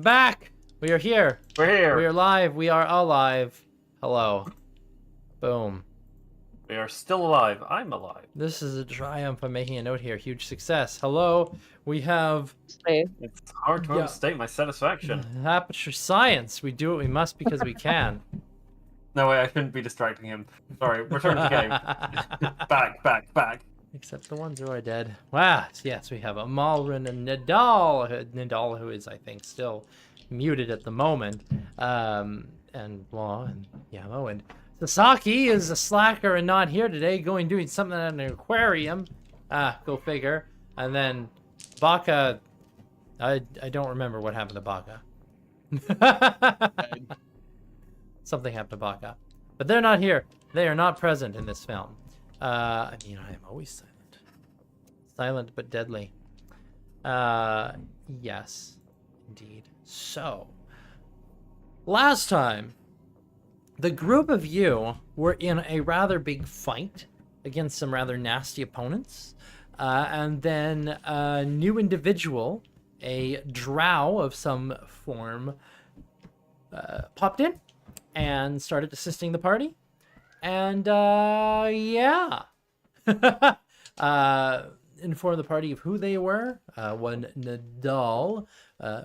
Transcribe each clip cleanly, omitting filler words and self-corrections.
Back! We are here. We're here. We are live. We are alive. Hello. Boom. We are still alive. I'm alive. This is a triumph. I'm making a note here. Huge success. Hello. We have It's hard to Yeah. overstate my satisfaction. Aperture Science. We do what we must because we can. No way, I shouldn't be distracting him. Sorry, return to the game. Back. Except the ones who are dead. Wow. Yes, we have Amalrin and Nadal, who is, I think, still muted at the moment. And Law and Yamo and Sasaki is a slacker and not here today, doing something at an aquarium. Go figure. And then Baka, I don't remember what happened to Baka. Something happened to Baka. But they're not here. They are not present in this film. I mean, I am always silent. Silent but deadly. Yes, indeed. So, last time, the group of you were in a rather big fight against some rather nasty opponents. And then a new individual, a drow of some form, popped in and started assisting the party. And, yeah. Informed the party of who they were. One Nadal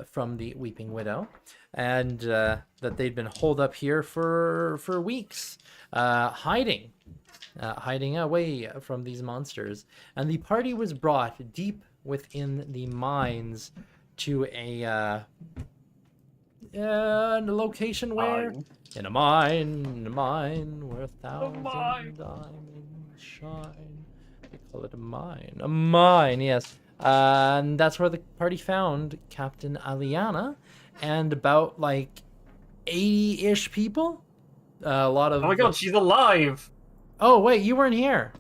from the Weeping Widow. And that they'd been holed up here for weeks. Hiding away from these monsters. And the party was brought deep within the mines to a location where... In a mine where 1,000 diamonds shine. They call it a mine. A mine, yes. And that's where the party found Captain Aliana and about, like, 80-ish people. A lot of... Oh my god, she's alive! Oh, wait, you weren't here.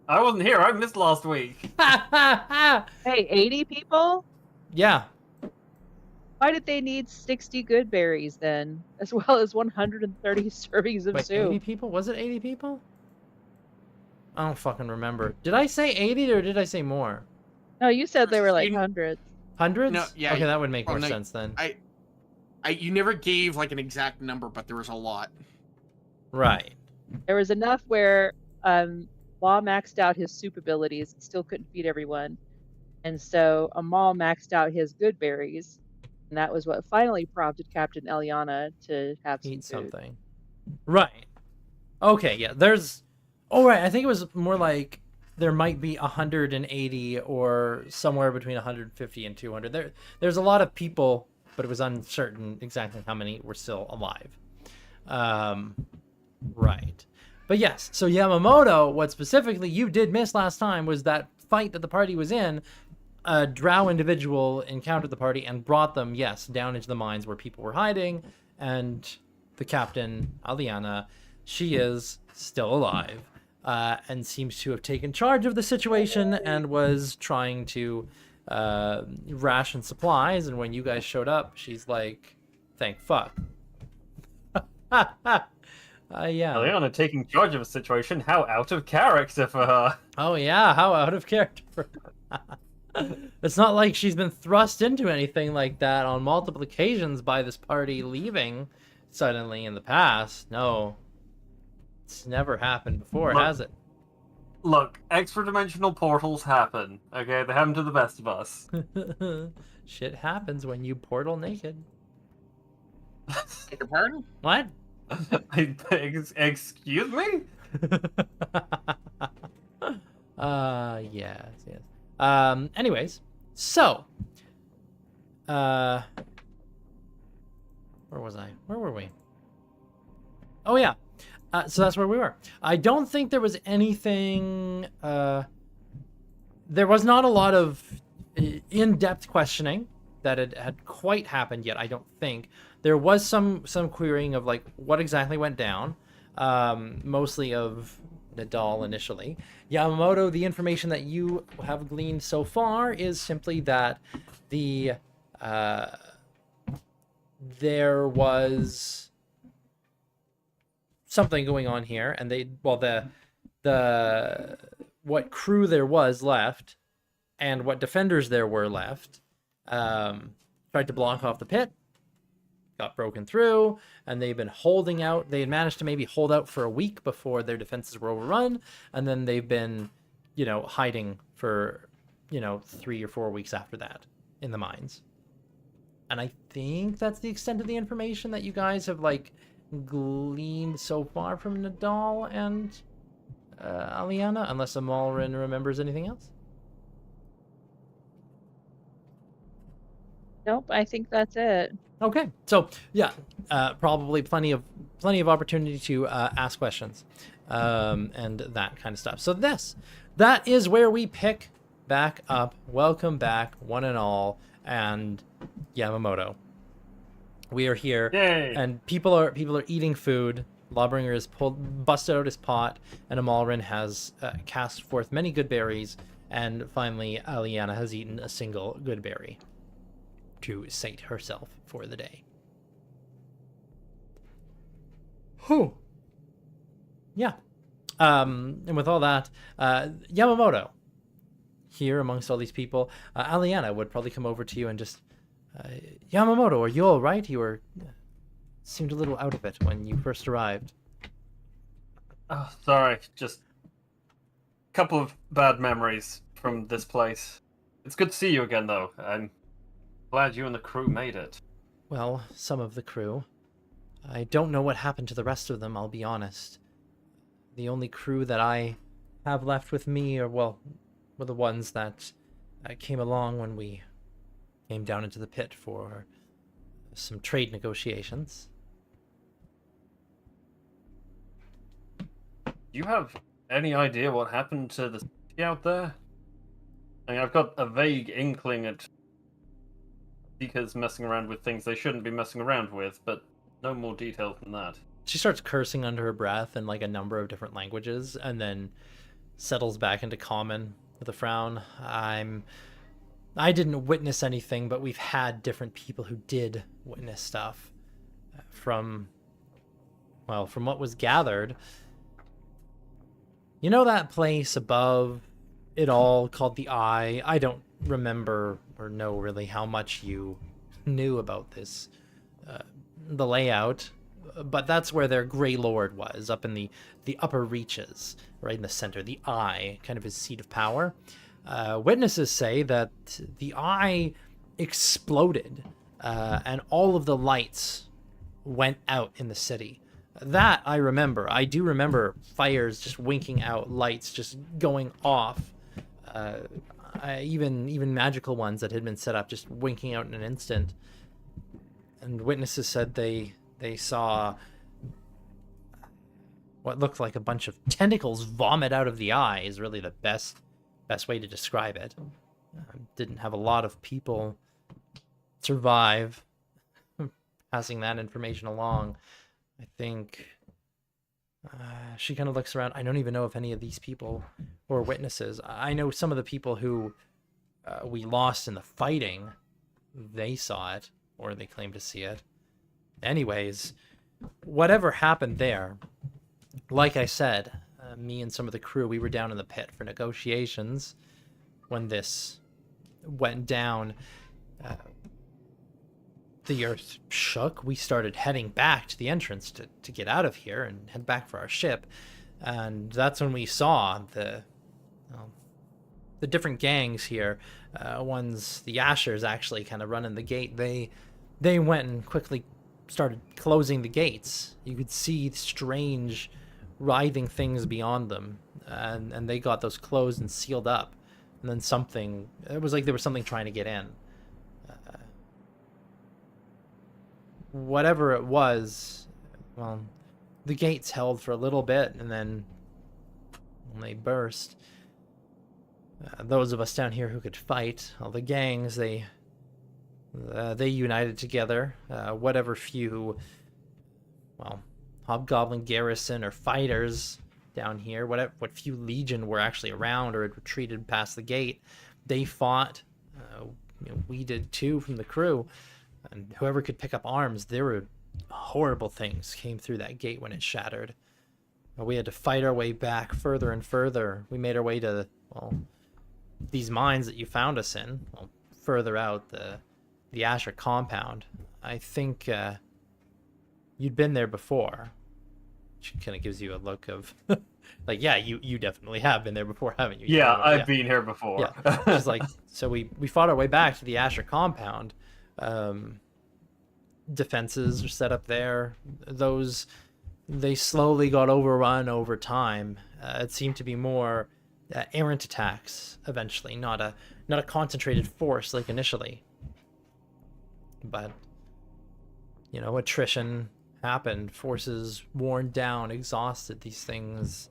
I wasn't here, I missed last week. Hey, 80 people? Yeah. Why did they need 60 good berries then, as well as 130 servings of Wait, soup? 80 people? Was it 80 people? I don't fucking remember. Did I say 80 or did I say more? No, you said they were like hundreds. Hundreds? No, yeah. Okay, that would make more no, sense then. You never gave like an exact number, but there was a lot. Right. There was enough where Law maxed out his soup abilities and still couldn't feed everyone. And so Amal maxed out his good berries. And that was what finally prompted Captain Eliana to have some Eat food. something. Right. Okay, yeah. There's... Oh, right. I think it was more like there might be 180 or somewhere between 150 and 200. There's a lot of people, but it was uncertain exactly how many were still alive. Right. But yes, so Yamamoto, what specifically you did miss last time was that fight that the party was in. A drow individual encountered the party and brought them, yes, down into the mines where people were hiding. And the captain, Aliana, she is still alive and seems to have taken charge of the situation and was trying to ration supplies. And when you guys showed up, she's like, thank fuck. Yeah. Eliana taking charge of a situation, how out of character for her. Oh, yeah, how out of character for her. It's not like she's been thrust into anything like that on multiple occasions by this party leaving suddenly in the past. No. It's never happened before, has it? Look, extra-dimensional portals happen, okay? They happen to the best of us. Shit happens when you portal naked. Take your pardon? What? Excuse me? Yes. Anyways, so, where was I? Where were we? Oh, yeah. So that's where we were. I don't think there was anything, there was not a lot of in-depth questioning that had quite happened yet, I don't think. There was some querying of, like, what exactly went down, mostly of Nadal initially. Yamamoto, the information that you have gleaned so far is simply that there was something going on here, and what crew there was left and what defenders there were left, tried tried to block off the pit, got broken through, and they've been holding out. They had managed to maybe hold out for a week before their defenses were overrun, and then they've been, hiding for, 3 or 4 weeks after that in the mines. And I think that's the extent of the information that you guys have, gleaned so far from Nadal and Aliana, unless Amalrin remembers anything else. Nope, I think that's it. Okay, so yeah, probably plenty of opportunity to ask questions, and that kind of stuff. So that is where we pick back up. Welcome back, one and all, and Yamamoto. We are here, Yay! and people are eating food. Lawbringer has busted out his pot, and Amalrin has cast forth many good berries, and finally Aliana has eaten a single good berry to sate herself for the day. Whew. Yeah. And with all that, Yamamoto, here amongst all these people, Aliana would probably come over to you and just, Yamamoto, are you all right? You were seemed a little out of it when you first arrived. Oh, sorry, just a couple of bad memories from this place. It's good to see you again, though. I'm glad you and the crew made it. Well, some of the crew. I don't know what happened to the rest of them, I'll be honest. The only crew that I have left with me were the ones that came along when we came down into the pit for some trade negotiations. Do you have any idea what happened to the city out there? I mean, I've got a vague inkling at Seekers messing around with things they shouldn't be messing around with, but no more detail than that. She starts cursing under her breath in a number of different languages, and then settles back into common with a frown. I didn't witness anything, but we've had different people who did witness stuff. From what was gathered, you know that place above it all called the Eye? I don't remember or know really how much you knew about this, the layout, but that's where their Grey Lord was, up in the upper reaches, right in the center, the Eye, kind of his seat of power. Witnesses say that the Eye exploded, and all of the lights went out in the city. That I remember. I do remember fires just winking out, lights just going off. Even magical ones that had been set up just winking out in an instant. And witnesses said they saw what looked like a bunch of tentacles vomit out of the Eye is really the best way to describe it. Didn't have a lot of people survive passing that information along. I think she kind of looks around. I don't even know if any of these people were witnesses. I know some of the people who we lost in the fighting, they saw it, or they claim to see it. Anyways, whatever happened there, like I said, me and some of the crew, we were down in the pit for negotiations when this went down. The earth shook. We started heading back to the entrance to get out of here and head back for our ship. And that's when we saw the different gangs here. The Ashers actually kind of running the gate. They went and quickly started closing the gates. You could see strange writhing things beyond them. And they got those closed and sealed up. And then it was like there was something trying to get in. Whatever it was, the gates held for a little bit, and then when they burst, those of us down here who could fight, all the gangs, they united together. Whatever few, hobgoblin garrison or fighters down here, what few legion were actually around or had retreated past the gate, they fought. We did too from the crew. And whoever could pick up arms, there were horrible things came through that gate when it shattered. We had to fight our way back further and further. We made our way to, these mines that you found us in. Further out, the the Asher compound. I think you'd been there before. Which kind of gives you a look of like, yeah, you definitely have been there before, haven't you? Yeah, I've been here before. Yeah. She's like, so we fought our way back to the Asher compound. Defenses are set up there. Those, they slowly got overrun over time. It seemed to be more errant attacks eventually, not a concentrated force like initially. But you know, attrition happened, forces worn down, exhausted, these things,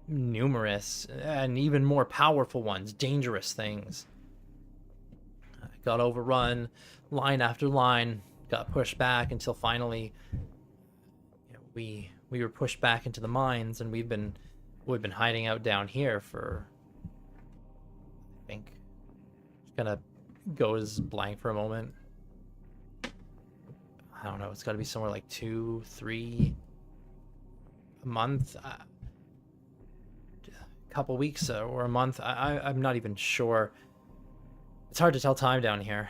numerous and even more powerful ones, dangerous things, got overrun, line after line got pushed back until finally, you know, we were pushed back into the mines, and we've been hiding out down here for, I think, just gonna goes blank for a moment. I don't know, it's got to be somewhere like 2-3 a month, a couple weeks or a month. I'm not even sure. It's hard to tell time down here.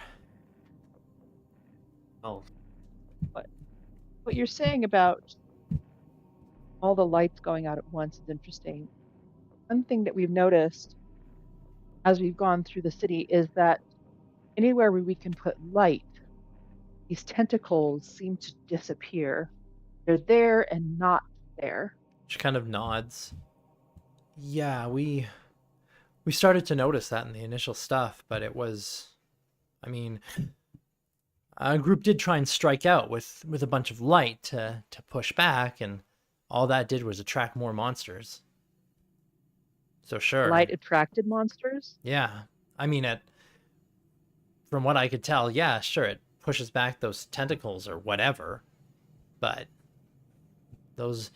Oh, What you're saying about all the lights going out at once is interesting. One thing that we've noticed as we've gone through the city is that anywhere where we can put light, these tentacles seem to disappear. They're there and not there. She kind of nods. Yeah, we started to notice that in the initial stuff, but it was, I mean, a group did try and strike out with a bunch of light to push back, and all that did was attract more monsters. So sure. Light attracted monsters? Yeah. I mean, from what I could tell, yeah, sure, it pushes back those tentacles or whatever, but those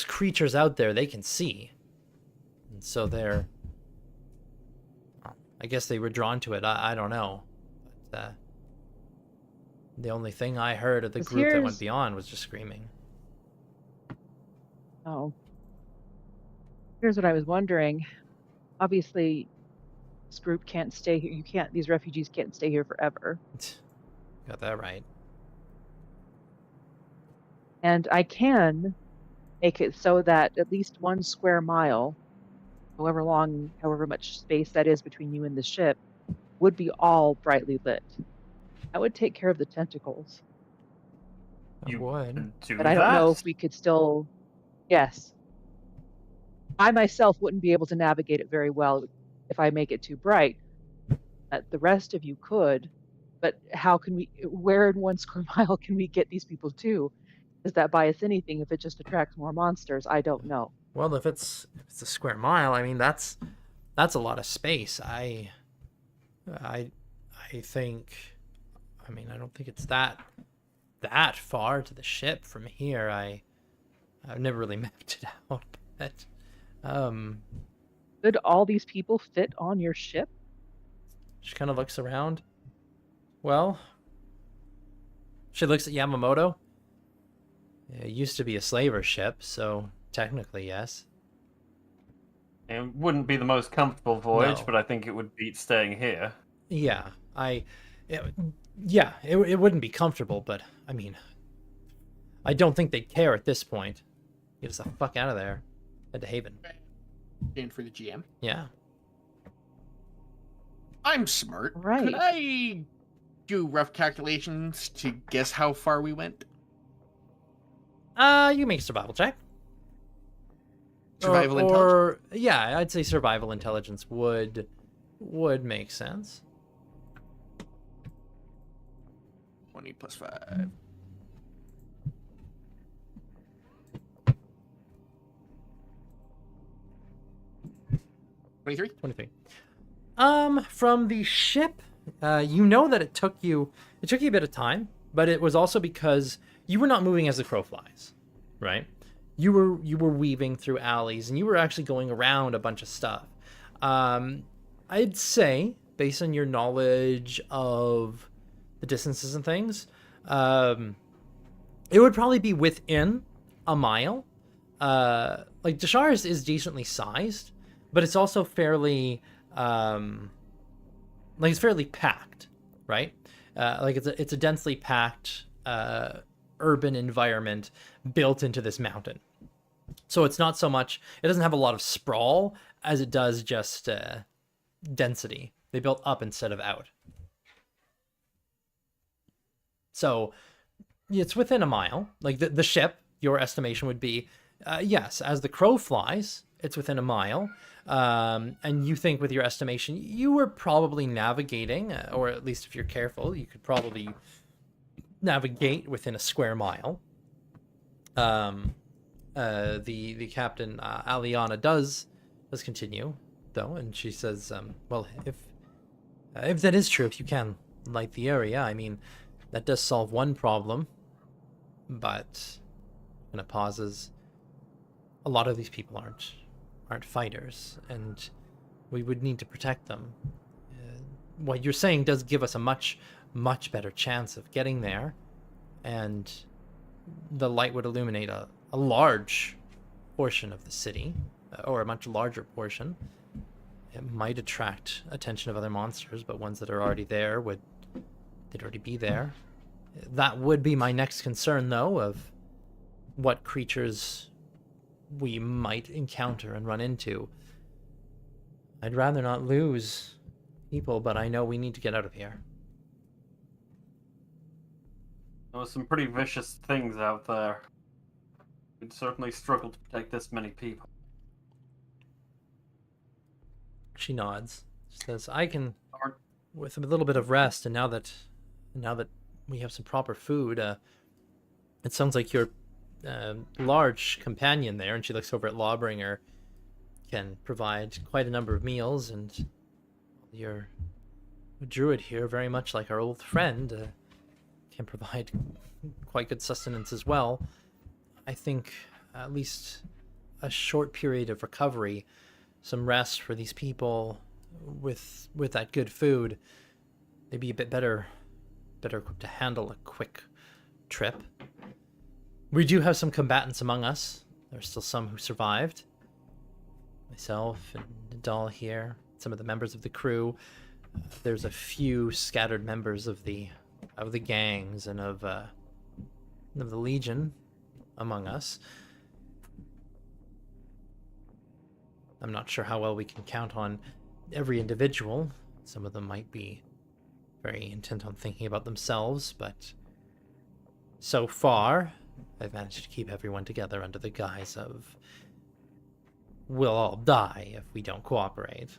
creatures out there, they can see, and so they're, well, I guess they were drawn to it. I don't know, but the only thing I heard of the group that went beyond was just screaming. Oh, here's what I was wondering. Obviously, this group can't stay here. These refugees can't stay here forever. Got that right. And I can make it so that at least 1 square mile, however much space that is between you and the ship, would be all brightly lit. That would take care of the tentacles. You would. But I don't know if we could still... Yes. I myself wouldn't be able to navigate it very well if I make it too bright. The rest of you could. But where in 1 square mile can we get these people to? Does that buy us anything if it just attracts more monsters? I don't know. Well, if it's a square mile, I mean, that's a lot of space. I think, I mean, I don't think it's that far to the ship from here. I've never really mapped it out, but could all these people fit on your ship? She kind of looks around. Well, she looks at Yamamoto. It used to be a slaver ship, so technically, yes. It wouldn't be the most comfortable voyage, No. but I think it would beat staying here. Yeah, it wouldn't be comfortable, but I mean, I don't think they'd care at this point. Get us the fuck out of there. Head to Haven. And for the GM. Yeah. I'm smart. Right. Could I do rough calculations to guess how far we went? You make a survival check. Survival intelligence? Or yeah, I'd say survival intelligence would make sense. 20 plus 5. $23? 23. From the ship, you know that it took you a bit of time, but it was also because you were not moving as the crow flies, right? You were weaving through alleys, and you were actually going around a bunch of stuff. I'd say, based on your knowledge of the distances and things, it would probably be within a mile. Like Dashar is decently sized, but it's also fairly, it's fairly packed. right? Like it's a densely packed urban environment built into this mountain. So it's not so much, it doesn't have a lot of sprawl as it does just density. They built up instead of out. So it's within a mile. Like the ship, your estimation would be, yes, as the crow flies, it's within a mile. And you think with your estimation, you were probably navigating, or at least if you're careful, you could probably navigate within a square mile. The captain, Aliana, does continue, though, and she says, well, if that is true, if you can light the area, I mean, that does solve one problem, but, and it pauses, a lot of these people aren't fighters, and we would need to protect them. What you're saying does give us a much better chance of getting there, and the light would illuminate a large portion of the city, or a much larger portion. It might attract attention of other monsters, but ones that are already there they'd already be there. That would be my next concern, though, of what creatures we might encounter and run into. I'd rather not lose people, but I know we need to get out of here. There were some pretty vicious things out there. We'd certainly struggle to protect this many people. She nods. She says, I can, with a little bit of rest, and now that we have some proper food, it sounds like your large companion there, and she looks over at Lawbringer, can provide quite a number of meals, and your druid here, very much like our old friend, can provide quite good sustenance as well. I think at least a short period of recovery, some rest for these people with that good food, they'd be a bit better equipped to handle a quick trip. We do have some combatants among us. There's still some who survived. Myself and Nadal here, some of the members of the crew. There's a few scattered members of the gangs and of the Legion among us. I'm not sure how well we can count on every individual. Some of them might be very intent on thinking about themselves, but so far, I've managed to keep everyone together under the guise of we'll all die if we don't cooperate.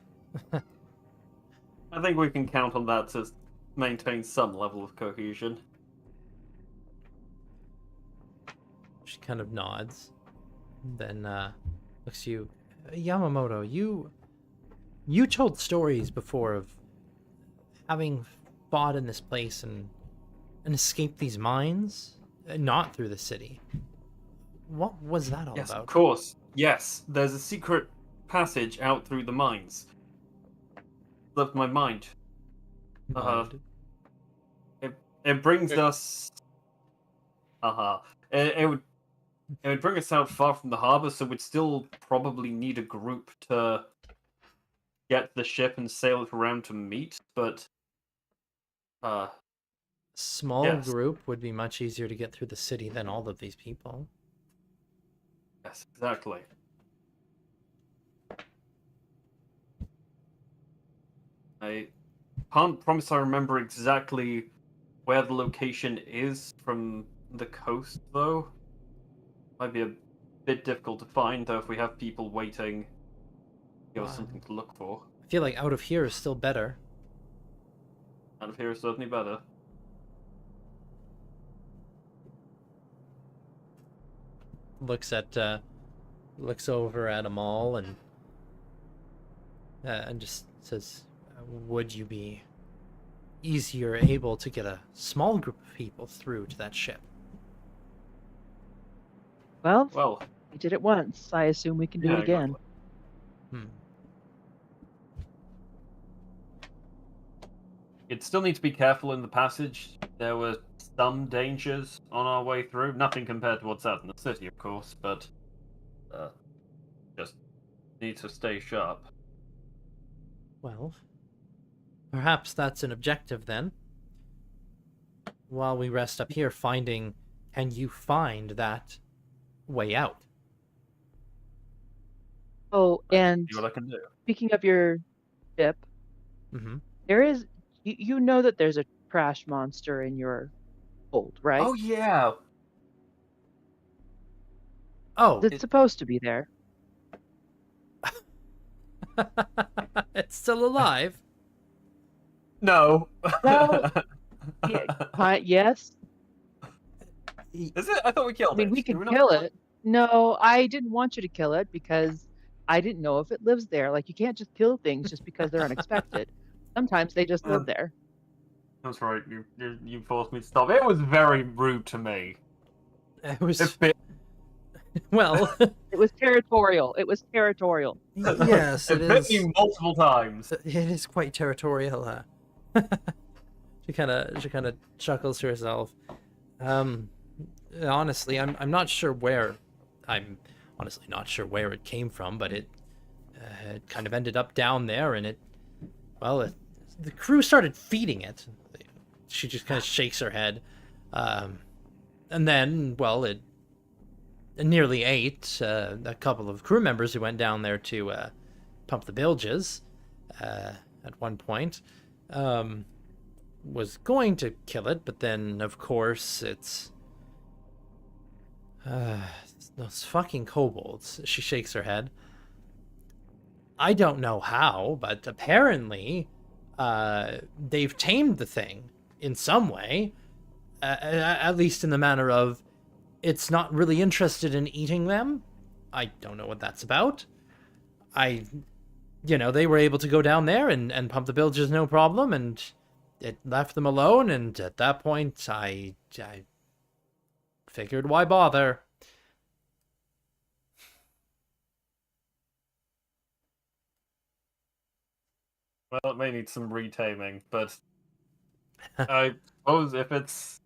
I think we can count on that to maintain some level of cohesion. She kind of nods, then looks to you. Yamamoto, you told stories before of having fought in this place and escaped these mines, not through the city. What was that all yes, about? Of course. Yes, there's a secret passage out through the mines. Left my mind. It brings us. It would bring us out far from the harbor, so we'd still probably need a group to get the ship and sail it around to meet. But small yes. group would be much easier to get through the city than all of these people. Yes, exactly. I can't promise I remember exactly where the location is from the coast, though. Might be a bit difficult to find, though, if we have people waiting. Give us something to look for. I feel like out of here is still better. Out of here is certainly better. Looks over at them all and just says, would you be easier able to get a small group of people through to that ship? Well, we did it once. I assume we can do it again. Exactly. You'd still need to be careful in the passage. There were some dangers on our way through. Nothing compared to what's out in the city, of course, but just need to stay sharp. Well, perhaps that's an objective then. while we rest up here, can you find that way out? Oh, and See what I can do. speaking of your ship, Mm-hmm. there is you know that there's a trash monster in your hold, right? Oh yeah. Oh, It's supposed to be there. it's still alive. No. Well, yes. Is it? I thought we killed I mean, it. we Did could we not kill kill it. No, I didn't want you to kill it because I didn't know if it lives there. Like, you can't just kill things just because they're unexpected. Sometimes they just live there. That's right. You forced me to stop. It was very rude to me. It was It bit, well. It was territorial. It was territorial. Yes, it it bit is. me multiple times. It is quite territorial. She kind of chuckles to herself. Honestly, I'm not sure where. I'm honestly not sure where it came from, but it kind of ended up down there, and the crew started feeding it. She just kind of shakes her head, and then, well, it nearly ate a couple of crew members who went down there to pump the bilges at one point. Was going to kill it, but then, of course, it's those fucking kobolds. She shakes her head. I don't know how, but apparently they've tamed the thing in some way, at least in the manner of it's not really interested in eating them. I don't know what that's about. They were able to go down there and pump the bilges no problem, and it left them alone, and at that point, I figured, why bother? Well, it may need some retaming, but I suppose if it's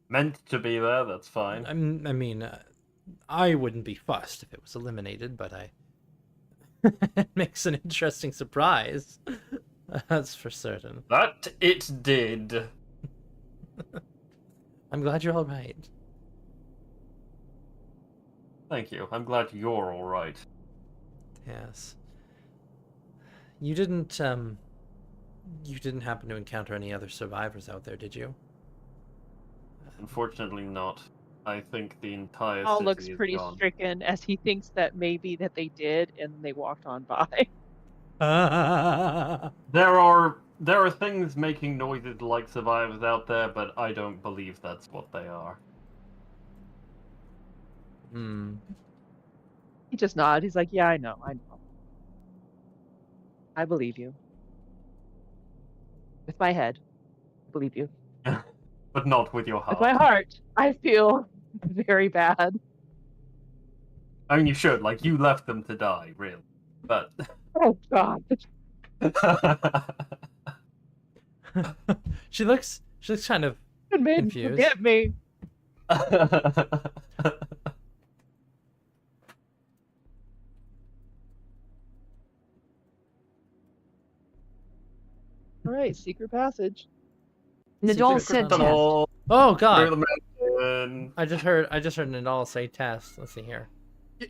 meant to be there, that's fine. I wouldn't be fussed if it was eliminated, but it makes an interesting surprise. That's for certain. That it did. I'm glad you're all right. Thank you. I'm glad you're all right. Yes. You didn't happen to encounter any other survivors out there, did you? Unfortunately, not. I think the entire Paul city looks is pretty gone. stricken as he thinks that maybe that they did and they walked on by. There are things making noises like survivors out there, but I don't believe that's what they are. He just nods. He's like, yeah, I know. I believe you. With my head, I believe you. But not with your heart. With my heart, I feel very bad. I mean, you should. Like, you left them to die, really. But... Oh, God. She looks kind of confused. Forgive me. All right, secret passage. Nadal said test. Oh Through God! the mountain. I just heard Nadal say test. Let's see here.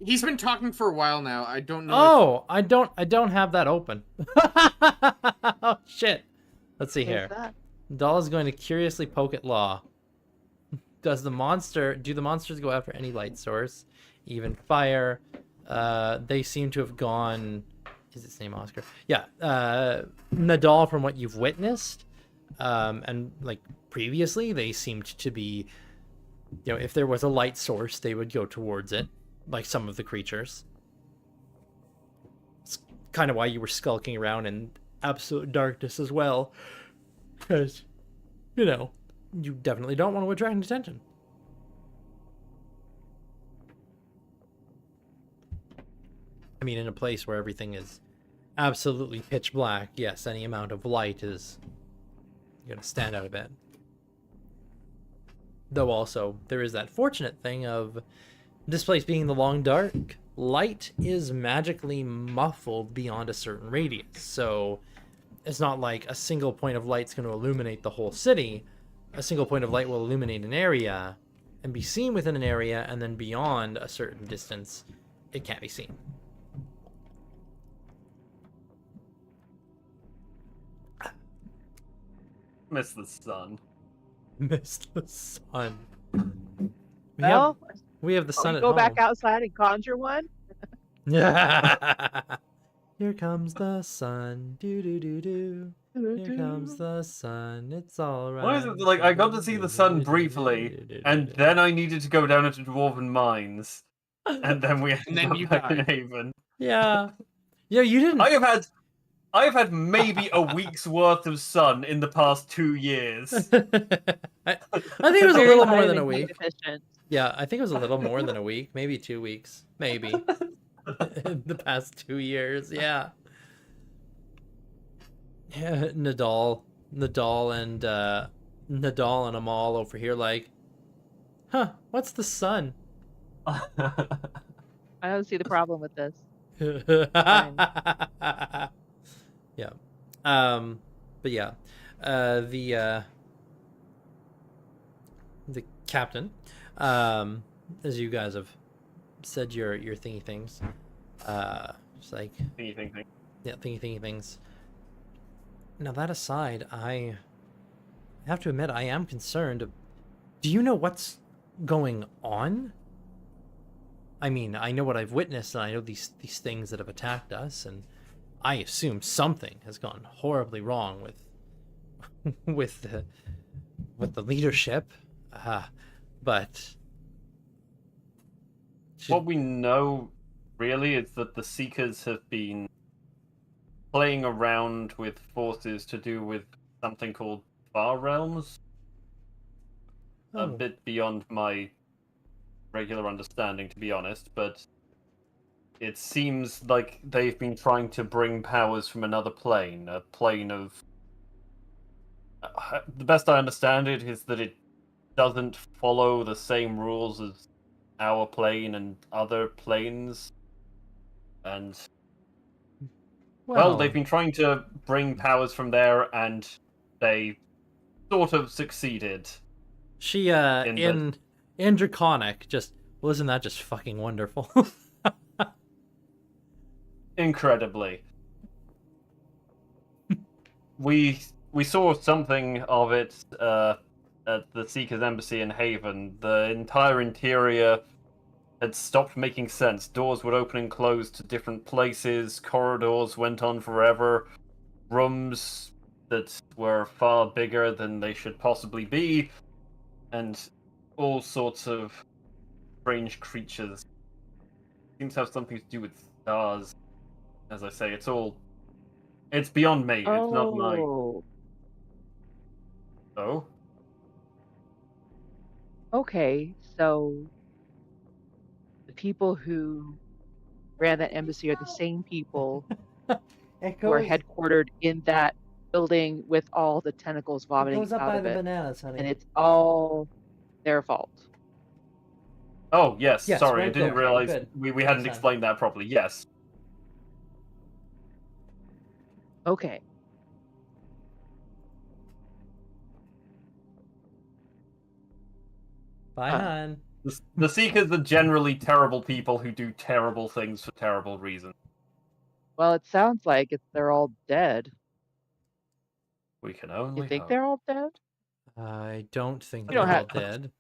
He's been talking for a while now. I don't know. Oh, I don't have that open. Oh shit! Let's see here. Nadal is going to curiously poke at Law. Do the monsters go after any light source? Even fire? They seem to have gone. Is its name Oscar? Yeah. Nadal, from what you've witnessed, and like previously, they seemed to be, if there was a light source, they would go towards it, like some of the creatures. It's kind of why you were skulking around in absolute darkness as well, because, you definitely don't want to attract attention. I mean, in a place where everything is absolutely pitch black, yes, any amount of light is going to stand out a bit. Though also, there is that fortunate thing of this place being the long dark, light is magically muffled beyond a certain radius. So it's not like a single point of light is going to illuminate the whole city. a single point of light will illuminate an area and be seen within an area, and then beyond a certain distance, it can't be seen. Miss the sun. Missed the sun. Well, We have the sun we at go home. back outside and conjure one. Here comes the sun. Do do do do. Here comes the sun. It's all right. Why is it like I got to see the sun briefly, and then I needed to go down into Dwarven Mines, and then we ended then up you back in died. Haven. Yeah. Yeah, you didn't. I have had maybe a week's worth of sun in the past 2 years. I think it was a Very little more than highly a week. efficient. Yeah, I think it was a little more than a week. Maybe 2 weeks. Maybe. In the past 2 years, yeah. Yeah, Nadal and Amal over here like, huh, what's the sun? I don't see the problem with this. Yeah. But yeah. The captain, as you guys have said your thingy things, just like Thingy. yeah, thingy things. Now that aside, I have to admit I am concerned. Do you know what's going on? I mean, I know what I've witnessed, and I know these things that have attacked us, and I assume something has gone horribly wrong with the leadership. But What we know, really, is that the Seekers have been playing around with forces to do with something called Far Realms. A Oh. bit beyond my regular understanding, to be honest, but it seems like they've been trying to bring powers from another plane, a plane of... The best I understand it is that it doesn't follow the same rules as our plane and other planes, and well, they've been trying to bring powers from there, and they sort of succeeded. She in Draconic just wasn't that just fucking wonderful? Incredibly. We saw something of it at the Seekers Embassy in Haven. The entire interior had stopped making sense. Doors would open and close to different places, corridors went on forever, rooms that were far bigger than they should possibly be, and all sorts of strange creatures. Seems to have something to do with stars. As I say, it's beyond me. It's not my... Oh? Okay, so the people who ran that embassy are the same people who are headquartered in that building with all the tentacles vomiting out of it, bananas, honey. and it's all their fault. Oh, yes, Yes, sorry, I right didn't there. realize Good. we hadn't Fine. explained that properly. Yes. Okay. Bye, hon. The Seekers are generally terrible people who do terrible things for terrible reasons. Well, it sounds like they're all dead. We can only You think hope. they're all dead? I don't think We they're don't all have- dead.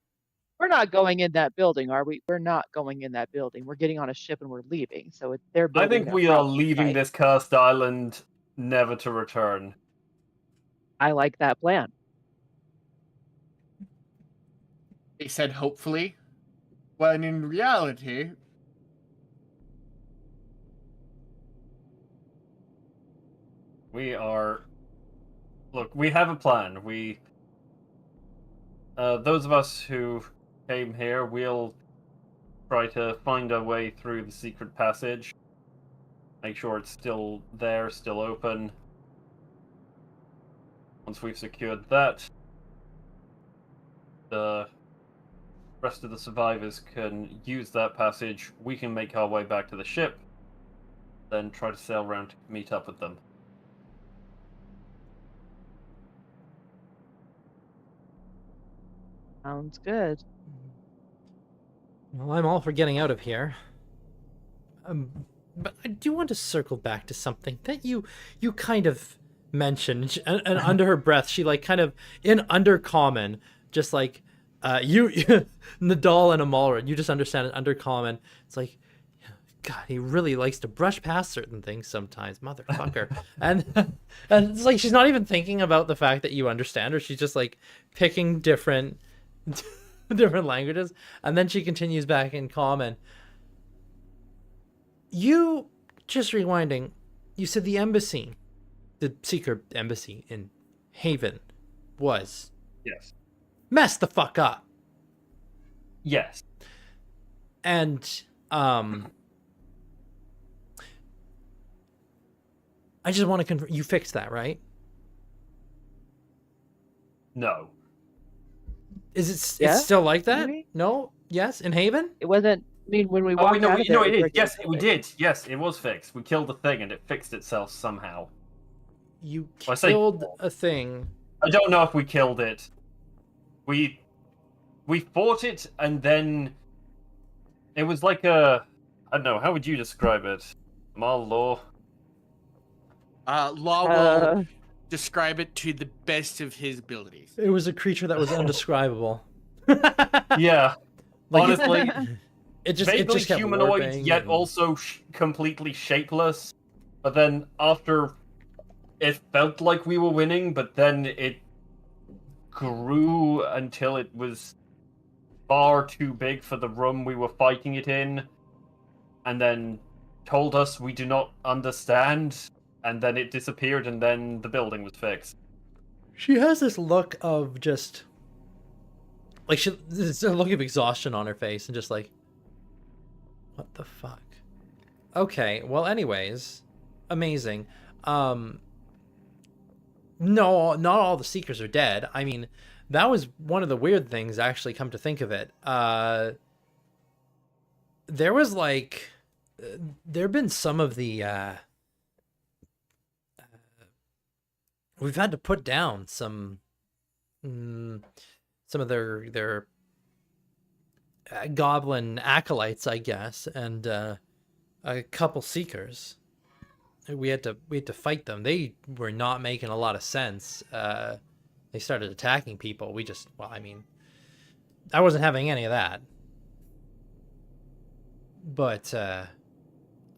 We're not going in that building, are we? We're not going in that building. We're getting on a ship and we're leaving. So they're I building think their we are problem leaving site. this cursed island never to return. I like that plan. They said hopefully, when in reality, We are... Look, we have a plan. Those of us who came here, we'll try to find our way through the secret passage. Make sure it's still there, still open. Once we've secured that, the rest of the survivors can use that passage. We can make our way back to the ship, then try to sail around to meet up with them. Sounds good. Well, I'm all for getting out of here. But I do want to circle back to something that you kind of mentioned, and under her breath, she like kind of in undercommon, just like you, Nadal and Amalra, you just understand it undercommon. It's like, God, he really likes to brush past certain things sometimes, motherfucker. and it's like she's not even thinking about the fact that you understand her. She's just like picking different different languages, and then she continues back in common. You, just rewinding, you said the embassy, the Seeker embassy in Haven, was Yes. messed the fuck up. Yes. And I just want to confirm, you fixed that, right? No. Is it Yeah, it's still like that? maybe? No? Yes? In Haven? It wasn't. I mean, when we Oh, walked no, out of no, there, it is. was Yes, we perfect. did. Yes, it was fixed. We killed the thing and it fixed itself somehow. You I say- killed a thing. I don't know if we killed it. We fought it and then it was like a, I don't know, how would you describe it? Mal Law? Law will describe it to the best of his abilities. It was a creature that was undescribable. Yeah. Like, Honestly, it just vaguely kept humanoid, warping yet and- also completely shapeless. But then after, it felt like we were winning, but then it grew until it was far too big for the room we were fighting it in, and then told us we do not understand, and then it disappeared, and then the building was fixed. She has this look of just like there's a look of exhaustion on her face and just like, what the fuck? Okay, well anyways, amazing. No, not all the Seekers are dead. I mean, that was one of the weird things, actually, come to think of it. There was like there've been some of the we've had to put down some of their goblin acolytes, I guess, and a couple Seekers. We had to fight them. They were not making a lot of sense. They started attacking people. I mean, I wasn't having any of that. But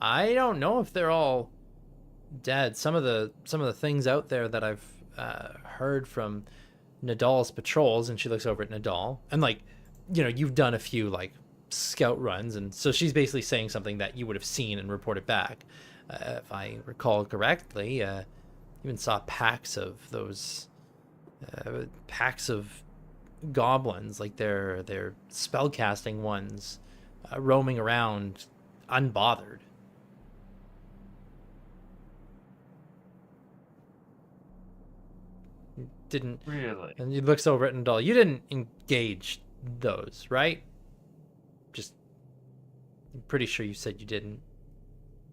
I don't know if they're all dead. Some of the things out there that I've heard from Nadal's patrols, and she looks over at Nadal, and like, you know, you've done a few like scout runs, and so she's basically saying something that you would have seen and reported back. If I recall correctly, even saw packs of those packs of goblins, like their spellcasting ones, roaming around unbothered. Didn't Really? And he looks over at Nadal. You didn't engage those, right? Just, I'm pretty sure you said you didn't.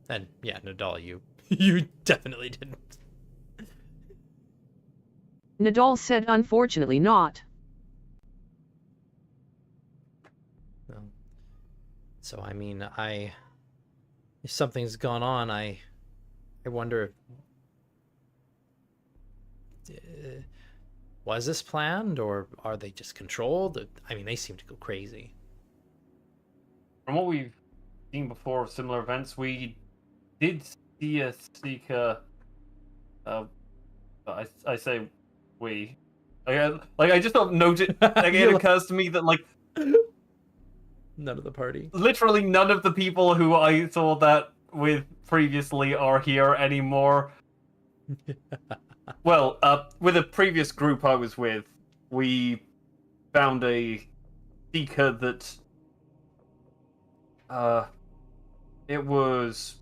And yeah, Nadal, you definitely didn't. Nadal said unfortunately not. No. So I mean, if something's gone on, I wonder if, was this planned, or are they just controlled? I mean, they seem to go crazy. From what we've seen before of similar events, we did see a Seeker. I say we. I just don't notice. Like, it occurs to me that like None of the party. literally none of the people who I saw that with previously are here anymore. Well, with a previous group I was with, we found a Seeker that it was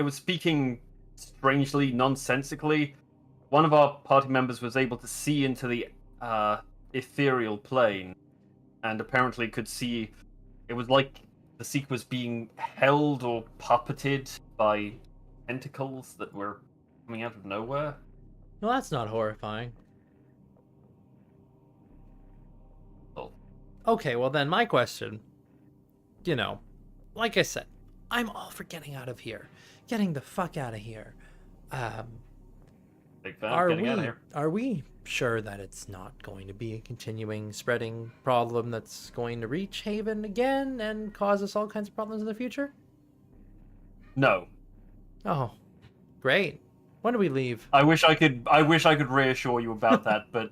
speaking strangely, nonsensically. One of our party members was able to see into the ethereal plane, and apparently could see. It was like the Seeker was being held or puppeted by tentacles that were coming out of nowhere. Well, that's not horrifying. Okay, well then my question, you know, like I said, I'm all for getting out of here. Getting the fuck out of here. Big fan. Getting out of here. Are we sure that it's not going to be a continuing spreading problem that's going to reach Haven again and cause us all kinds of problems in the future? No. Oh, great. When do we leave? I wish I could reassure you about that, but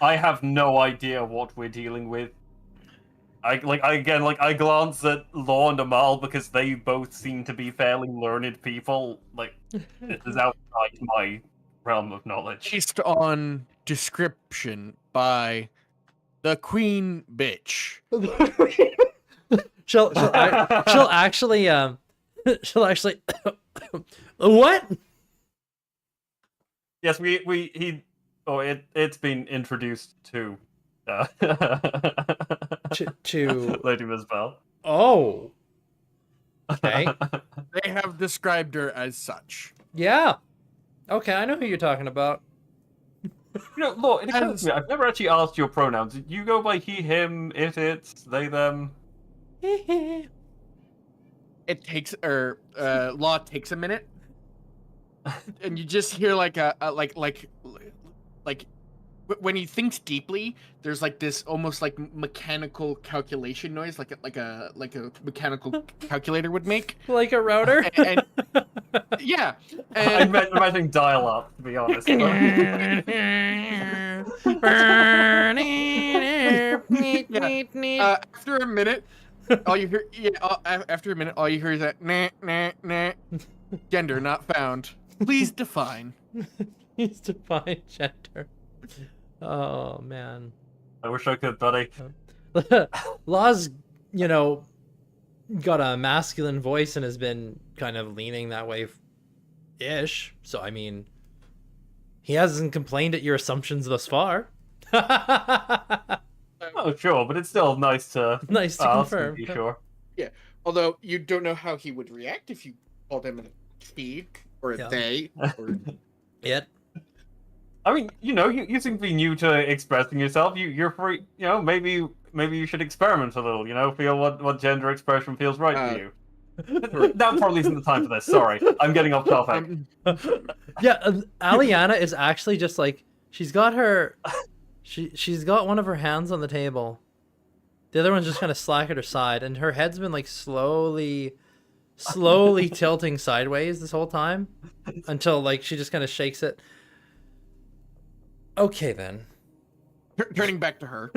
I have no idea what we're dealing with. I glance at Law and Amal because they both seem to be fairly learned people. Like, this is outside my realm of knowledge. Based on description by the Queen Bitch. she'll actually what? Yes, it's been introduced to to Lady Misbel. Oh. Okay. They have described her as such. Yeah. Okay, I know who you're talking about. You know, Law, it occurs to me, I've never actually asked your pronouns. Do you go by he, him, it, it's, they, them? It takes, Law takes a minute, and you just hear like when he thinks deeply, there's like this almost like mechanical calculation noise, like a mechanical calculator would make, like a router. And yeah, I'm imagining dial-up, to be honest. After a minute, all you hear, after a minute, all you hear is that nah nah nah, gender not found. Please define. Please define gender. Oh man. I wish I could, buddy. Law's, got a masculine voice and has been kind of leaning that way ish. So I mean, he hasn't complained at your assumptions thus far. Oh sure, but it's still nice to confirm. Be sure. Yeah. Although you don't know how he would react if you called him a he or a they or it. I mean, you seem to be new to expressing yourself. You're free. Maybe you should experiment a little. Feel what gender expression feels right for you. That probably isn't the time for this. Sorry, I'm getting off topic. Yeah, Aliana is actually just like she's got she's got one of her hands on the table. The other one's just kind of slack at her side, and her head's been like slowly tilting sideways this whole time until like she just kind of shakes it. Okay then. Turning back to her.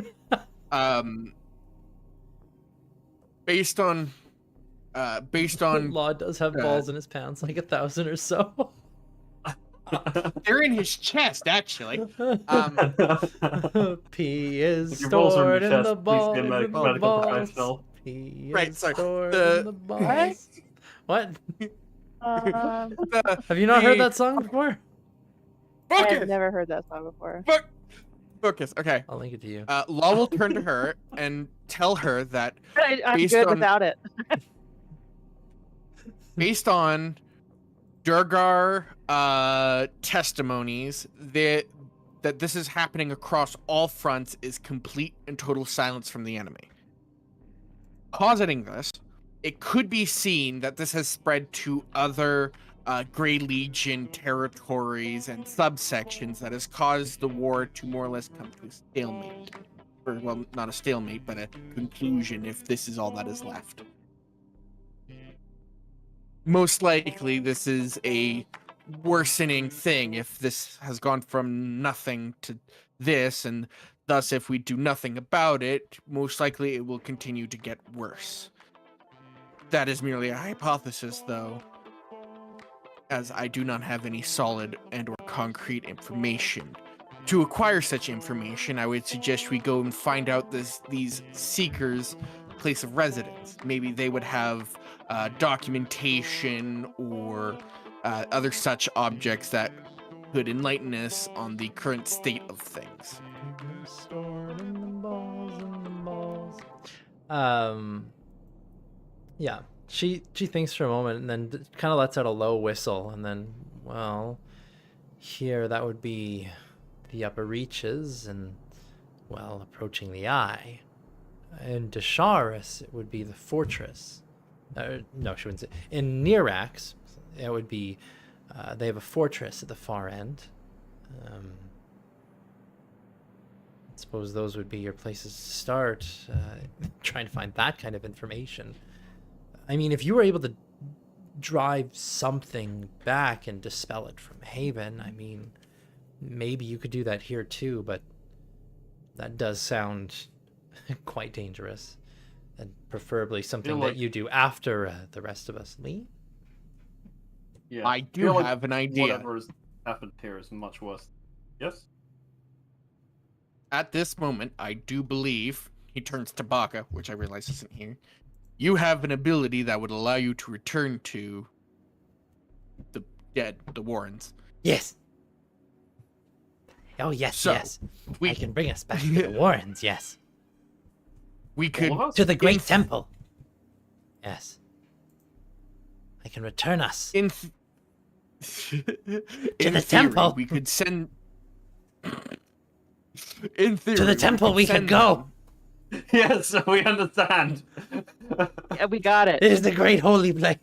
Based on Law does have balls in his pants, like 1,000 or so. They're in his chest, actually. P is stored in the balls. P is stored in the balls. What? Have you not heard that song before? I've never heard that song before. Focus. Okay. I'll link it to you. Law will turn to her and tell her that I'm good without it. based on Durgar testimonies, that this is happening across all fronts is complete and total silence from the enemy. Positing this, it could be seen that this has spread to other Grey Legion territories and subsections that has caused the war to more or less come to a stalemate. Or, well, not a stalemate, but a conclusion if this is all that is left. Most likely, this is a worsening thing if this has gone from nothing to this, and thus if we do nothing about it, most likely it will continue to get worse. That is merely a hypothesis, though, as I do not have any solid and or concrete information. To acquire such information, I would suggest we go and find out these seekers' place of residence. Maybe they would have documentation or other such objects that could enlighten us on the current state of things. Stored in the balls. Yeah. She thinks for a moment and then kind of lets out a low whistle, and then, well, here that would be the upper reaches and, well, approaching the eye. In Desharis, it would be the fortress. No, she wouldn't say. In Nirax, it would be. They have a fortress at the far end. I suppose those would be your places to start. Trying to find that kind of information. I mean, if you were able to drive something back and dispel it from Haven, I mean, maybe you could do that here too, but that does sound quite dangerous. And preferably something that you do after the rest of us leave. Yeah, I do have an idea. Whatever has happened here is much worse. Yes? At this moment, I do believe, he turns to Baka, which I realize isn't here. You have an ability that would allow you to return to the dead, the Warrens. Yes. Oh, yes, So, yes. we I can bring us back to the Warrens, yes. We could All of us? To the Great Temple. Yes. I can return us. in the theory, temple. we could send. In theory, To the temple we could send go. Yes, we understand. Yeah, we got it. It is the great holy place.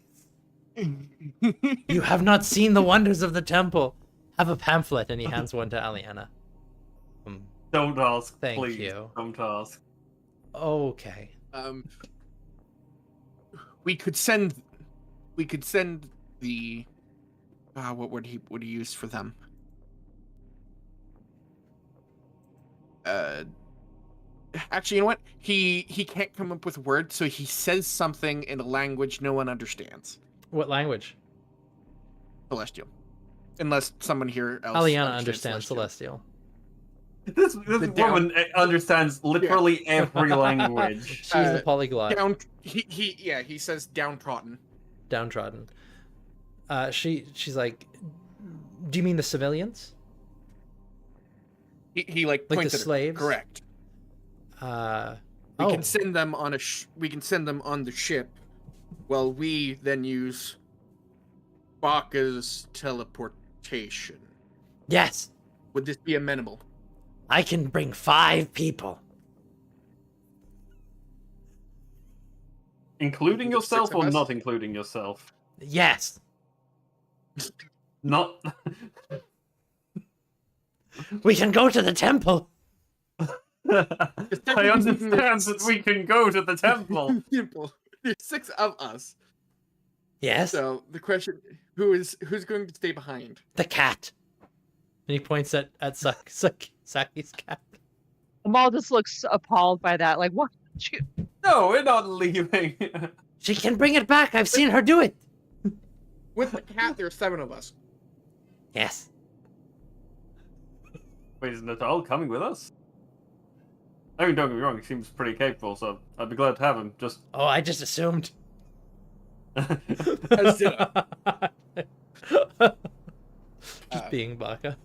them. You have not seen the wonders of the temple. Have a pamphlet, and he hands one to Aliana. Don't ask, Thank please. you. Don't ask. Okay. We could send the. What would he use for them? Actually, you know what? He can't come up with words, so he says something in a language no one understands. What language? Celestial. Unless someone here else Aliana understands Celestial. This woman understands literally every language. She's the polyglot. He says downtrodden. Downtrodden. She's like, do you mean the civilians? He like Like points the at her. slaves? Correct. We can send them on we can send them on the ship. Well, we then use Baka's teleportation. Yes, Would this be amenable? I can bring 5 people. Including The 6 yourself of or us? not including yourself? Yes, Not. we can go to the temple. I understand that we can go to the temple. Simple. There's 6 of us. Yes, So the question: who's going to stay behind? the cat. And he points at Saki's cat. Amal just looks appalled by that. Like, what? No, we're not leaving. She can bring it back. I've seen her do it. With the cat, there's 7 of us. Yes. Wait, is Natal coming with us? I mean, don't get me wrong, he seems pretty capable, so I'd be glad to have him. Just. Oh, I just assumed. As did I. Just being Baka.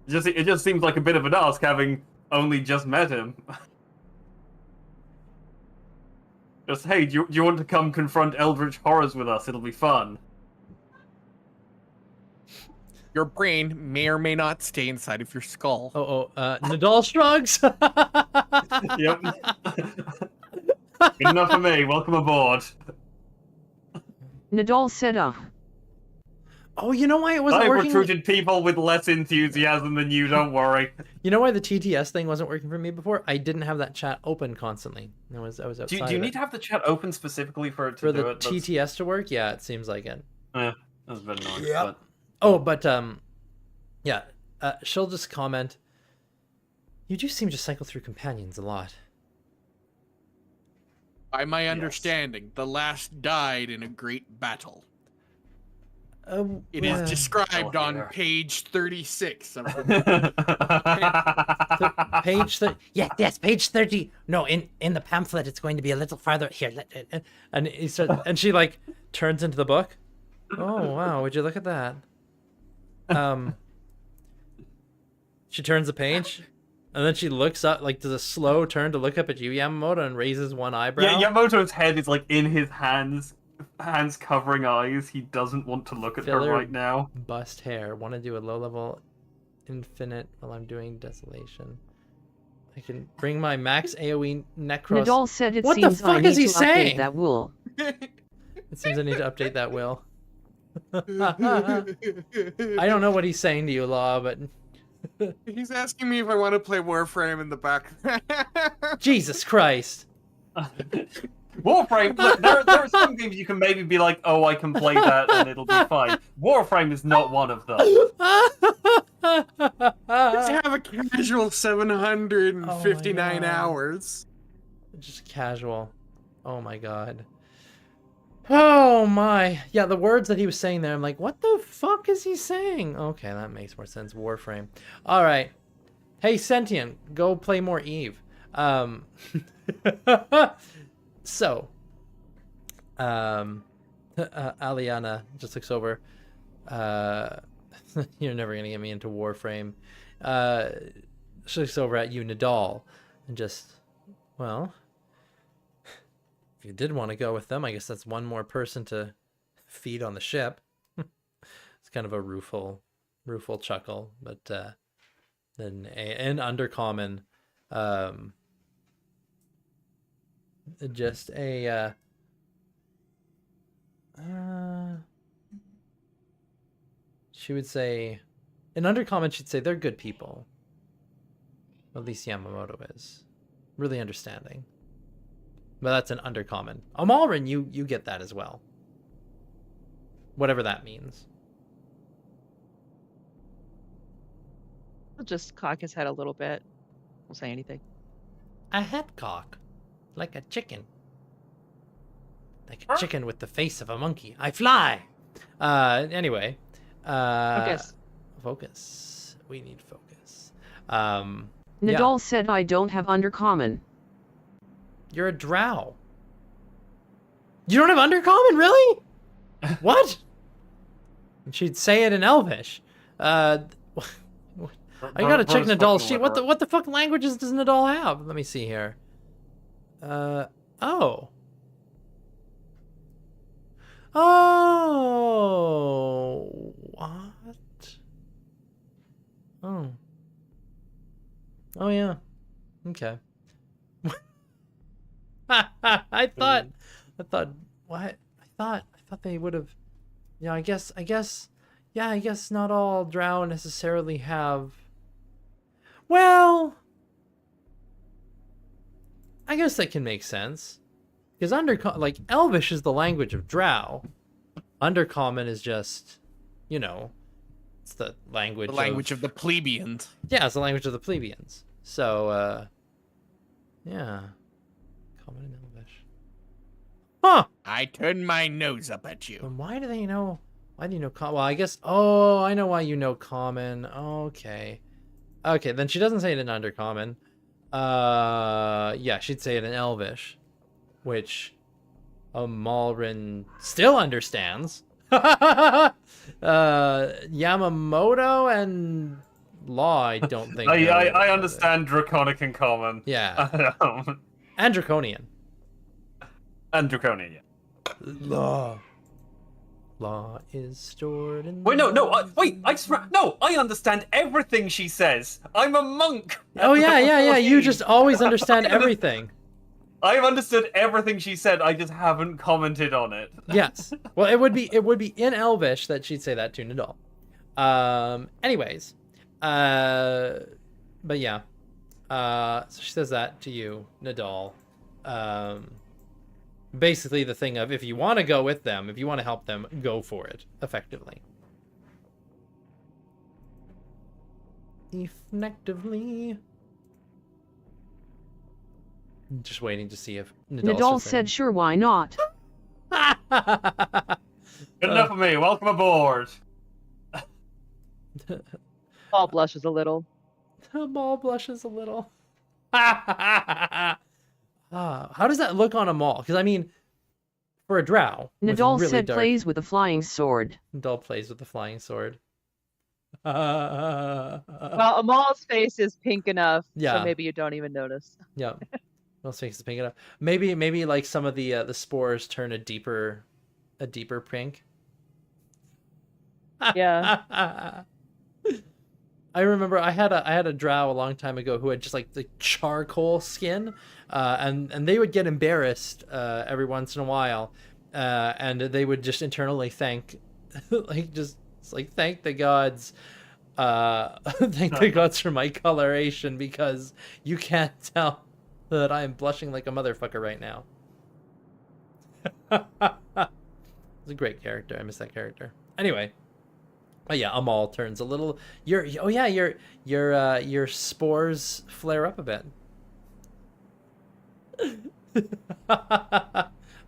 It just seems like a bit of an ask having only just met him. Just, hey, do you want to come confront eldritch horrors with us? It'll be fun. Your brain may or may not stay inside of your skull. Nadal shrugs. Yep. Good enough for me. Welcome aboard. Nadal said, Oh, you know why it wasn't I've working? recruited people with less enthusiasm than you, don't worry. You know why the TTS thing wasn't working for me before? I didn't have that chat open constantly. I was outside. Do you of need it. to have the chat open specifically for it to for do the it? TTS to work? Yeah, it seems like it. That's a bit annoying. Yeah. But... Oh, but yeah. She'll just comment. You do seem to cycle through companions a lot. By my understanding, the last died in a great battle. It is described on page 36 of the Yes, page 30. No, in the pamphlet, it's going to be a little farther here. And he starts, and she like turns into the book. Oh wow, would you look at that? She turns the page, and then she looks up, like does a slow turn to look up at you, Yamamoto, and raises one eyebrow. Yeah, Yamamoto's head is like in his hands covering eyes. He doesn't want to look at her Filler right now. Bust hair. Want to do a low level infinite while I'm doing desolation. I can bring my max AoE necros. Nadal said it What the seems fuck I need is he to saying? update that wool. It seems I need to update that will. I don't know what he's saying to you, Law, but He's asking me if I want to play Warframe in the back. Jesus Christ. Warframe, look, there are some games you can maybe be like, oh, I can play that and it'll be fine. Warframe is not one of them. Let's have a casual 759 God. hours. Just casual. Oh my god. Oh my. Yeah, the words that he was saying there, I'm like, what the fuck is he saying? Okay, that makes more sense. Warframe. All right. Hey, Sentient, go play more Eve. So, Aliana just looks over. You're never gonna get me into Warframe. She looks over at you, Nadal, and just, well, if you did want to go with them, I guess that's one more person to feed on the ship. It's kind of a rueful chuckle, but then an undercommon, just a she would say, an undercommon should say they're good people. At least Yamamoto is really understanding. But that's an undercommon. Amalrin, you get that as well. Whatever that means. He'll just cock his head a little bit. Won't say anything. A head cock. Like a chicken. Like a chicken with the face of a monkey. I fly! Anyway. Focus. Focus. We need focus. Nadal said I don't have undercommon. You're a drow. You don't have undercommon, really? What? And she'd say it in Elvish. I gotta check Nadal's sheet. What the fuck languages does Nadal have? Let me see here. Oh. Oh. What? Oh. Oh yeah. Okay. I thought what? I thought they would have. Yeah, I guess not all drow necessarily have. Well, I guess that can make sense. Because like Elvish is the language of drow. Undercommon is just, it's the language of the plebeians. Yeah, it's the language of the plebeians. So yeah. Common and Elvish. Huh. I turn my nose up at you. Then why do they know? Why do you know well, I guess. Oh, I know why you know common. Okay. Okay, then she doesn't say it in undercommon. Yeah, she'd say it in Elvish, which Malrin still understands. Yamamoto and Law, I don't think. I understand Draconic and Common. Yeah. And Draconian. And Draconian, yeah. Law is stored in. Wait, no, I understand everything she says. I'm a monk. Oh yeah. You just always understand everything. I've understood everything she said. I just haven't commented on it. Yes. Well, it would be in Elvish that she'd say that to Nadal. Anyways, but yeah. So she says that to you, Nadal. Basically the thing of, if you want to go with them, if you want to help them, go for it, effectively. Effectively. Just waiting to see if Nadal said, sure, why not? Good enough of me. Welcome aboard. Paul blushes a little. Amal blushes a little. How does that look on Amal? Because I mean, for a drow, Nadal really said dark, plays with a flying sword. Nadal plays with the flying sword. Well, Amal's face is pink enough, Yeah. so maybe you don't even notice. Yeah, Amal's face is pink enough. Maybe like some of the spores turn a deeper pink. Yeah. I remember I had a drow a long time ago who had just like the charcoal skin, and they would get embarrassed every once in a while, and they would just internally thank, thank the gods, thank the gods for my coloration because you can't tell that I am blushing like a motherfucker right now. It's a great character. I miss that character. Anyway. Oh yeah, Amal turns a little. Your spores flare up a bit.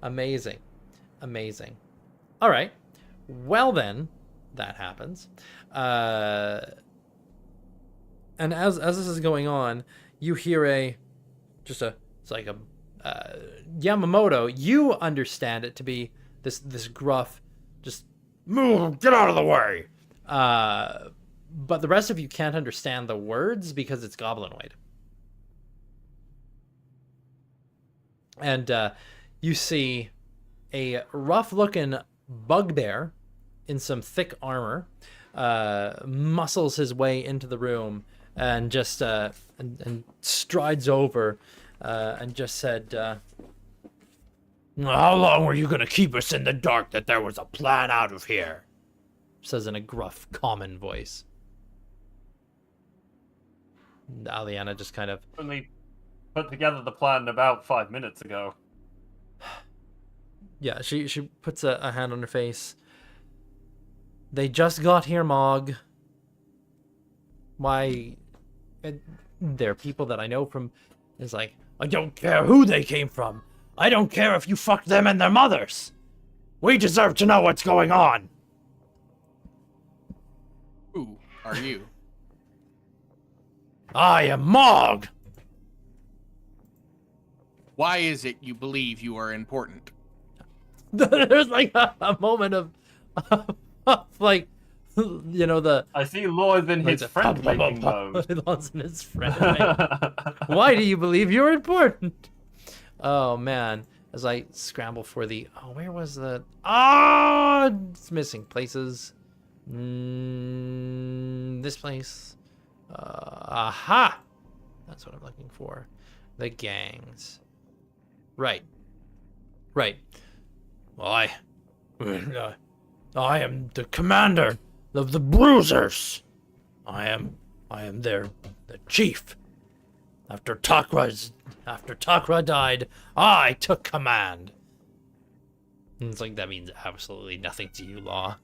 Amazing, amazing. All right, well then, that happens. And as this is going on, you hear Yamamoto. You understand it to be this gruff, just move, get out of the way. But the rest of you can't understand the words because it's goblinoid. And you see a rough-looking bugbear in some thick armor muscles his way into the room and just and strides over and just said, "How long were you gonna keep us in the dark that there was a plan out of here?" Says in a gruff, common voice. Aliana just kind of... Only put together the plan about 5 minutes ago. Yeah, she puts a hand on her face. They just got here, Mog. Why... They're people that I know from... It's like, I don't care who they came from. I don't care if you fucked them and their mothers. We deserve to know what's going on. Who are you? I am Mog. Why is it you believe you are important? There's like a moment of like, you know, the... I see Lloyd in his friend-making mode. Lloyd's in his friend. Why do you believe you're important? Oh, man. As I scramble for the... Oh, where was the... Ah! It's missing places. This place. Aha! That's what I'm looking for. The gangs. Right. Right. Well, I am the commander of the Bruisers. I am the chief. After Takra died, I took command. And it's like, that means absolutely nothing to you, Law.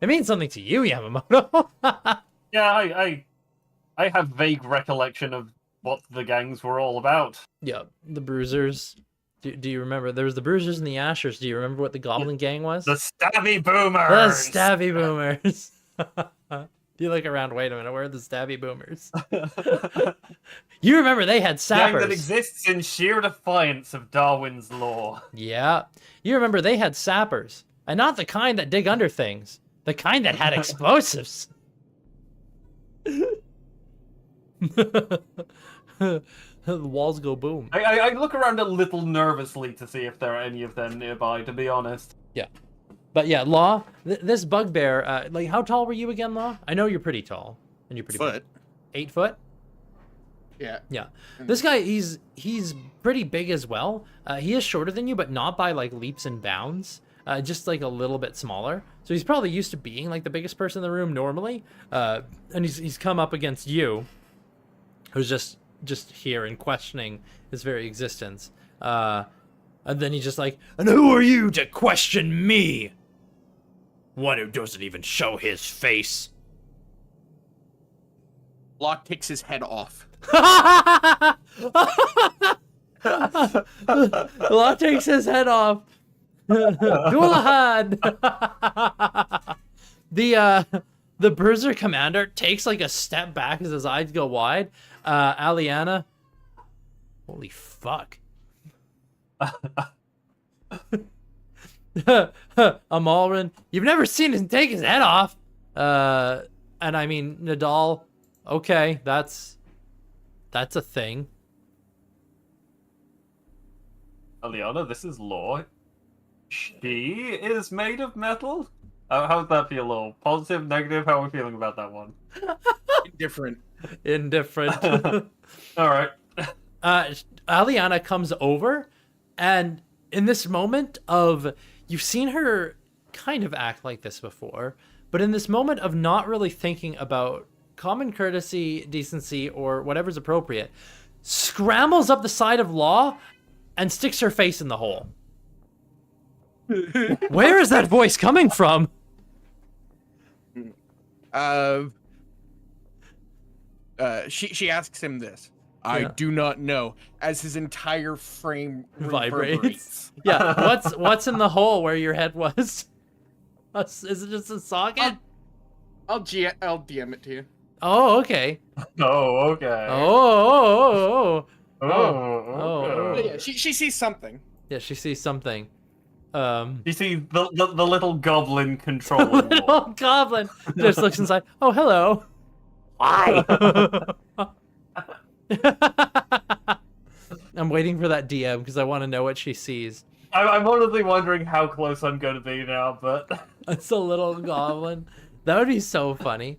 It means something to you, Yamamoto. Yeah, I have vague recollection of what the gangs were all about. Yeah, the Bruisers. Do you remember? There was the Bruisers and the Ashers. Do you remember what the Goblin Gang was? The Stabby Boomers! The Stabby Boomers. You look around, wait a minute, where are the Stabby Boomers? You remember they had sappers. Gang that exists in sheer defiance of Darwin's law. Yeah. You remember they had sappers. And not the kind that dig under things. The kind that had explosives. The walls go boom. I look around a little nervously to see if there are any of them nearby, to be honest. Yeah. But yeah, Law, this bugbear, like, how tall were you again, Law? I know you're pretty tall. And you're pretty Foot. big. 8 foot? Yeah. Yeah. This guy, he's pretty big as well. He is shorter than you, but not by, like, leaps and bounds. Just, like, a little bit smaller. So he's probably used to being, like, the biggest person in the room normally. And he's come up against you, who's just here and questioning his very existence. And then he's just like, and who are you to question me? One who doesn't even show his face. Locke takes his head off. Locke takes his head off. Dulahan! The Bruiser commander takes like a step back as his eyes go wide. Aliana, holy fuck. Amalrin, you've never seen him take his head off. And I mean, Nadal, okay, that's a thing. Aliana, this is Law. She is made of metal? How's that feel, Law? Positive, negative? How are we feeling about that one? Indifferent. Indifferent. All right. Aliana comes over, and in this moment of, you've seen her kind of act like this before, but in this moment of not really thinking about common courtesy, decency, or whatever's appropriate, scrambles up the side of Law and sticks her face in the hole. Where is that voice coming from? She asks him this. I Yeah. do not know, as his entire frame Vibrates. reverberates. Yeah, what's in the hole where your head was? Is it just a socket? I'll DM it to you. Oh, okay. Oh, okay. Oh. Okay. Yeah, she sees something. Yeah, she sees something. You see the little goblin controlling Law. Little goblin just looks inside. Oh, hello. Why? I'm waiting for that DM because I want to know what she sees. I'm honestly wondering how close I'm going to be now, but It's a little goblin. That would be so funny.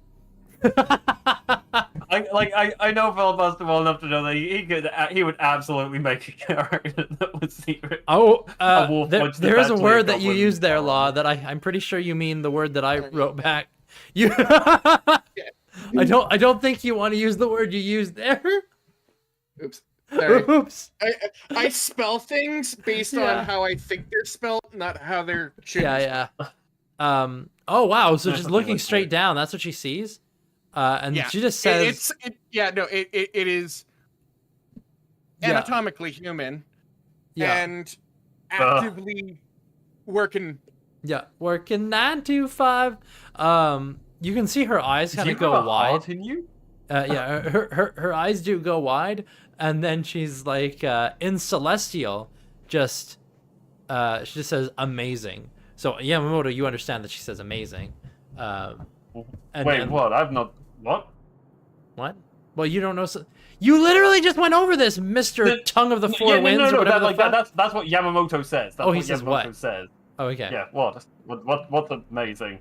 I know Filibuster well enough to know that he would absolutely make a character that was secret. Oh, wolf there punch is a actually word a that you goblin used there, power. Law, that I'm pretty sure you mean the word that I wrote back. You, I don't think you want to use the word you used there. Oops. Sorry. Oops. I spell things based Yeah. on how I think they're spelled, not how they're should be Yeah. Oh wow. So just Something looking like straight that. down, that's what she sees. And Yeah. she just says, It is Yeah. anatomically human yeah, and actively working. yeah, working 9 to 5. You can see her eyes kind Do of you have go a wide. heart in you? Yeah, her eyes do go wide, and then she's like in celestial, just she just says amazing. So Yamamoto, you understand that she says amazing. And Wait, then- what? I've not. What? What? Well, you don't know. You literally just went over this, Mister Tongue of the Four Yeah, Winds, or whatever the fuck. that's what Yamamoto says. That's Oh, he what says Yamamoto what? says. Oh, okay. Yeah, what's amazing?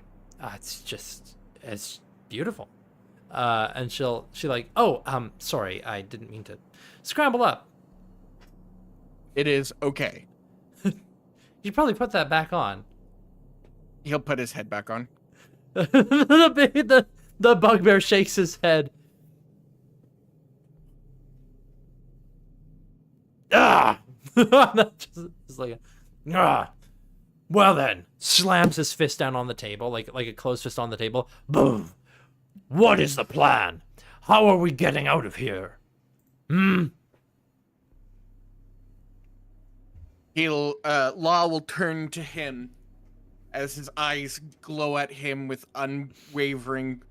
It's beautiful. And she like, oh, sorry, I didn't mean to scramble up. It is okay. You probably put that back on. He'll put his head back on. the bugbear shakes his head. Ah! just like, ah. Well then, slams his fist down on the table, like a closed fist on the table. Boom. What is the plan? How are we getting out of here? Law will turn to him as his eyes glow at him with unwavering,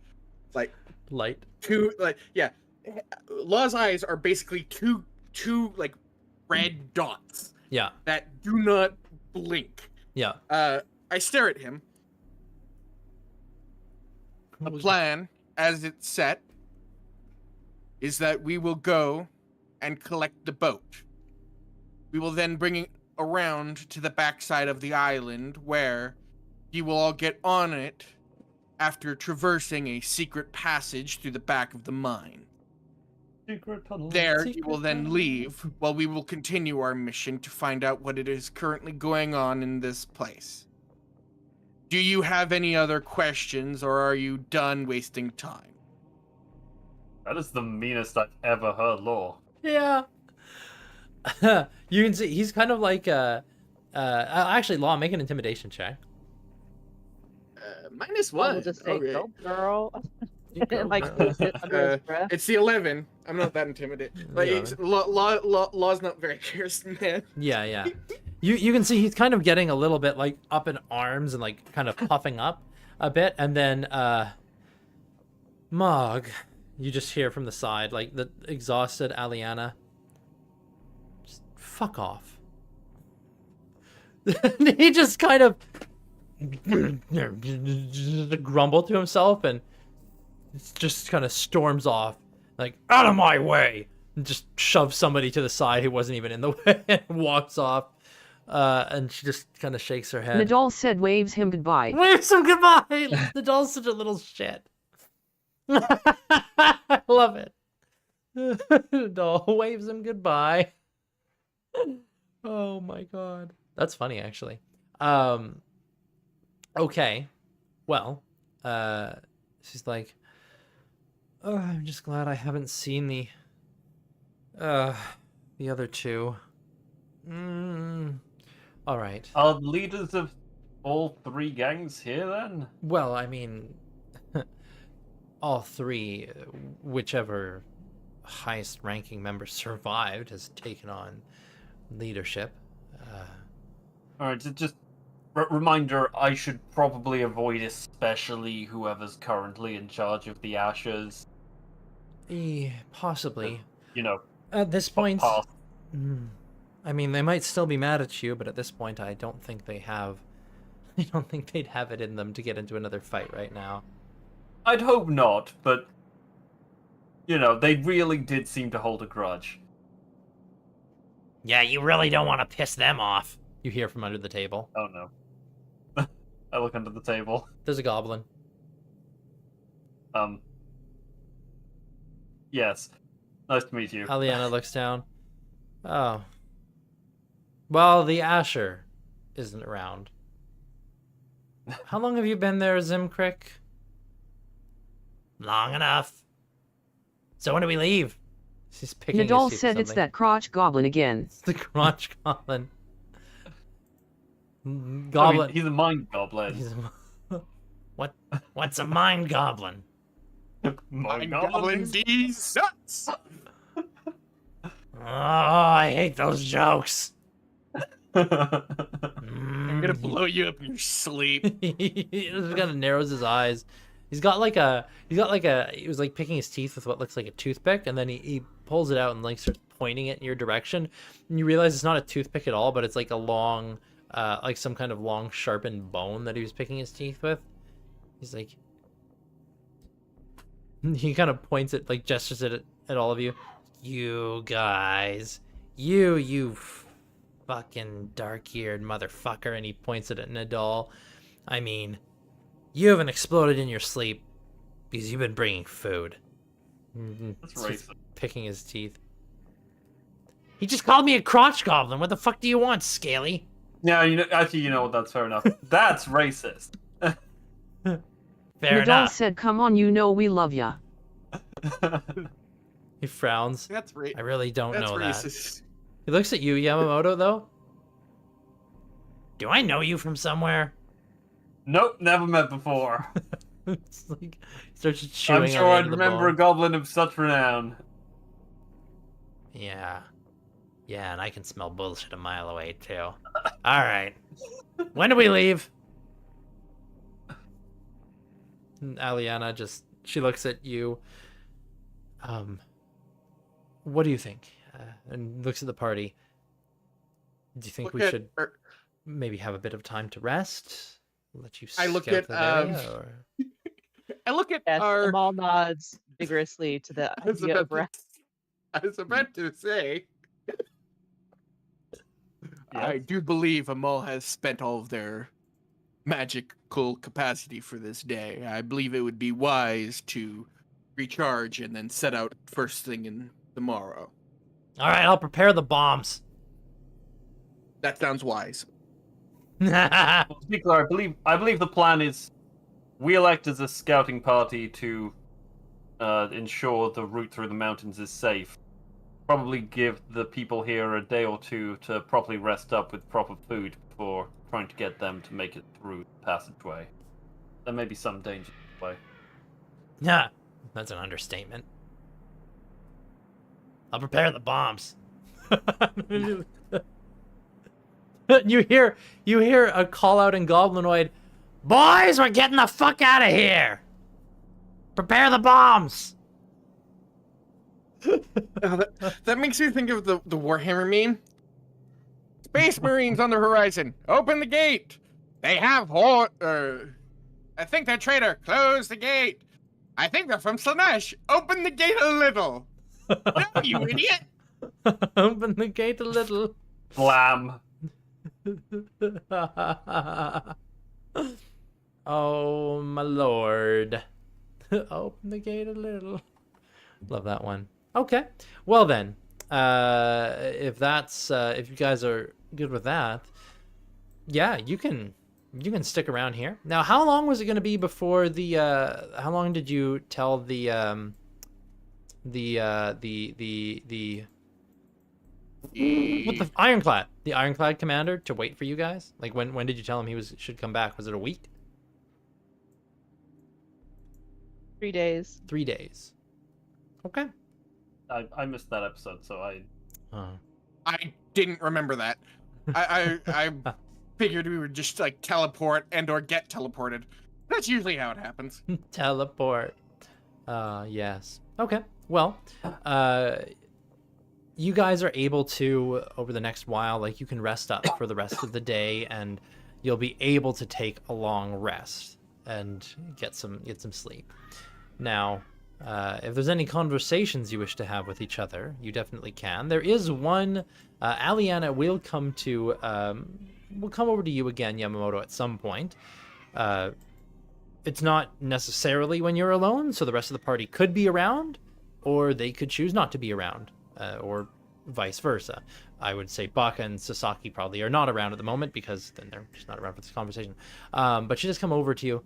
Light. Law's eyes are basically two like red dots Yeah. that do not blink. Yeah. I stare at him. The plan, as it's set, is that we will go and collect the boat. We will then bring it around to the backside of the island where you will all get on it after traversing a secret passage through the back of the mine. Secret tunnel. There, you Secret will then tunnel. leave while we will continue our mission to find out what it is currently going on in this place. Do you have any other questions, or are you done wasting time? That is the meanest I've ever heard, Law. Yeah. You can see he's kind of like actually, Law, make an intimidation check. -1. We'll just say, Okay. go, girl. Go, And, like, girl. lose it under his breath. It's the 11. I'm not that intimidated. Like, Yeah. Law's not very charismatic, man. Yeah. You can see he's kind of getting a little bit like up in arms and like kind of puffing up a bit, and then Mog, you just hear from the side like the exhausted Aliana. Just fuck off. He just kind of grumbled to himself and just kind of storms off, like, out of my way, and just shoves somebody to the side who wasn't even in the way and walks off. And she just kind of shakes her head. Nadal said waves him goodbye. Waves him goodbye! Nadal's such a little shit. I love it. Nadal waves him goodbye. Oh my god. That's funny, actually. Okay. Well, she's like, oh, I'm just glad I haven't seen the other two. All right. Are leaders of all three gangs here then? Well, I mean, all three, whichever highest ranking member survived, has taken on leadership. All right, just reminder, I should probably avoid especially whoever's currently in charge of the Ashes. Possibly. You know, At this point, past. I mean, they might still be mad at you, but at this point, I don't think they have. I don't think they'd have it in them to get into another fight right now. I'd hope not, but you know, they really did seem to hold a grudge. Yeah, you really don't want to piss them off. You hear from under the table. Oh no. I look under the table. There's a goblin. Yes. Nice to meet you. Aliana looks down. Oh. Well, the Asher isn't around. How long have you been there, Zimcrick? Long enough. So when do we leave? She's picking his Nadal teeth said or it's something. that crotch goblin again. It's the crotch goblin. I mean, Goblin. he's a mind goblin. He's what's a mind goblin? Mind Goblin D's nuts. Oh, I hate those jokes. I'm gonna blow you up in your sleep. He just kind of narrows his eyes. He was like picking his teeth with what looks like a toothpick, and then he pulls it out and like starts pointing it in your direction. And you realize it's not a toothpick at all, but it's like a long, like some kind of long sharpened bone that he was picking his teeth with. He's like, he kind of points it, like gestures it at all of you. You guys, you fucking dark-eared motherfucker, and he points it at Nadal. I mean, you haven't exploded in your sleep because you've been bringing food. That's He's just racist. picking his teeth. He just called me a crotch goblin. What the fuck do you want, Scaly? Yeah, you know what? That's fair enough. That's racist. Fair Nadal enough. said, come on, you know we love ya. He frowns. That's right. I really don't That's know that. racist. He looks at you, Yamamoto, though. Do I know you from somewhere? Nope, never met before. It's like, he starts chewing I'm on sure the end I'd of the remember a bone. goblin of such renown. Yeah. Yeah, and I can smell bullshit a mile away, too. Alright. When do we leave? And Aliana just, she looks at you. What do you think? And looks at the party. Do you think Look we at should her- maybe have a bit of time to rest? Let you I look scout at, the area, or... I look at Yes, our. Amal nods vigorously to the I was idea of about rest. to- I was about to say. I do believe Amal has spent all of their magical capacity for this day. I believe it would be wise to recharge and then set out first thing in tomorrow. Alright, I'll prepare the bombs. That sounds wise. Well, to be clear, I believe the plan is we'll act as a scouting party to ensure the route through the mountains is safe. Probably give the people here a day or two to properly rest up with proper food before trying to get them to make it through the passageway. There may be some danger in the way. Yeah, that's an understatement. I'll prepare the bombs. you hear a call out in Goblinoid. Boys, we're getting the fuck out of here. Prepare the bombs. That makes me think of the Warhammer meme. Space Marines on the horizon. Open the gate. They have I think they're traitor. Close the gate. I think they're from Slanesh. Open the gate a little. No, you idiot. Open the gate a little. Blam. Oh my lord. Open the gate a little. Love that one. Okay. Well then, if you guys are good with that, yeah, you can stick around here. Now, how long was it going to be before the how long did you tell the with the ironclad commander to wait for you guys? Like when did you tell him he should come back? Was it a week? 3 days. 3 days. Okay. I missed that episode, so I. I didn't remember that. I figured we would just like teleport and or get teleported. That's usually how it happens. Teleport. Yes. Okay. Well, you guys are able to, over the next while, like, you can rest up for the rest of the day, and you'll be able to take a long rest and get some sleep. Now, if there's any conversations you wish to have with each other, you definitely can. There is one. Aliana will come over to you again, Yamamoto, at some point. It's not necessarily when you're alone, so the rest of the party could be around, or they could choose not to be around, or vice versa. I would say Baka and Sasaki probably are not around at the moment, because then they're just not around for this conversation. But she does come over to you.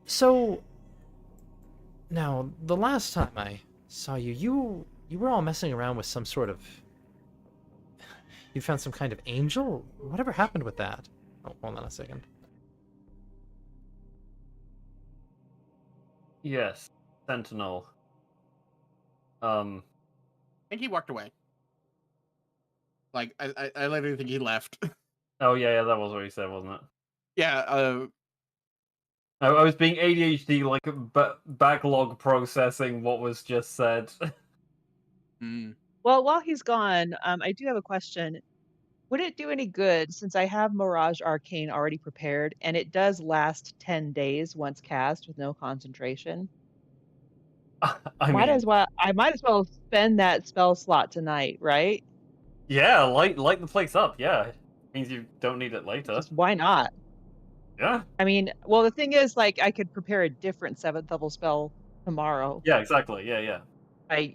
So, now, the last time I saw you, you were all messing around with some sort of... You found some kind of angel? Whatever happened with that? Oh, hold on a second. Yes, Sentinel. I think he walked away. Like, I literally think he left. Oh yeah, that was what he said, wasn't it? Yeah, I was being ADHD, like backlog processing what was just said. Well, while he's gone, I do have a question. Would it do any good, since I have Mirage Arcane already prepared, and it does last 10 days once cast with no concentration? I might as well spend that spell slot tonight, right? Yeah, light the place up. Yeah, means you don't need it later. Just why not? Yeah. I mean, well, the thing is, like, I could prepare a different 7th level spell tomorrow. Yeah, exactly. Yeah. I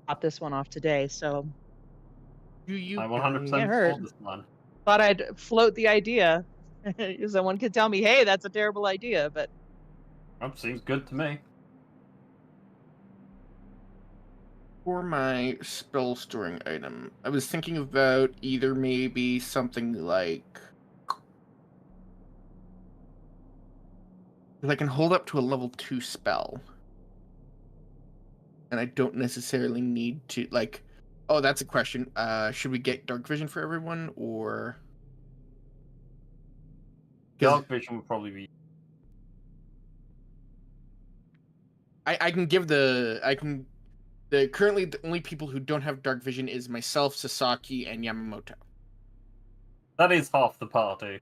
got this one off today, so do you? I 100% Can't hurt. sold this one. thought I'd float the idea. Someone could tell me, hey, that's a terrible idea, but Seems good to me. For my spell storing item, I was thinking about either maybe something like... I can hold up to a level 2 spell. And I don't necessarily need to, like... Oh, that's a question. Should we get Dark Vision for everyone, or... Dark Vision would probably be... I can give the... Currently, the only people who don't have Dark Vision is myself, Sasaki, and Yamamoto. That is half the party.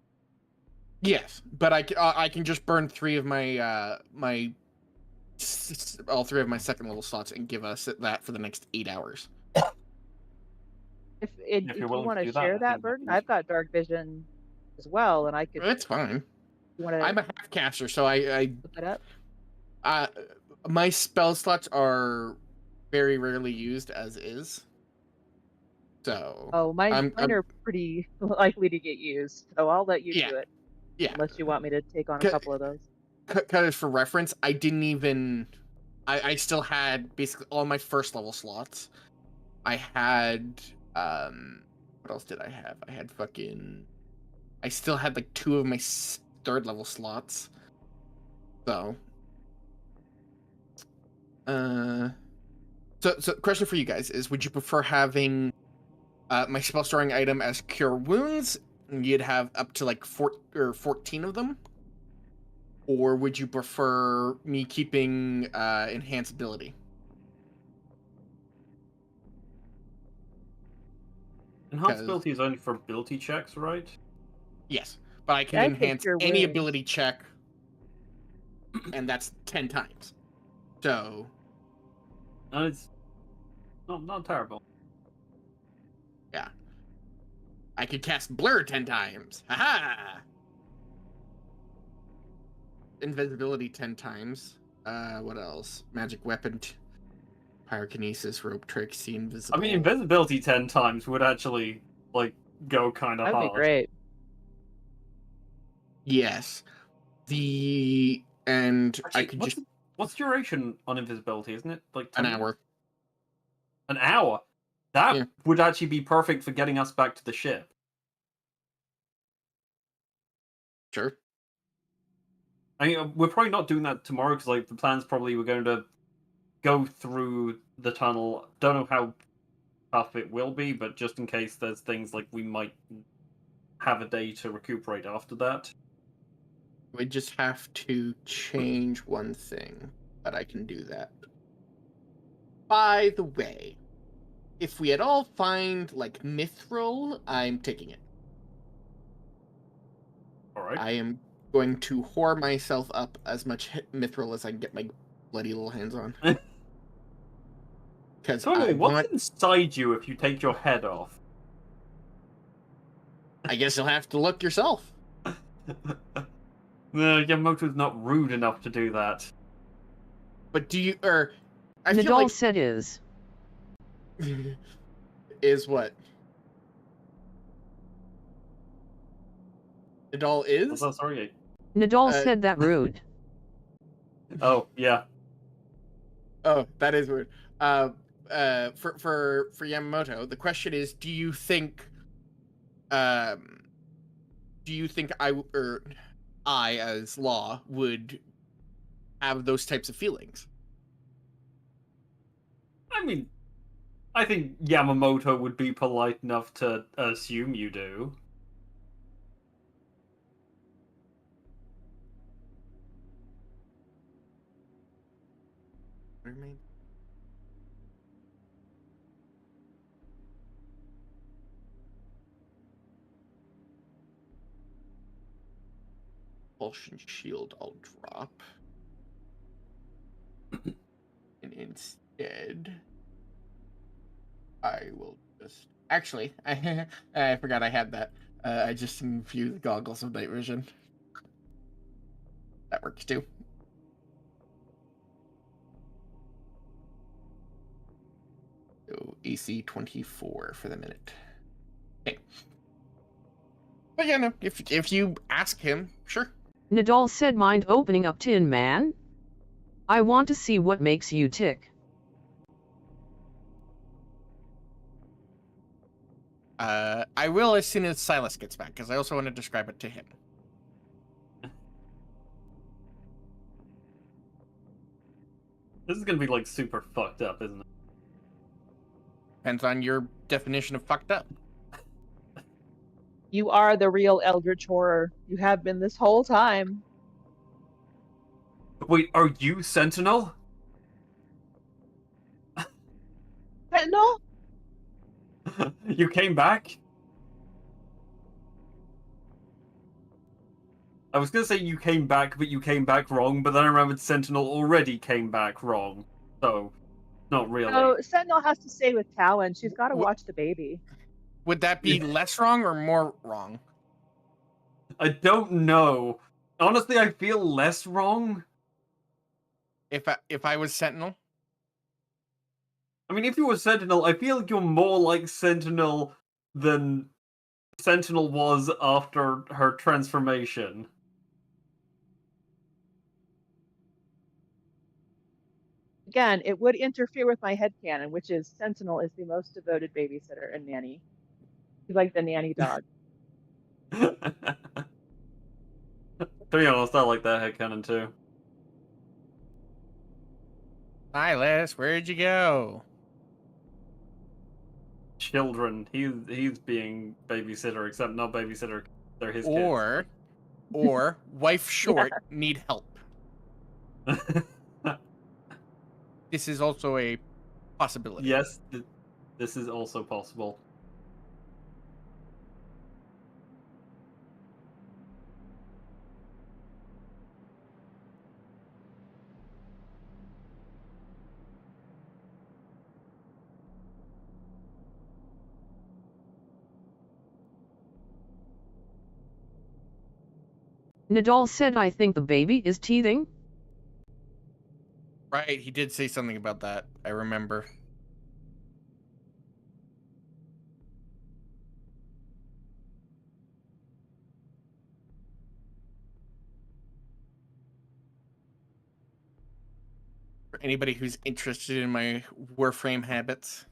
Yes, but I can just burn 3 of my all 3 of my 2nd level slots and give us that for the next 8 hours. if you willing want to to do that, share I that think burden, that's- I've got dark vision as well, and I could. It's fine. You want I'm to a half caster, so I look that up? my spell slots are very rarely used as is. So Oh, mine are pretty likely to get used, so I'll let you do it. Yeah. Unless you want me to take on a couple of those. Cut it for reference. I didn't even. I still had basically all my 1st level slots. I had what else did I have? I had I still had like 2 of my 3rd level slots. So so question for you guys is, would you prefer having my spell storing item as Cure Wounds, and you'd have up to like 14 of them? Or would you prefer me keeping Enhance Ability? Enhanced ability is only for ability checks, right? Yes, but I can Yeah, I'd take enhance Cure any Wounds. ability check, and that's 10 times. So... And it's not terrible. Yeah. I could cast Blur 10 times. Haha! Invisibility 10 times. What else? Magic weapon, pyrokinesis, rope trick, see invisible. I mean, invisibility 10 times would actually, like, go kind of That would hard. be great. Yes. Actually, I could just what's duration on invisibility? Isn't it like 10 an hour. An hour. That Yeah. would actually be perfect for getting us back to the ship. Sure. I mean, we're probably not doing that tomorrow because like the plan's probably we're going to go through the tunnel. Don't know how tough it will be, but just in case there's things like we might have a day to recuperate after that. We just have to change one thing, but I can do that. By the way, if we at all find like mithril, I'm taking it. All right. I am going to whore myself up as much mithril as I can get my bloody little hands on. Because Tony, what's inside you if you take your head off? I guess you'll have to look yourself. No, Yamamoto's not rude enough to do that. But do you, or I feel Nadal like said is. is what? Nadal is? What's that? Sorry. Nadal said that rude. Oh, yeah. Oh, that is weird. For Yamamoto, the question is, do you think I as Law would have those types of feelings? I mean, I think Yamamoto would be polite enough to assume you do. What do you mean? Propulsion shield I'll drop. And instead, I will just... Actually, I forgot I had that. I just infused goggles of night vision. That works too. So AC 24 for the minute. Okay. But yeah, no, if you ask him, sure. Nadal said mind opening up Tin Man? I want to see what makes you tick. I will as soon as Silas gets back, because I also want to describe it to him. This is gonna be like super fucked up, isn't it? Depends on your definition of fucked up. You are the real Eldritch Horror. You have been this whole time. Wait, are you Sentinel? Sentinel? You came back? I was gonna say you came back, but you came back wrong, but then I remembered Sentinel already came back wrong. So, not really. No, Sentinel has to stay with Talon. She's got to watch the baby. Would that be less wrong or more wrong? I don't know. Honestly, I feel less wrong. If I was Sentinel? I mean, if you were Sentinel, I feel like you're more like Sentinel than Sentinel was after her transformation. Again, it would interfere with my headcanon, which is Sentinel is the most devoted babysitter and nanny. He's like the nanny dog. To be honest, I like that headcanon too. Silas, where'd you go? Children, he's being babysitter, except not babysitter. They're his kids. Or wife short need help. This is also a possibility. Yes, this is also possible. Nadal said, I think the baby is teething. Right, he did say something about that. I remember. For anybody who's interested in my Warframe habits.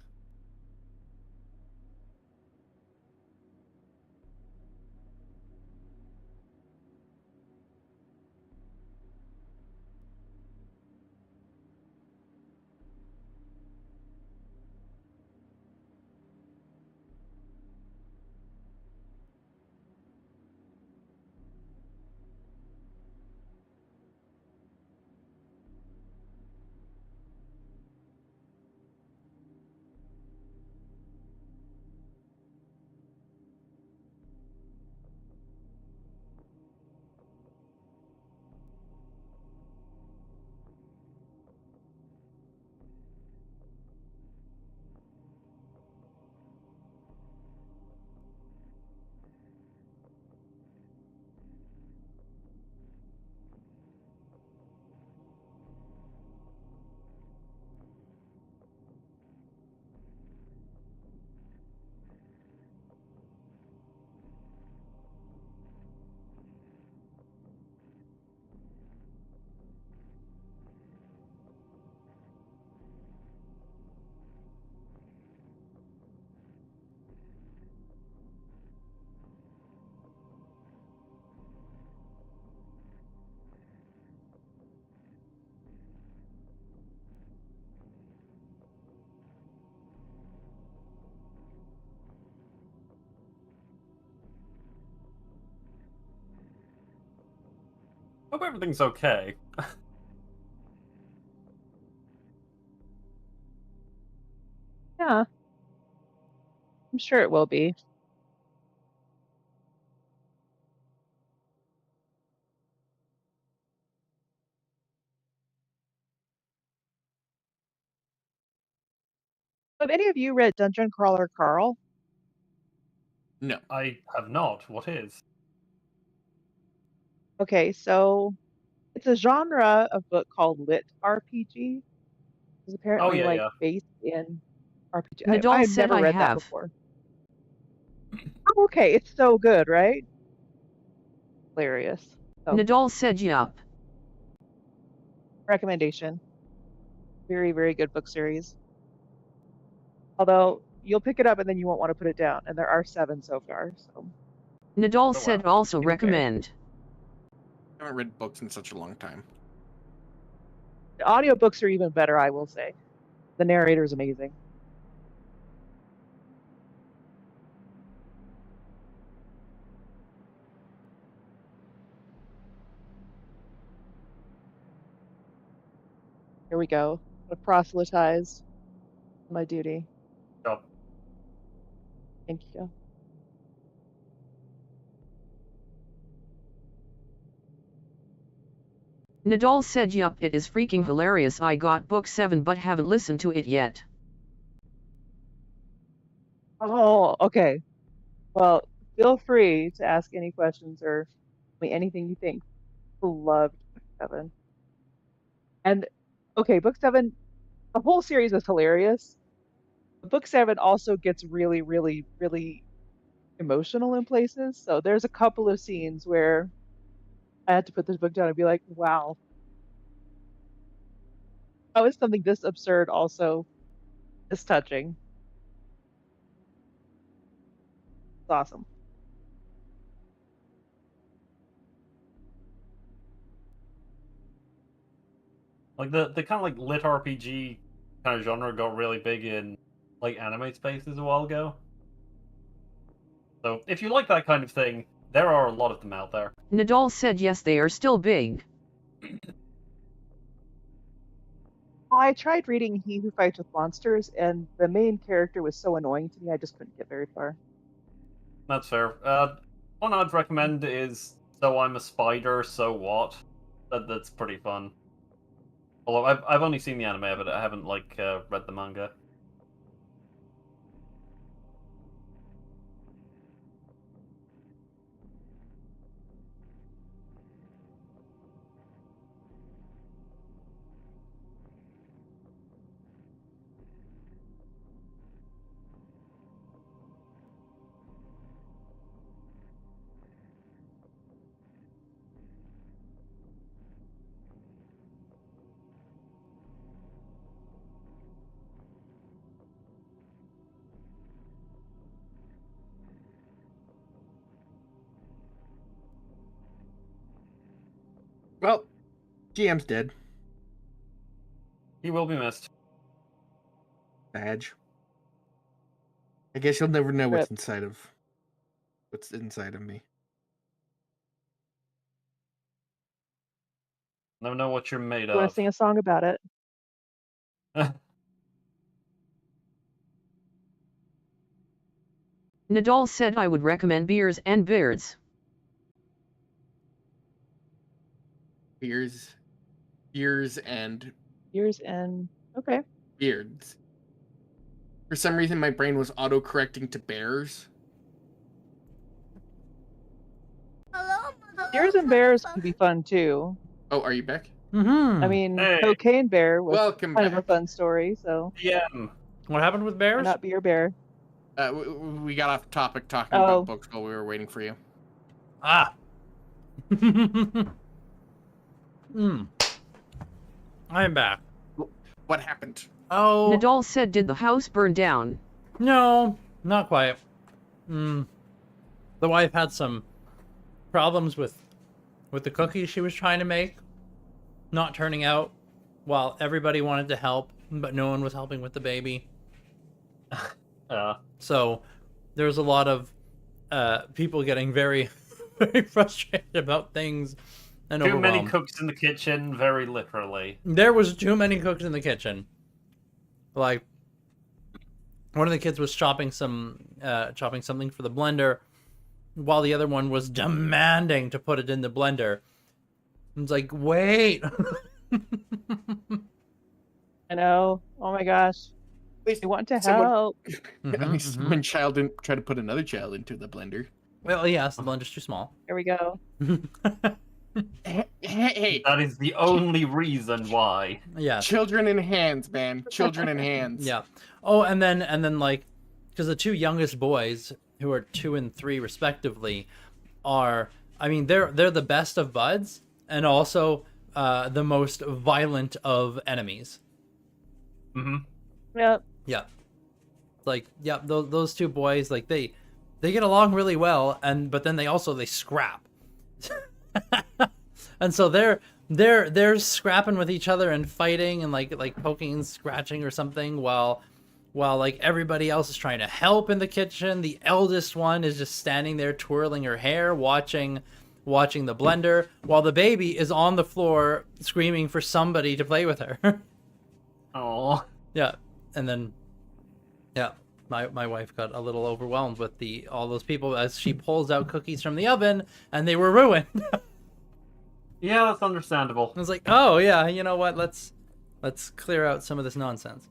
Hope everything's okay. Yeah, I'm sure it will be. Have any of you read Dungeon Crawler Carl? No. I have not. What is? Okay, so it's a genre of book called lit RPG. It's Oh apparently yeah, like yeah. based in RPG. Nadal I've said, never I read that have. before. Oh, okay, it's so good, right? Hilarious. So, Nadal said, yup. recommendation. Very, very good book series. Although you'll pick it up and then you won't want to put it down. And there are 7 so far. So Nadal Oh, said, wow. also Okay. recommend. I haven't read books in such a long time. the audiobooks are even better, I will say. The narrator is amazing. Here we go. I'm gonna proselytize my duty. Oh, Thank you. Nadal said, yup, it is freaking hilarious. I got book 7 but haven't listened to it yet. Oh, okay. Well, feel free to ask any questions or anything you think. Loved book 7. And okay, book 7, the whole series is hilarious. But book 7 also gets really, really, really emotional in places. So there's a couple of scenes where I had to put this book down and be like, wow, how is something this absurd also this touching? It's awesome. like the kind of like lit RPG kind of genre got really big in like anime spaces a while ago. So if you like that kind of thing, there are a lot of them out there. Nadal said, yes, they are still big. Well, I tried reading He Who Fights with Monsters, and the main character was so annoying to me, I just couldn't get very far. That's fair. One I'd recommend is So I'm a Spider, So What? That's pretty fun. Although I've only seen the anime of it, I haven't like read the manga. Well, GM's dead. He will be missed. Badge. I guess you'll never know what's Rip. inside of me. Never know what you're made You want of. to sing a song about it? Nadal said I would recommend beers and beards. Beers and Years and okay. beards. For some reason, my brain was auto-correcting to bears. Years and bears can be fun too. Oh, are you back? Mm-hmm. I mean, Hey. Cocaine Bear was Welcome kind of a back. fun story. So Yeah. What happened with why bears? not Beer Bear? We got off topic talking Oh. about books while we were waiting for you. Ah. I am back. What happened? Oh. Nadal said did the house burn down? No, not quite. The wife had some problems with the cookies she was trying to make, not turning out while everybody wanted to help, but no one was helping with the baby. So there's a lot of people getting very, very frustrated about things and Too many overwhelmed. cooks in the kitchen, very literally. There was too many cooks in the kitchen. Like, one of the kids was chopping something for the blender, while the other one was demanding to put it in the blender. It's like, wait. I know. Oh my gosh. They want to someone- help. At least one child didn't try to put another child into the blender. Well, yes, the blender's too small. Here we go. Hey, That is the only reason why. Yeah. children in hands, man. Children in hands. Yeah. Oh, and then like, because the two youngest boys, who are 2 and 3 respectively, are, I mean, they're the best of buds, and also the most violent of enemies. Mm-hmm. Yep. Yeah. Like, yeah, those two boys, like, they get along really well, but then they scrap. And so they're scrapping with each other and fighting and like poking and scratching or something while like everybody else is trying to help in the kitchen. The eldest one is just standing there twirling her hair, watching the blender, while the baby is on the floor screaming for somebody to play with her. Oh. Yeah. And then, yeah, my wife got a little overwhelmed with all those people as she pulls out cookies from the oven, and they were ruined. Yeah, that's understandable. I was like, oh yeah, you know what? Let's clear out some of this nonsense.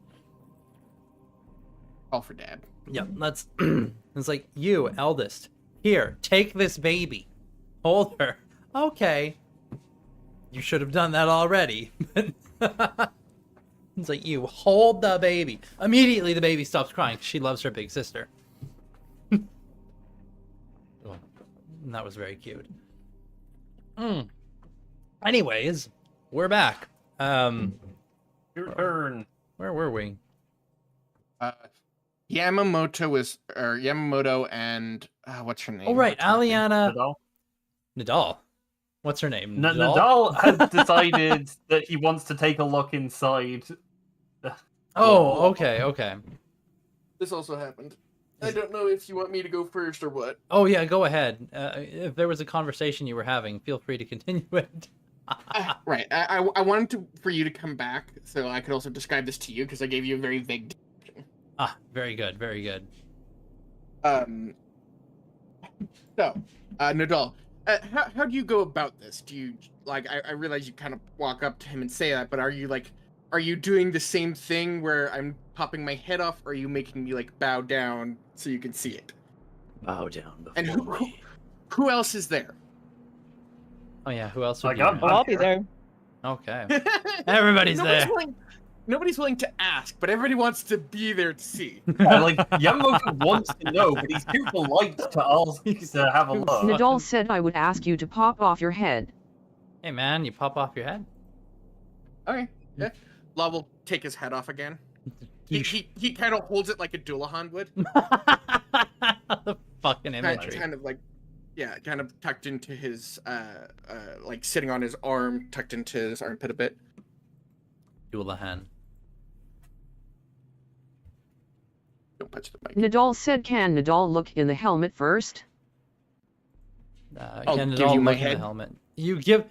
All for dad. Yeah, let's. It's like, you eldest, here, take this baby, hold her. Okay, you should have done that already. It's like, you hold the baby. Immediately, the baby stops crying. She loves her big sister. And that was very cute. Anyways, we're back. Your turn. Where were we? Yamamoto and what's her name? Oh right, Aliana Nadal. Nadal. What's her name? Nadal has decided that he wants to take a look inside. Oh, okay. This also happened. I don't know if you want me to go first or what. Oh yeah, go ahead. If there was a conversation you were having, feel free to continue it. Right. I wanted for you to come back so I could also describe this to you because I gave you a very vague description. Ah, very good, very good. So, Nadal, how do you go about this? Do you I realize you kind of walk up to him and say that, but are you doing the same thing where I'm popping my head off, or are you making me bow down so you can see it? Bow down. And who else is there? Oh yeah, who else would be I'm there? Well, I'll be there. Okay. Everybody's there. Nobody's willing to ask, but everybody wants to be there to see. Yeah, Yamamoto wants to know, but he's too polite to ask to have a look. Nadal said I would ask you to pop off your head. Hey man, you pop off your head? Okay. Yeah. Law will take his head off again. He kind of holds it like a Dullahan would. The fucking imagery. Kind of kind of tucked into his, like sitting on his arm, tucked into his armpit a bit. Doulahan. Don't touch the mic. Nadal said, can Nadal look in the helmet first? I'll Can it give all you my look in the head. helmet? You give.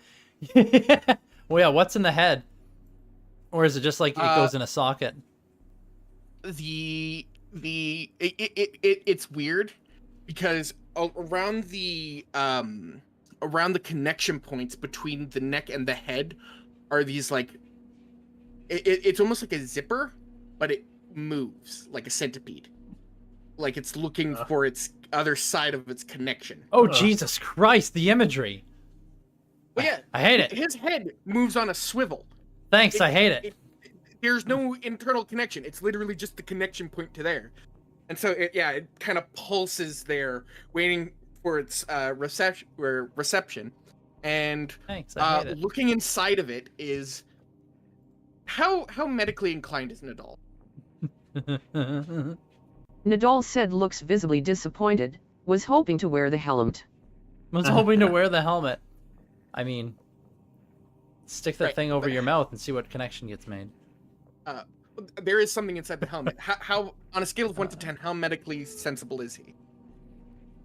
Well, yeah. What's in the head? Or is it just like it goes in a socket? It's weird because around the connection points between the neck and the head are these like it's almost like a zipper, but it moves like a centipede, like it's looking for its other side of its connection. Oh, Jesus Christ! The imagery. But yeah, I hate it. His head moves on a swivel. Thanks, I hate it. There's no internal connection. It's literally just the connection point to there. And so it kind of pulses there, waiting for its reception. And Thanks, I hate it. looking inside of it is how medically inclined is Nadal? Nadal said looks visibly disappointed, was hoping to wear the helmet. Was hoping to wear the helmet. I mean, stick that Right, thing over but- your mouth and see what connection gets made. There is something inside the helmet. How on a scale of 1 to 10, how medically sensible is he?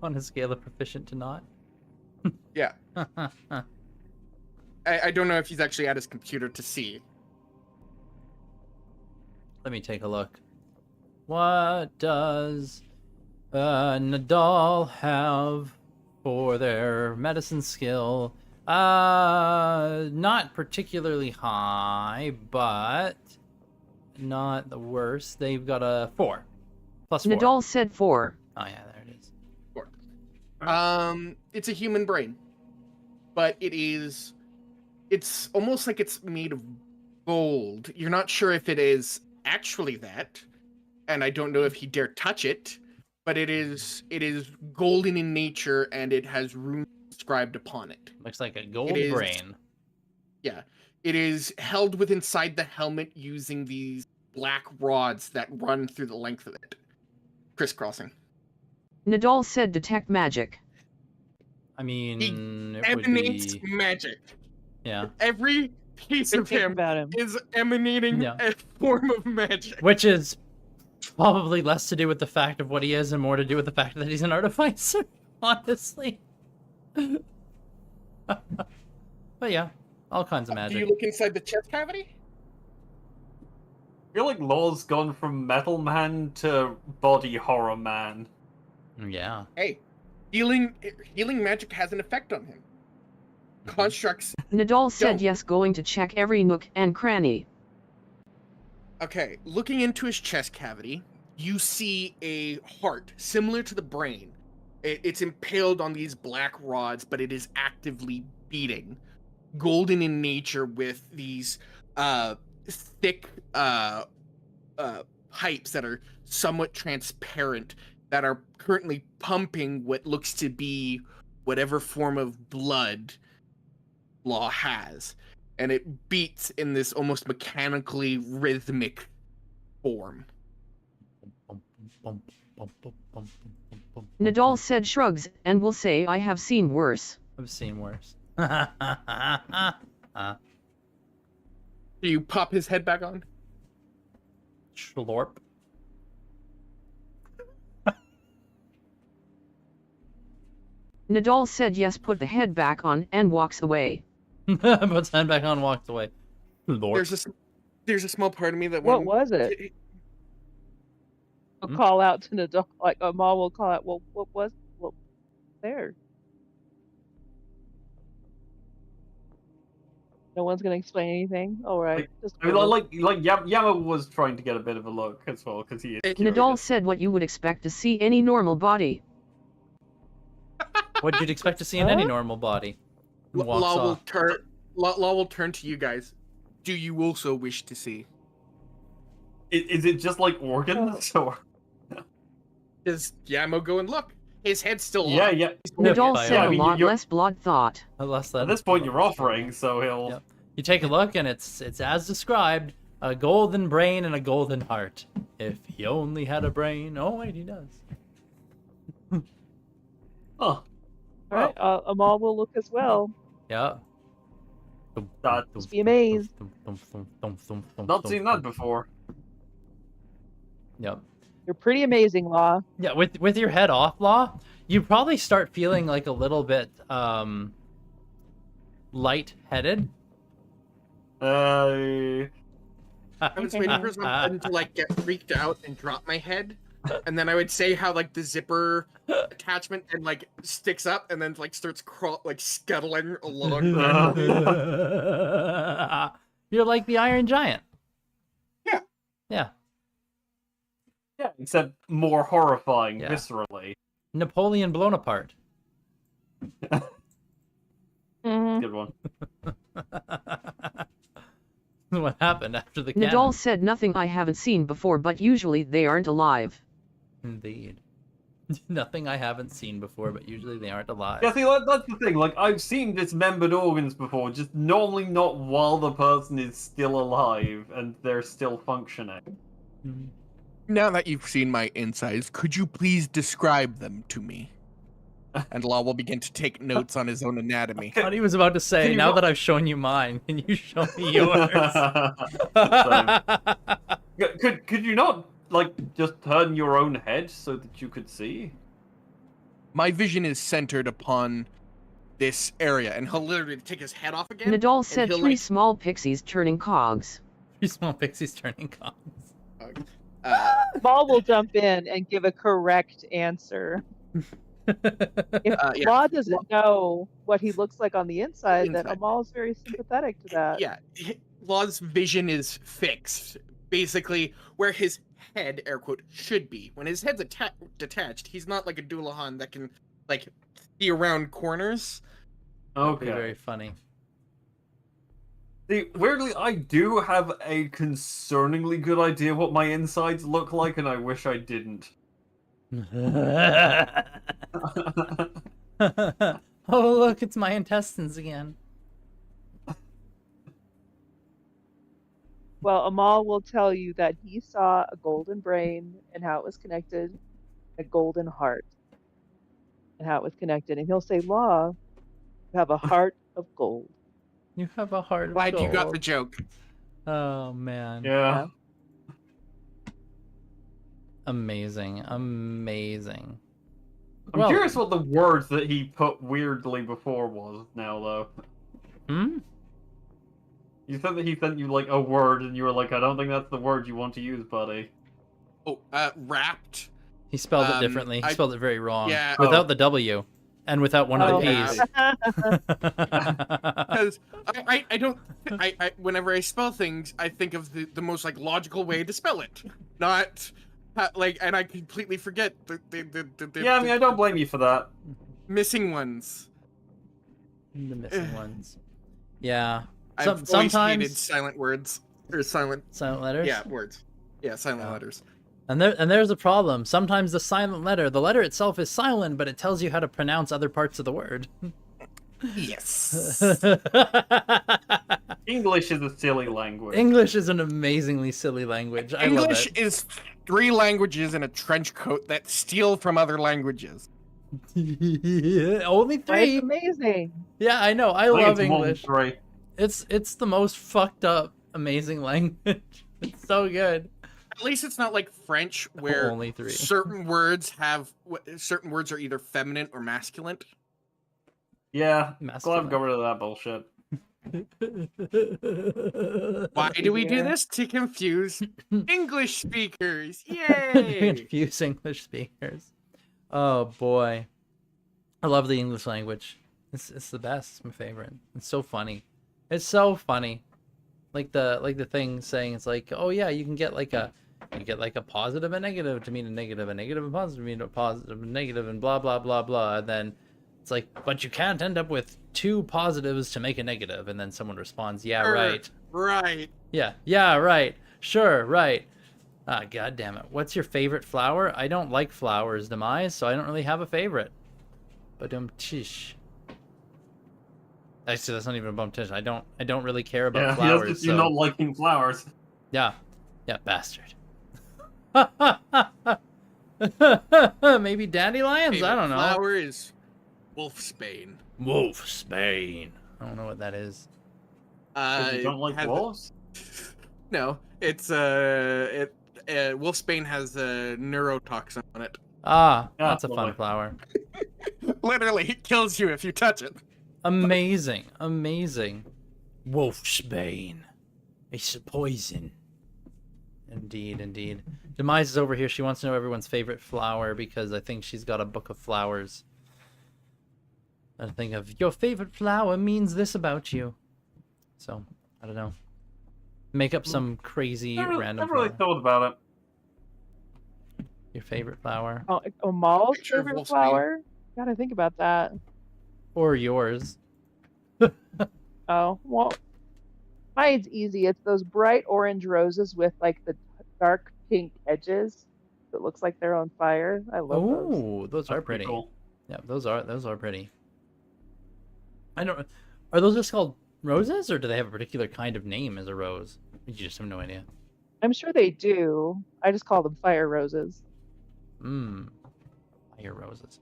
On a scale of proficient to not. Yeah. I don't know if he's actually at his computer to see. Let me take a look. What does Nadal have for their medicine skill? Not particularly high, but not the worst. They've got a 4. Plus 4. Nadal said 4. Oh yeah, there it is. It's a human brain, but it's almost like it's made of gold. You're not sure if it is actually that, and I don't know if he dare touch it, but it is golden in nature, and it has runes inscribed upon it. Looks like a gold is- brain. Yeah, it is held within inside the helmet using these black rods that run through the length of it, crisscrossing. Nadal said detect magic. I mean, it would Emanates be... magic. Yeah. Every piece Good of thing him about him. is emanating Yeah. a form of magic. Which is probably less to do with the fact of what he is and more to do with the fact that he's an artificer, honestly. But yeah, all kinds of Do magic. you look inside the chest cavity? I feel like Law's gone from Metal Man to Body Horror Man. Yeah. Hey, healing magic has an effect on him. Constructs. Nadal said Don't. yes, going to check every nook and cranny. Okay, looking into his chest cavity, you see a heart similar to the brain. It's impaled on these black rods, but it is actively beating. Golden in nature with these thick pipes that are somewhat transparent that are currently pumping what looks to be whatever form of blood Law has. And it beats in this almost mechanically rhythmic form. Nadal said shrugs and will say I have seen worse. I've seen worse. Do you pop his head back on? Schlorp. Nadal said yes, put the head back on and walks away. Puts hand back on, walks away. Lord. There's a small part of me that What was it? I'll Hmm? call out to Nadal, like Amal will call out, well, what was there? No one's gonna explain anything. All right, just I mean, like Yama was trying to get a bit of a look as well because he is. Nadal said what you would expect to see any normal body. What you'd expect to see in any Huh? normal body. And walks Law will off. turn. Law will turn to you guys. Do you also wish to see? Is it just like organs or? Does Yamo go and look? His head's still Yeah, on. yeah. Nadal Yeah, said I a mean, lot you're- less blood thought. Unless that At this point, you're offering, so he'll. Yep. You take a look, and it's as described: a golden brain and a golden heart. If he only had a brain. Oh wait, he does. Oh, All right, Amal will look as well. Yeah. Just be amazed. Not seen that before. Yep. You're pretty amazing, Law. Yeah, with your head off, Law, you probably start feeling like a little bit light-headed. I was waiting for some button to like get freaked out and drop my head, and then I would say how like the zipper attachment and like sticks up and then like starts scuttling along. You're like the Iron Giant. Yeah. Yeah. Yeah, except more horrifying, Yeah. viscerally. Napoleon blown apart. Mhm. Good one. What happened after the cannon? Nadal said nothing I haven't seen before, but usually they aren't alive. Indeed. Nothing I haven't seen before, but usually they aren't alive. Yeah, see, that's the thing. Like, I've seen dismembered organs before, just normally not while the person is still alive and they're still functioning. Mhm. Now that you've seen my insides, could you please describe them to me? And Law will begin to take notes on his own anatomy. I thought he was about to say, Can you now roll- that I've shown you mine, can you show me yours? Could you not, like, just turn your own head so that you could see? My vision is centered upon this area, and he'll literally take his head off again. Nadal and said he'll, 3 like, small pixies turning cogs. Three small pixies turning cogs. Amal will jump in and give a correct answer. If Yeah. Law doesn't know what he looks like on the inside, then Inside. Amal is very sympathetic to that. Yeah, Law's vision is fixed, basically where his head, air quote, should be. When his head's detached, he's not like a Doulahan that can, like, see around corners. That'd be Okay. very funny. See, weirdly, I do have a concerningly good idea what my insides look like, and I wish I didn't. Oh, look, it's my intestines again. Well, Amal will tell you that he saw a golden brain and how it was connected, a golden heart, and how it was connected. And he'll say, Law, you have a heart of gold. You have a heart of Glad you got the gold. joke. Oh, man. Yeah. Amazing. Amazing. I'm curious what the word that he put weirdly before was now, though. Hmm? You said that he sent you, like, a word, and you were like, I don't think that's the word you want to use, buddy. Oh, wrapped. He spelled it Um, differently. He I- spelled it very wrong. Yeah. Without the W. And without one of Oh. the P's. Because I don't, whenever I spell things, I think of the most, like, logical way to spell it. Not, like, and I completely forget the Yeah, I mean, I don't blame you for that. missing ones. The missing ones. Yeah. I've always hated Sometimes silent words. Or silent, silent letters. yeah, words. Yeah, silent Yeah. letters. And there's a problem. Sometimes the silent letter, the letter itself is silent, but it tells you how to pronounce other parts of the word. Yes. English is a silly language. English is an amazingly silly language. I English love is 3 languages in a trench coat that steal from other languages. it. Only That's 3. amazing. Yeah, I know. I I think love it's more than English. 3. It's the most fucked up, amazing language. It's so good. At least it's not like French, where Only 3. certain words certain words are either feminine or masculine. Yeah, Masculine. glad I got rid of that bullshit. Why do we do Yeah. this? To confuse English speakers. Yay! Confuse English speakers. Oh boy, I love the English language. It's the best. It's my favorite. It's so funny. It's so funny. Like the thing saying it's like, oh yeah, you get like a positive and negative to mean a negative and positive to mean a positive and negative and blah blah blah blah. And then it's like, but you can't end up with 2 positives to make a negative. And then someone responds, yeah, right. Right. Yeah, right. Sure, right. Ah, god damn it. What's your favorite flower? I don't like flowers, Demise, so I don't really have a favorite. Tish. Actually, that's not even a bum tish. I don't really care about Yeah, flowers. that's just you so... not liking flowers. Yeah, bastard. Maybe dandelions. I Favorite don't know. flower is Wolfsbane. Wolfsbane. I don't know what that is. 'Cause you don't like has- wolves? No, it's Wolfsbane has a neurotoxin on it. Ah, Yeah, that's a fun lovely. flower. Literally, it kills you if you touch it. Amazing, amazing. Wolfsbane. It's a poison. Indeed, indeed. Demise is over here. She wants to know everyone's favorite flower because I think she's got a book of flowers. I think of your favorite flower means this about you. So, I don't know. Make up some crazy random Never really flower. thought about it. Your favorite flower. Oh, Maul's Picture of favorite Wolfsbane. flower? Gotta think about that. Or yours. Oh, well, mine's easy. It's those bright orange roses with like the dark pink edges that looks like they're on fire. I love those. Oh, those are That's pretty. cool. Yeah, those are pretty. I don't. Are those just called roses, or do they have a particular kind of name as a rose? You just have no idea. I'm sure they do. I just call them fire roses. Mmm. Fire roses.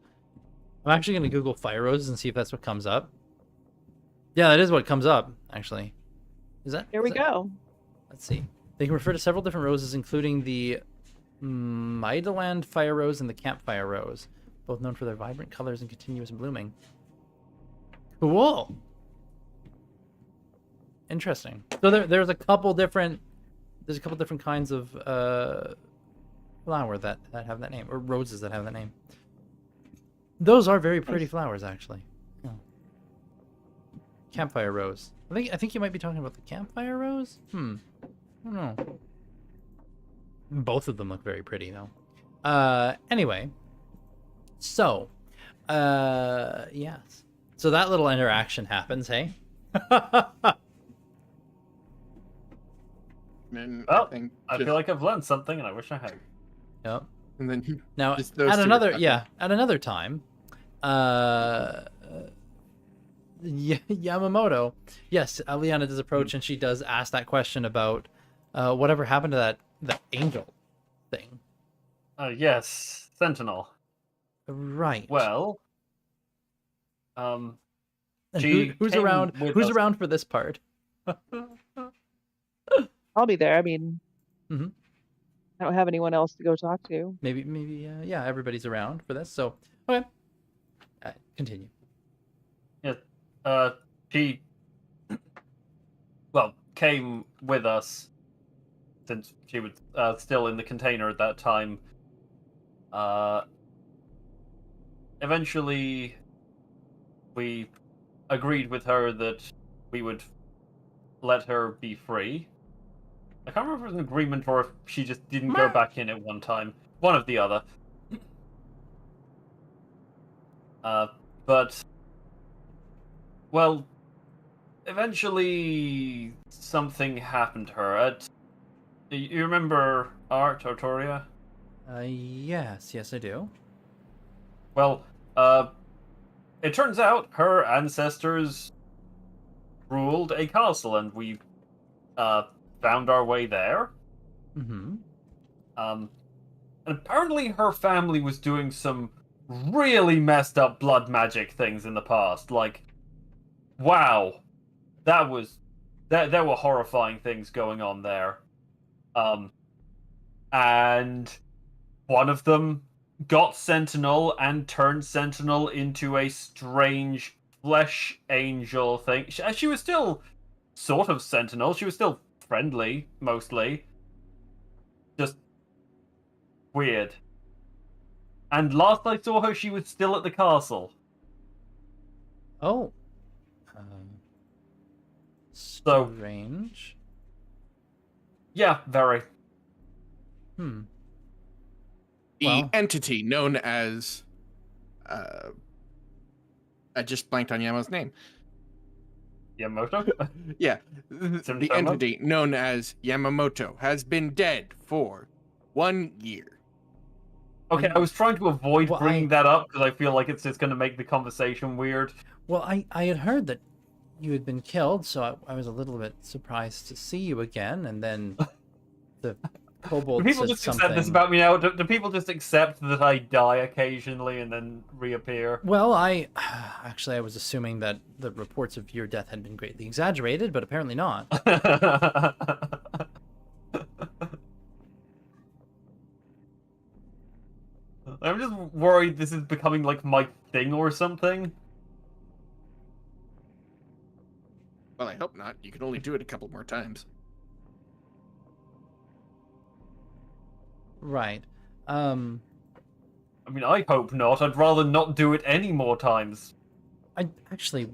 I'm actually gonna Google fire roses and see if that's what comes up. Yeah, that is what comes up, actually. Is that? Here we go. Let's see. They can refer to several different roses, including the Maidaland fire rose and the campfire rose, both known for their vibrant colors and continuous blooming. Cool. Interesting. So there's a couple different kinds of flower that have that name, or roses that have that name. Those are very pretty flowers, actually. Yeah. Campfire rose. I think you might be talking about the campfire rose. I don't know. Both of them look very pretty, though. Anyway. So, yes. So that little interaction happens, hey? And Well, think I just- feel like I've learned something, and I wish I had. Yep. and then Now, just those at two another, are yeah, at another time, Yamamoto, yes, Liana does approach and she does ask that question about whatever happened to that angel thing. Yes, Sentinel. Right. Well, And she who's came around? with Who's us. around for this part? I'll be there. I mean, Mhm. I don't have anyone else to go talk to. Maybe, yeah, everybody's around for this. So, okay, continue. She, well, came with us since she was still in the container at that time. Eventually, we agreed with her that we would let her be free. I can't remember if it was an agreement or if she just didn't go back in at one time. One of the other. But, well, eventually something happened to her. You remember Art Artoria? Yes, I do. Well, it turns out her ancestors ruled a castle, and we found our way there. Mm-hmm. And apparently her family was doing some really messed up blood magic things in the past. Like, wow, there were horrifying things going on there. And one of them got Sentinel and turned Sentinel into a strange flesh angel thing. She was still sort of Sentinel. She was still friendly, mostly. Just weird. And last I saw her, she was still at the castle. Oh. So- Strange. Yeah, very. Hmm. the Well. entity known as I just blanked on Yama's name. Yamamoto? Yeah, the Sumitomo? entity known as Yamamoto has been dead for 1 year. Okay, I was trying to avoid Well, bringing that up because I feel like it's just going to make the conversation weird. Well, I had heard that you had been killed, so I was a little bit surprised to see you again, and then the Kobold Do people said just something. accept this about me now? Do people just accept that I die occasionally and then reappear? Well, I actually I was assuming that the reports of your death had been greatly exaggerated, but apparently not. I'm just worried this is becoming like my thing or something. Well, I hope not. You can only do it a couple more times. Right. I mean, I hope not. I'd rather not do it any more times. I actually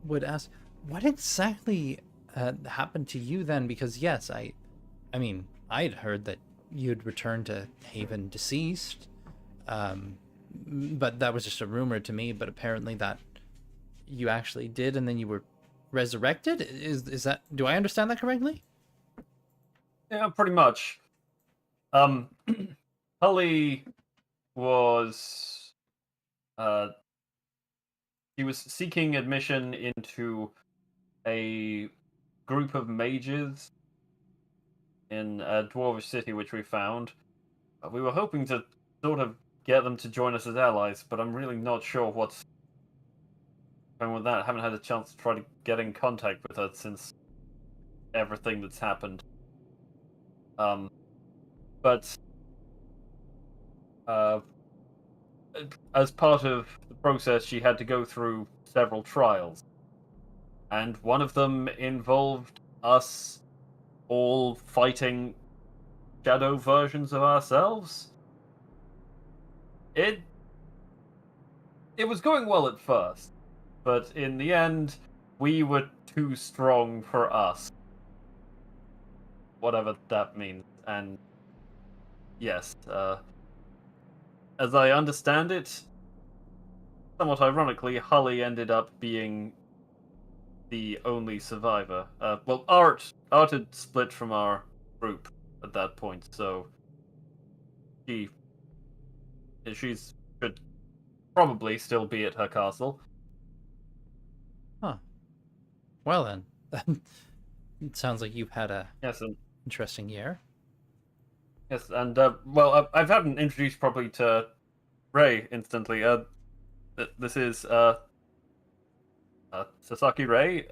would ask, what exactly happened to you then? Because yes, I mean, I'd heard that you'd returned to Haven deceased, but that was just a rumor to me. But apparently that you actually did, and then you were resurrected. Is that? Do I understand that correctly? Yeah, pretty much. Hully was he was seeking admission into a group of mages in Dwarvish City, which we found. We were hoping to sort of get them to join us as allies, but I'm really not sure what's going with that. I haven't had a chance to try to get in contact with her since everything that's happened. But as part of the process, she had to go through several trials. And one of them involved us all fighting shadow versions of ourselves. It was going well at first, but in the end, we were too strong for us. Whatever that means. And yes, as I understand it, somewhat ironically, Hully ended up being the only survivor. Well, Art had split from our group at that point, so she should probably still be at her castle. Huh. Well then, it sounds like you've had a Yes, and interesting year. yes, and well, I haven't introduced properly to Ray instantly. This is Sasaki Ray.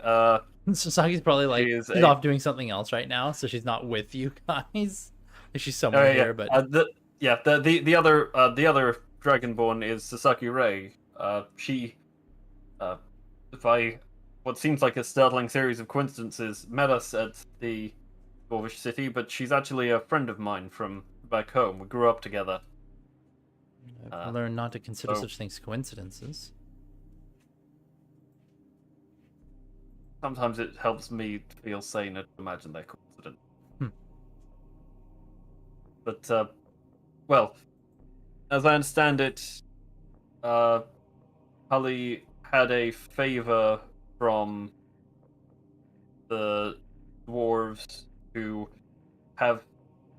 Sasaki's probably like She is she's off doing something else right now, so she's not with you guys. She's somewhere here, but the other Dragonborn is Sasaki Ray. She, by what seems like a startling series of coincidences, met us at the Dwarvish City, but she's actually a friend of mine from back home. We grew up together. I've learned not to consider so- such things coincidences. Sometimes it helps me feel saner to imagine they're coincident. But, well, as I understand it, Hully had a favor from the dwarves to have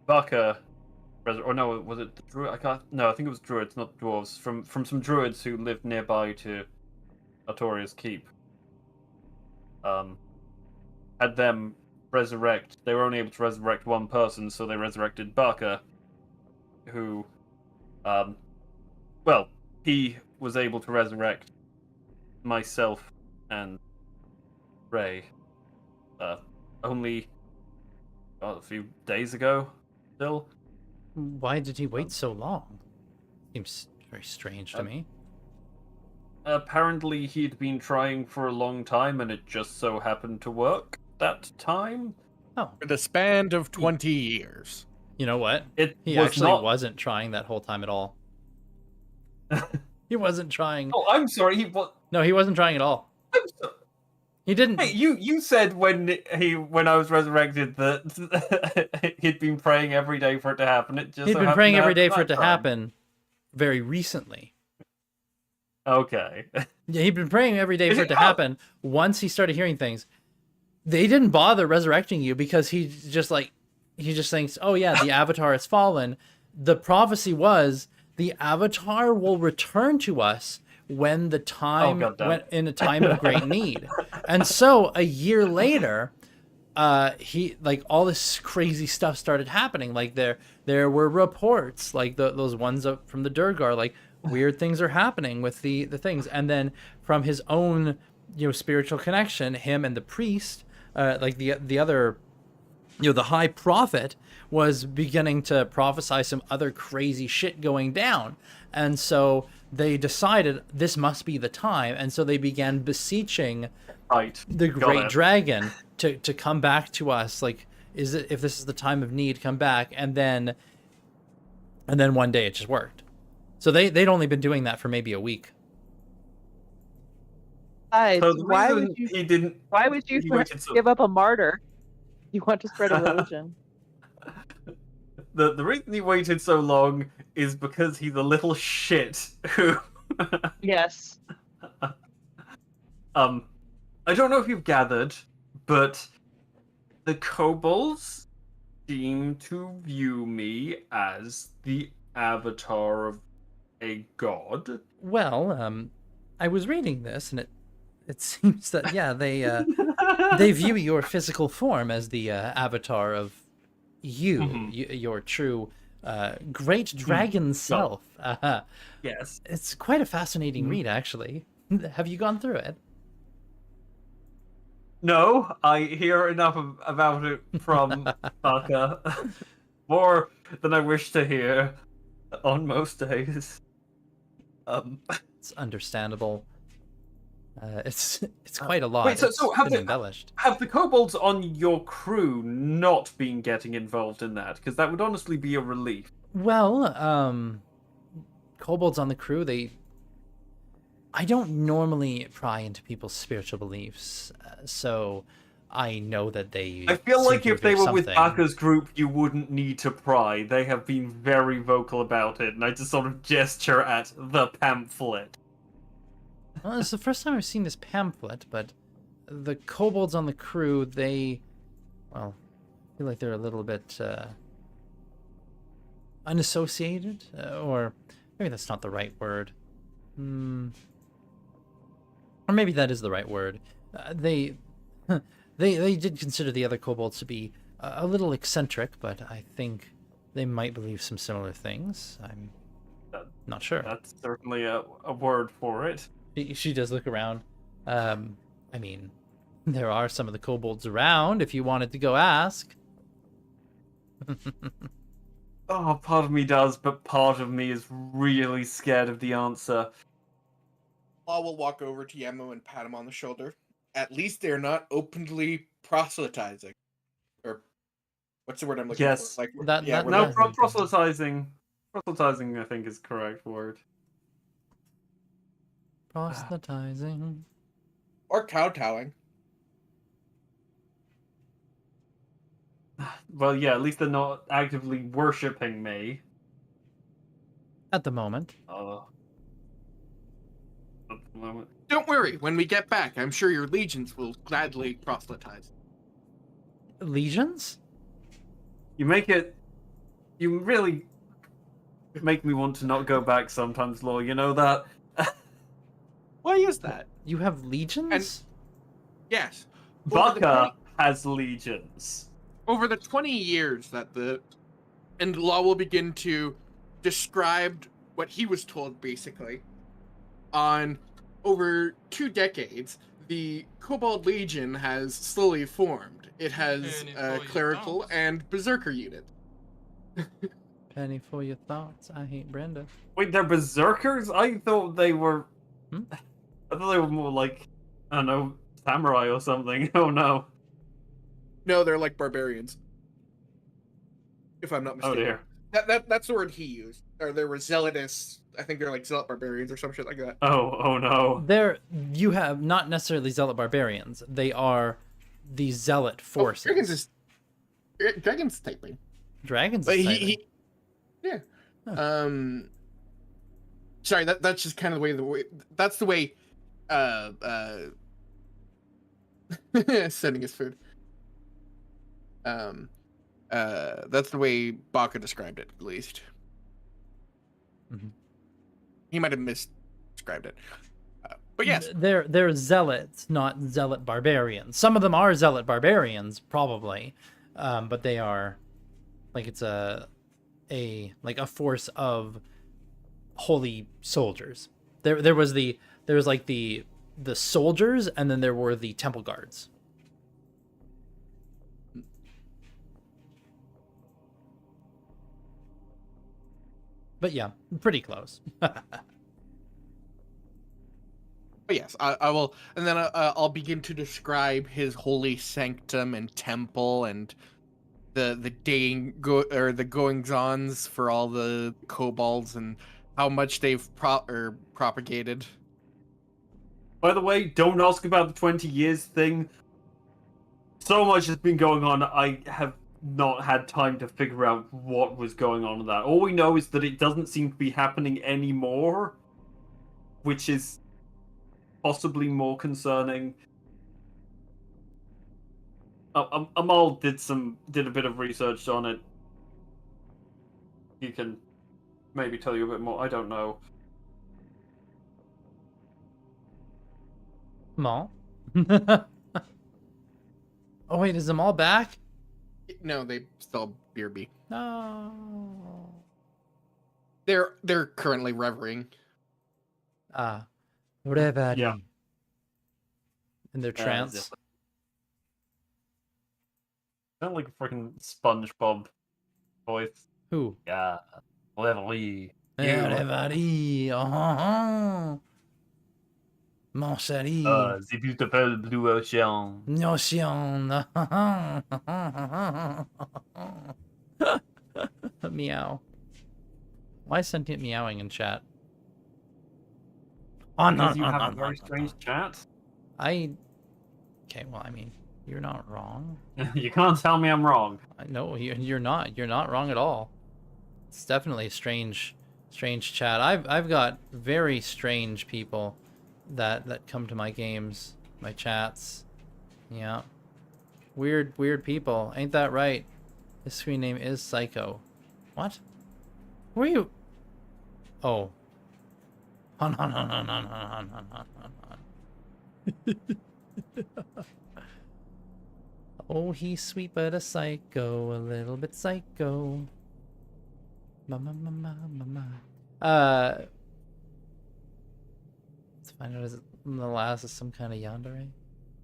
Baka, or no, was it the druid? I think it was druids, not dwarves. From some druids who lived nearby to Artoria's Keep. Had them resurrect. They were only able to resurrect one person, so they resurrected Baka, who, well, he was able to resurrect myself and Ray, only a few days ago, still. Why did he wait so long? Seems very strange to me. Apparently he'd been trying for a long time, and it just so happened to work that time. Oh, For the span of 20 years. you know what? He was actually not... wasn't trying that whole time at all. He wasn't trying. Oh, I'm sorry. He was. No, he wasn't trying at all. I'm sorry. He didn't. Hey, you said when I was resurrected that he'd been praying every day for it to happen. It just He'd so been happened praying to every day happen for it to that time. happen very recently. Okay. Yeah, he'd been praying every day Is for it- it to happen. Once he started hearing things, they didn't bother resurrecting you because he just thinks, oh yeah, the Avatar has fallen. The prophecy was the Avatar will return to us when the time goddamn. when in a time of great need. And so a year later, he like all this crazy stuff started happening. Like there were reports like those ones up from the Durgar, like weird things are happening with the things. And then from his own spiritual connection, him and the priest, like the other, the high prophet was beginning to prophesy some other crazy shit going down. And so they decided this must be the time. And so they began beseeching the great dragon to come back to us. Like, if this is the time of need, come back. And then one day it just worked. So they'd only been doing that for maybe a week. So why would you give up a martyr? You want to spread a religion. The reason he waited so long is because he's a little shit who... Yes. I don't know if you've gathered, but the kobolds seem to view me as the avatar of a god. Well, I was reading this, and it seems that they view your physical form as the avatar of you, your true great dragon self. Yes, it's quite a fascinating read, actually. Have you gone through it? No, I hear enough about it from Taka. More than I wish to hear on most days. It's understandable. It's quite a lot. Wait, so have embellished. Have the kobolds on your crew not been getting involved in that? Because that would honestly be a relief. Well, kobolds on the crew, I don't normally pry into people's spiritual beliefs, so I know that they... I feel like if they were with Baka's group, you wouldn't need to pry. They have been very vocal about it, and I just sort of gesture at the pamphlet. Well, it's the first time I've seen this pamphlet, but the kobolds on the crew, I feel like they're a little bit unassociated, or maybe that's not the right word. Or maybe that is the right word. They did consider the other kobolds to be a little eccentric, but I think they might believe some similar things. I'm not sure. That's certainly a word for it. She does look around. I mean, there are some of the kobolds around if you wanted to go ask. Oh, part of me does, but part of me is really scared of the answer. Law will walk over to Yemo and pat him on the shoulder. At least they're not openly proselytizing. Or, what's the word I'm looking for? Like, proselytizing. Proselytizing, I think, is the correct word. Proselytizing. Or kowtowing. Well, yeah, at least they're not actively worshipping me. At the moment. At the moment. Don't worry, when we get back, I'm sure your legions will gladly proselytize. Legions? You really make me want to not go back sometimes, Law, you know that? Why is that? You have legions? Yes. Baka has legions. Over the 20 years that and Law will begin to describe what he was told, basically. On over 2 decades, the Kobold Legion has slowly formed. It has a clerical and berserker unit. Penny for your thoughts. I hate Brenda. Wait, they're berserkers? I thought they were... I thought they were more like, I don't know, samurai or something. Oh no. No, they're like barbarians. If I'm not mistaken. Oh dear. That's the word he used. Or they were zealotous. I think they're like zealot barbarians or some shit like that. Oh no. You have not necessarily zealot barbarians. They are the zealot forces. Dragon's typing. Dragon's but typing. Yeah. Huh. Sorry, that's just kind of the way that's the way sending his food. That's the way Baka described it, at least. Mm-hmm. He might have misdescribed it. But yes, they're zealots, not zealot barbarians. Some of them are zealot barbarians, probably, but they are like it's a force of holy soldiers. There was like the soldiers, and then there were the temple guards. But yeah, pretty close. But yes, I will, and then I'll begin to describe his holy sanctum and temple and the the goings-ons for all the kobolds and how much they've propagated. By the way, don't ask about the 20 years thing. So much has been going on, I have not had time to figure out what was going on with that. All we know is that it doesn't seem to be happening anymore, which is possibly more concerning. Amal did a bit of research on it. He can maybe tell you a bit more. I don't know. Amal? Oh wait, is them all back? No, they still BRB. No. They're currently revering. Reverie. Yeah. In their trance. Sound like a freaking SpongeBob voice. Who? Yeah, Reverie. Reverie. Mon chéri. The beautiful blue ocean. Notion. Meow. Why is sentient meowing in chat? Because you have a very strange chat. Okay, well, I mean, you're not wrong. You can't tell me I'm wrong. No, you're not. You're not wrong at all. It's definitely a strange chat. I've got very strange people that come to my games, my chats. Yeah. Weird people. Ain't that right? His screen name is Psycho. What? Who are you? Oh. On. Oh, he's sweet but a psycho, a little bit psycho. Let's find out, is it the last is some kind of yandere?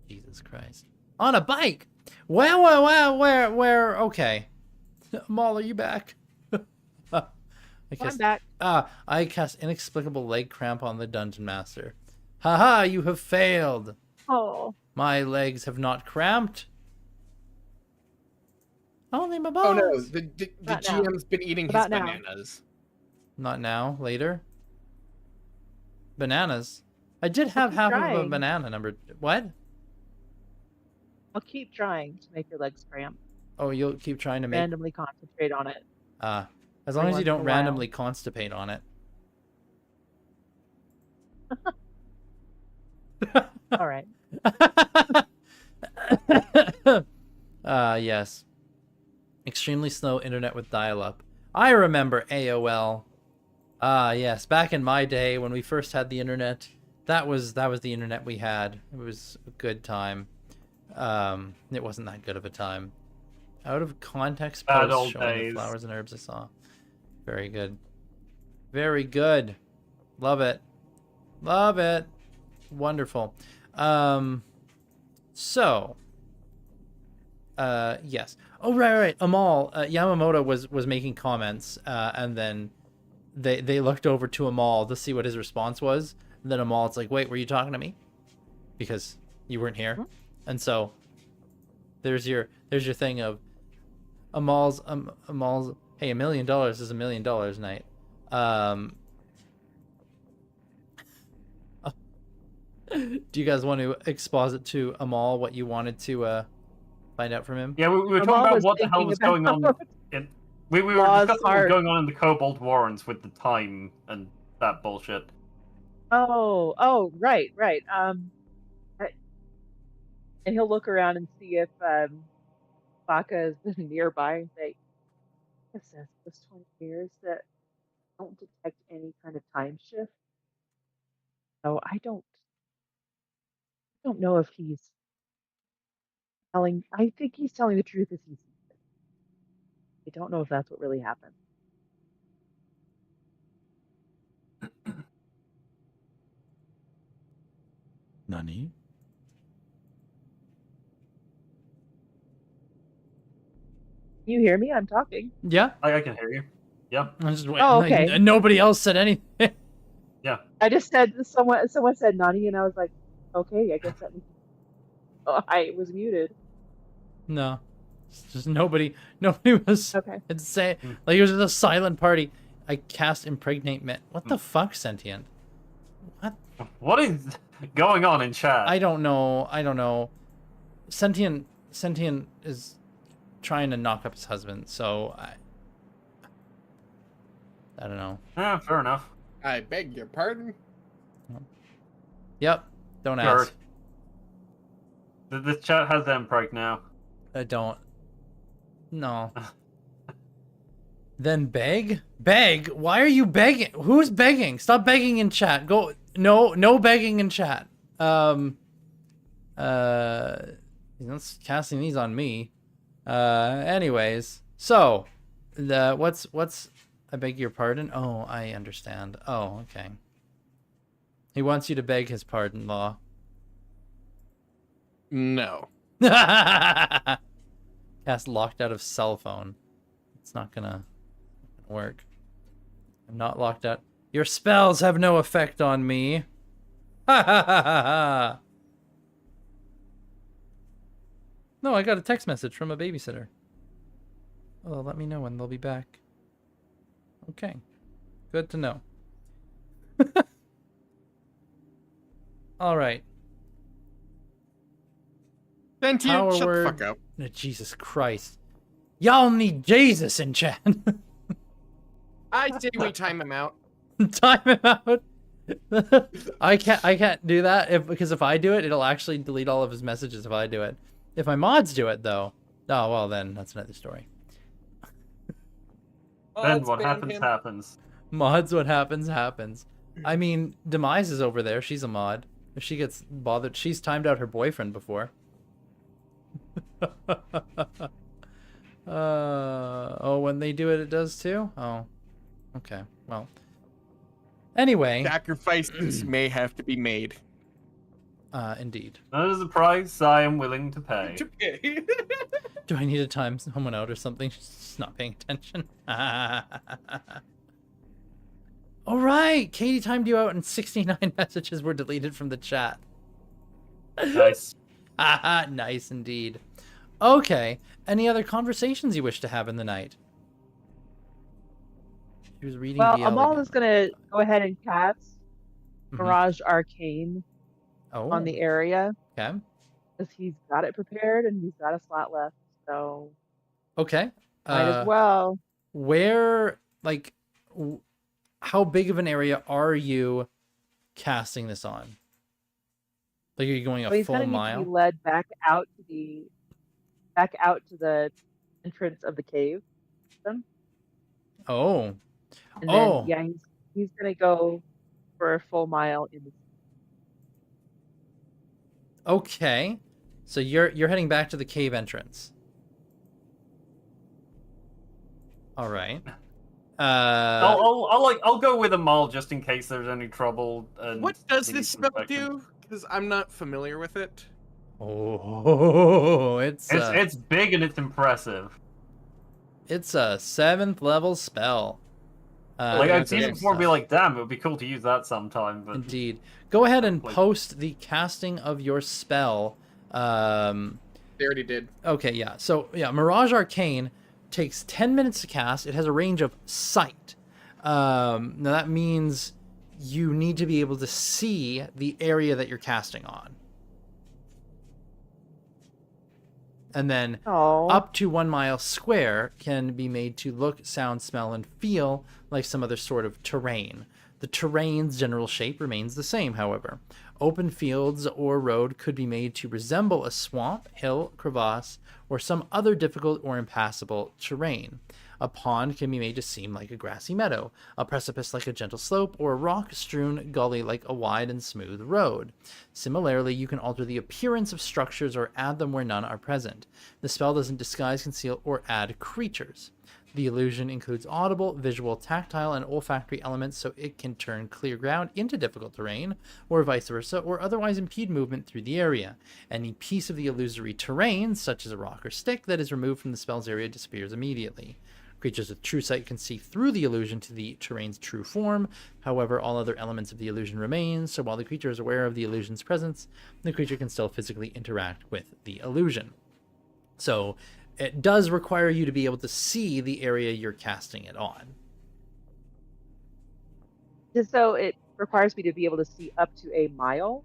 Jesus Christ. On a bike! Where? Okay. Maul, are you back? I'm back. I cast inexplicable leg cramp on the dungeon master. Haha, you have failed. Oh. My legs have not cramped. Only my balls. Oh no, the Not now. GM's been eating his About now. bananas. Not now, later. Bananas. I did have keep half of a trying. banana number. What? I'll keep trying to make your legs cramp. Oh, you'll keep trying to make. Randomly concentrate on it. As long as you once in don't a while. randomly constipate on it. All right. Yes. Extremely slow internet with dial-up. I remember AOL. Yes. Back in my day when we first had the internet, that was the internet we had. It was a good time. It wasn't that good of a time. Out of context Bad post old showing the days. flowers and herbs I saw. Very good. Very good. Love it. Love it. Wonderful. So, yes. Oh, right. Amal, Yamamoto was making comments, and then they looked over to Amal to see what his response was. And then Amal's like, "Wait, were you talking to me? Because you weren't here." Mhm. And so there's your thing of Amal's hey, $1 million is $1 million night. Do you guys want to exposit to Amal what you wanted to find out from him? Yeah, we were Amal talking about was what the hell thinking was going on. about We were Law's discussing what was heart. going on in the Kobold Warrens with the time and that bullshit. Right. And he'll look around and see if Baka is nearby and say, "It says this 20 years that don't detect any kind of time shift. So I don't don't know if he's telling. I think he's telling the truth as he sees it. I don't know if that's what really happened. Nani? You hear me? I'm talking. Yeah. I can hear you. Yeah. I'm just waiting. Oh, like, okay. nobody else said anything. Yeah. I just said someone said Nani, and I was like, okay, I guess that means I was muted. No. It's just nobody was Okay. saying, Hmm. like, it was just a silent party. I cast impregnate men. What the fuck, sentient? What? What is going on in chat? I don't know. Sentient is trying to knock up his husband, so I don't know. Yeah, fair enough. I beg your pardon. Yep. Don't Sure. ask. This chat has them break now. I don't. No. Then beg? Beg? Why are you begging? Who's begging? Stop begging in chat. Go. No begging in chat. He's not casting these on me. Anyways. So, what's I beg your pardon? Oh, I understand. Oh, okay. He wants you to beg his pardon, Law. No. Cast locked out of cell phone. It's not gonna work. I'm not locked out. Your spells have no effect on me. Ha ha ha ha ha. No, I got a text message from a babysitter. Oh, let me know when they'll be back. Okay. Good to know. All right. Sentient, Power shut the word. fuck up. Oh, Jesus Christ. Y'all need Jesus in chat. I say we time him out. Time him out. I can't do that because if I do it, it'll actually delete all of his messages if I do it. If my mods do it though, oh well, then that's another story. Then what happens happens. Mods, what happens. I mean, Demise is over there. She's a mod. If she gets bothered, she's timed out her boyfriend before. Oh, when they do it, it does too? Oh, okay. Well, anyway. Sacrifices may have to be made. Indeed. That is a price I am willing to pay. Do I need to time someone out or something? She's not paying attention. All right, Katie timed you out and 69 messages were deleted from the chat. Nice. Nice indeed. Okay, any other conversations you wish to have in the night? She was reading Well, BL Amal again. is gonna go ahead and cast Mirage Arcane Oh, on the area okay. because he's got it prepared and he's got a slot left, so Okay. might as well. Where, like, how big of an area are you casting this on? Like, are you going So a he's full gonna need to mile? be led back out to the entrance of the cave. Oh. And Oh. then, yeah, he's gonna go for a full mile in the. Okay. So you're heading back to the cave entrance. All right. I'll go with a mall just in case there's any trouble. And What does we need this some spell protection. do? Because I'm not familiar with it. Oh, it's big and it's impressive. it's a 7th level spell. Like I've seen good it before, and be stuff. like, damn, it would be cool to use that sometime. But Indeed. Go ahead and Like- post the casting of your spell. They already did. Okay, yeah. So, yeah, Mirage Arcane takes 10 minutes to cast. It has a range of sight. Now, that means you need to be able to see the area that you're casting on. And then Oh, up to 1 mile square can be made to look, sound, smell, and feel like some other sort of terrain. The terrain's general shape remains the same, however. Open fields or road could be made to resemble a swamp, hill, crevasse, or some other difficult or impassable terrain. A pond can be made to seem like a grassy meadow, a precipice like a gentle slope, or a rock-strewn gully like a wide and smooth road. Similarly, you can alter the appearance of structures or add them where none are present. The spell doesn't disguise, conceal, or add creatures. The illusion includes audible, visual, tactile, and olfactory elements, so it can turn clear ground into difficult terrain, or vice versa, or otherwise impede movement through the area. Any piece of the illusory terrain, such as a rock or stick, that is removed from the spell's area disappears immediately. Creatures with true sight can see through the illusion to the terrain's true form. However, all other elements of the illusion remain, so while the creature is aware of the illusion's presence, the creature can still physically interact with the illusion. So it does require you to be able to see the area you're casting it on. So it requires me to be able to see up to a mile.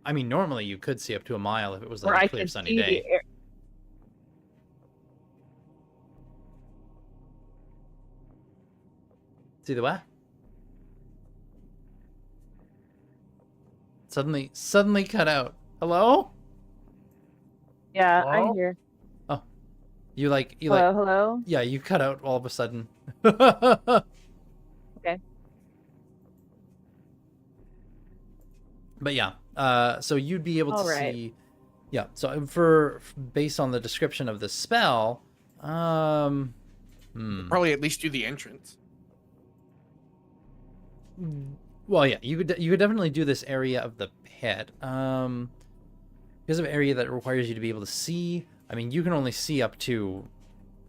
I mean, normally you could see up to a mile if it was Or like I a clear can sunny see day. the air. See the what? Suddenly cut out. Hello? Yeah, Hello? I'm here. You Hello? yeah, you cut out all of a sudden. Okay. But yeah, so you'd be able to All right. see. Yeah, so for based on the description of the spell, Probably at least do the entrance. well, yeah, you could definitely do this area of the pit. Because of area that requires you to be able to see. I mean, you can only see up to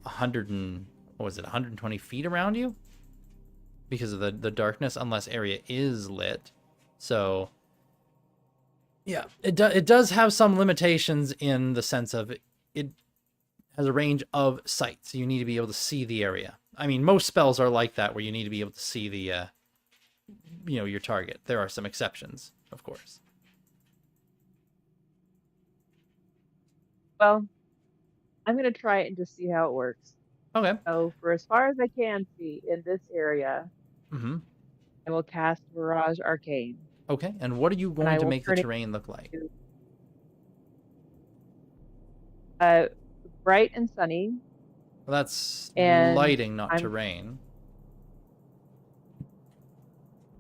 120 feet around you because of the darkness, unless area is lit. So yeah, it does have some limitations in the sense of it has a range of sight, so you need to be able to see the area. I mean, most spells are like that, where you need to be able to see the your target. There are some exceptions, of course. Well, I'm going to try it and just see how it works. Okay. So, for as far as I can see in this area, Mm-hmm. I will cast Mirage Arcane. Okay, and what are you I going to will make the turn it terrain look like? Bright and sunny. Well, that's And lighting, not I'm- terrain.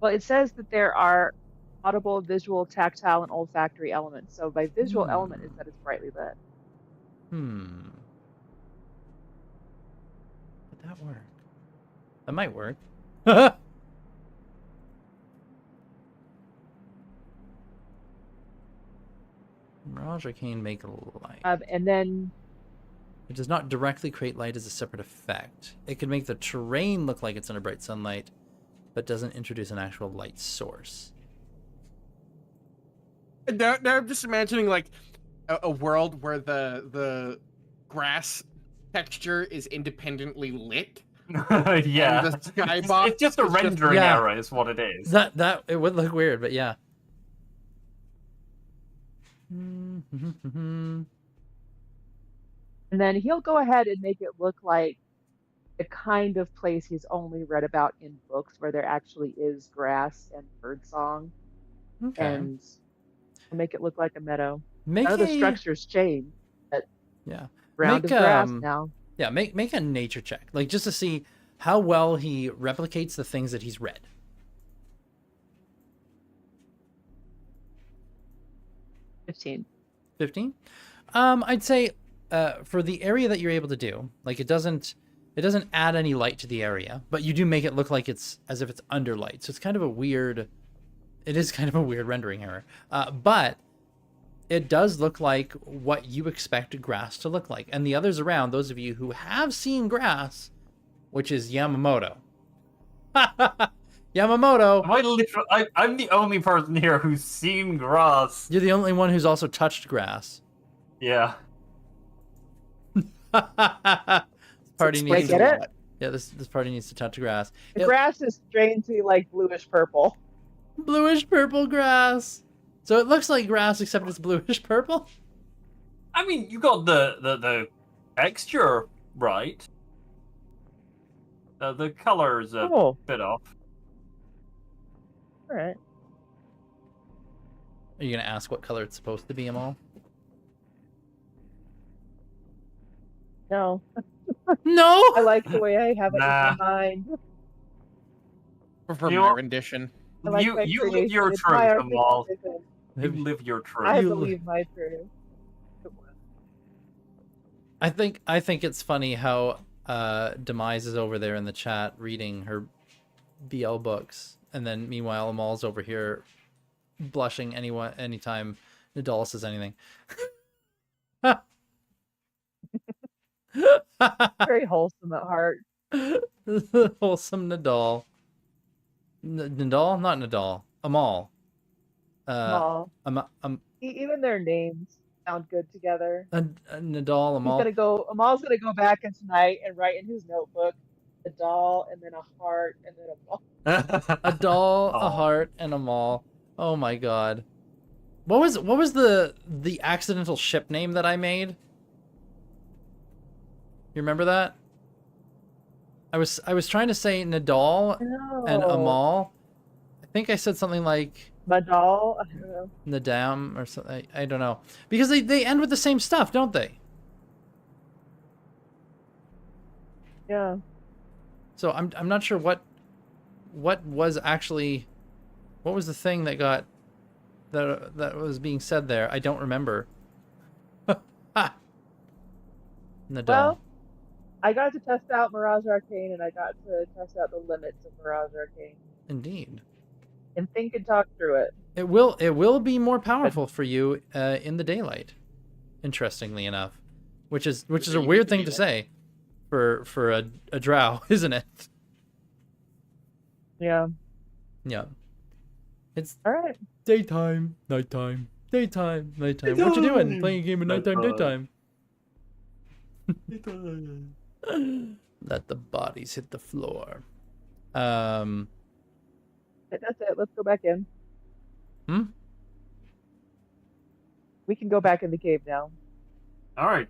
Well, it says that there are audible, visual, tactile, and olfactory elements. So, by visual element is that it's brightly lit. Would that work? That might work. Mirage Arcane make light. And then It does not directly create light as a separate effect. It can make the terrain look like it's under bright sunlight, but doesn't introduce an actual light source. Now I'm just imagining like a world where the grass texture is independently lit. Yeah. And the skybox It's just a is just- rendering Yeah. error, is what it is. That it would look weird, but yeah. And then he'll go ahead and make it look like the kind of place he's only read about in books where there actually is grass and birdsong, Okay. and make it look like a meadow. Make None of the a- structures change. Yeah. Ground Make, is grass um, now. Yeah, make a nature check, like just to see how well he replicates the things that he's read. 15. 15. I'd say for the area that you're able to do, like it doesn't add any light to the area, but you do make it look like it's as if it's under light. So it's kind of a weird. It is kind of a weird rendering error, but it does look like what you expect grass to look like. And the others around, those of you who have seen grass, which is Yamamoto. Yamamoto. I'm the only person here who's seen grass. You're the only one who's also touched grass. Yeah. Party Explains needs Get a it? lot. Yeah, this party needs to touch grass. The It- grass is strangely like bluish purple. Bluish purple grass. So it looks like grass except it's bluish purple. I mean, you got the texture right. The color's a Oh, bit off. All right. Are you gonna ask what color it's supposed to be, Amal? No, No. I like the way I have it in Nah. my mind. Prefer You my know- rendition. I like my You live creation. your It's my truth, artistic Amal. vision. You live your truth. I You- believe my truth. I think it's funny how Demise is over there in the chat reading her BL books, and then meanwhile Amal's over here blushing anytime Nadal says anything. Very wholesome at heart. Wholesome Nadal. Nadal? Not Nadal. Amal. Small. Even their names sound good together. Nadal, Amal. Amal's gonna go back in tonight and write in his notebook a doll and then a heart and then a ball. A doll, a Aw. heart, and a mall. Oh my god. What was the accidental ship name that I made? You remember that? I was trying to say Nadal and No. Amal. I think I said something like My doll. I don't know. Nadam or something. I don't know. Because they end with the same stuff, don't they? Yeah. So I'm not sure what was actually, what was the thing that got that was being said there. I don't remember. Ha! Nadal. Well, I got to test out Mirage Arcane and I got to test out the limits of Mirage Arcane Indeed. and think and talk through it. It will be more powerful for you in the daylight. Interestingly enough, which is a weird thing to say for a drow, isn't it? Yeah. Yeah. It's All right. daytime, nighttime, daytime, nighttime. What you doing? Playing a game of nighttime, daytime. Let the bodies hit the floor. That's it. Let's go back in. Hmm? We can go back in the cave now. All right.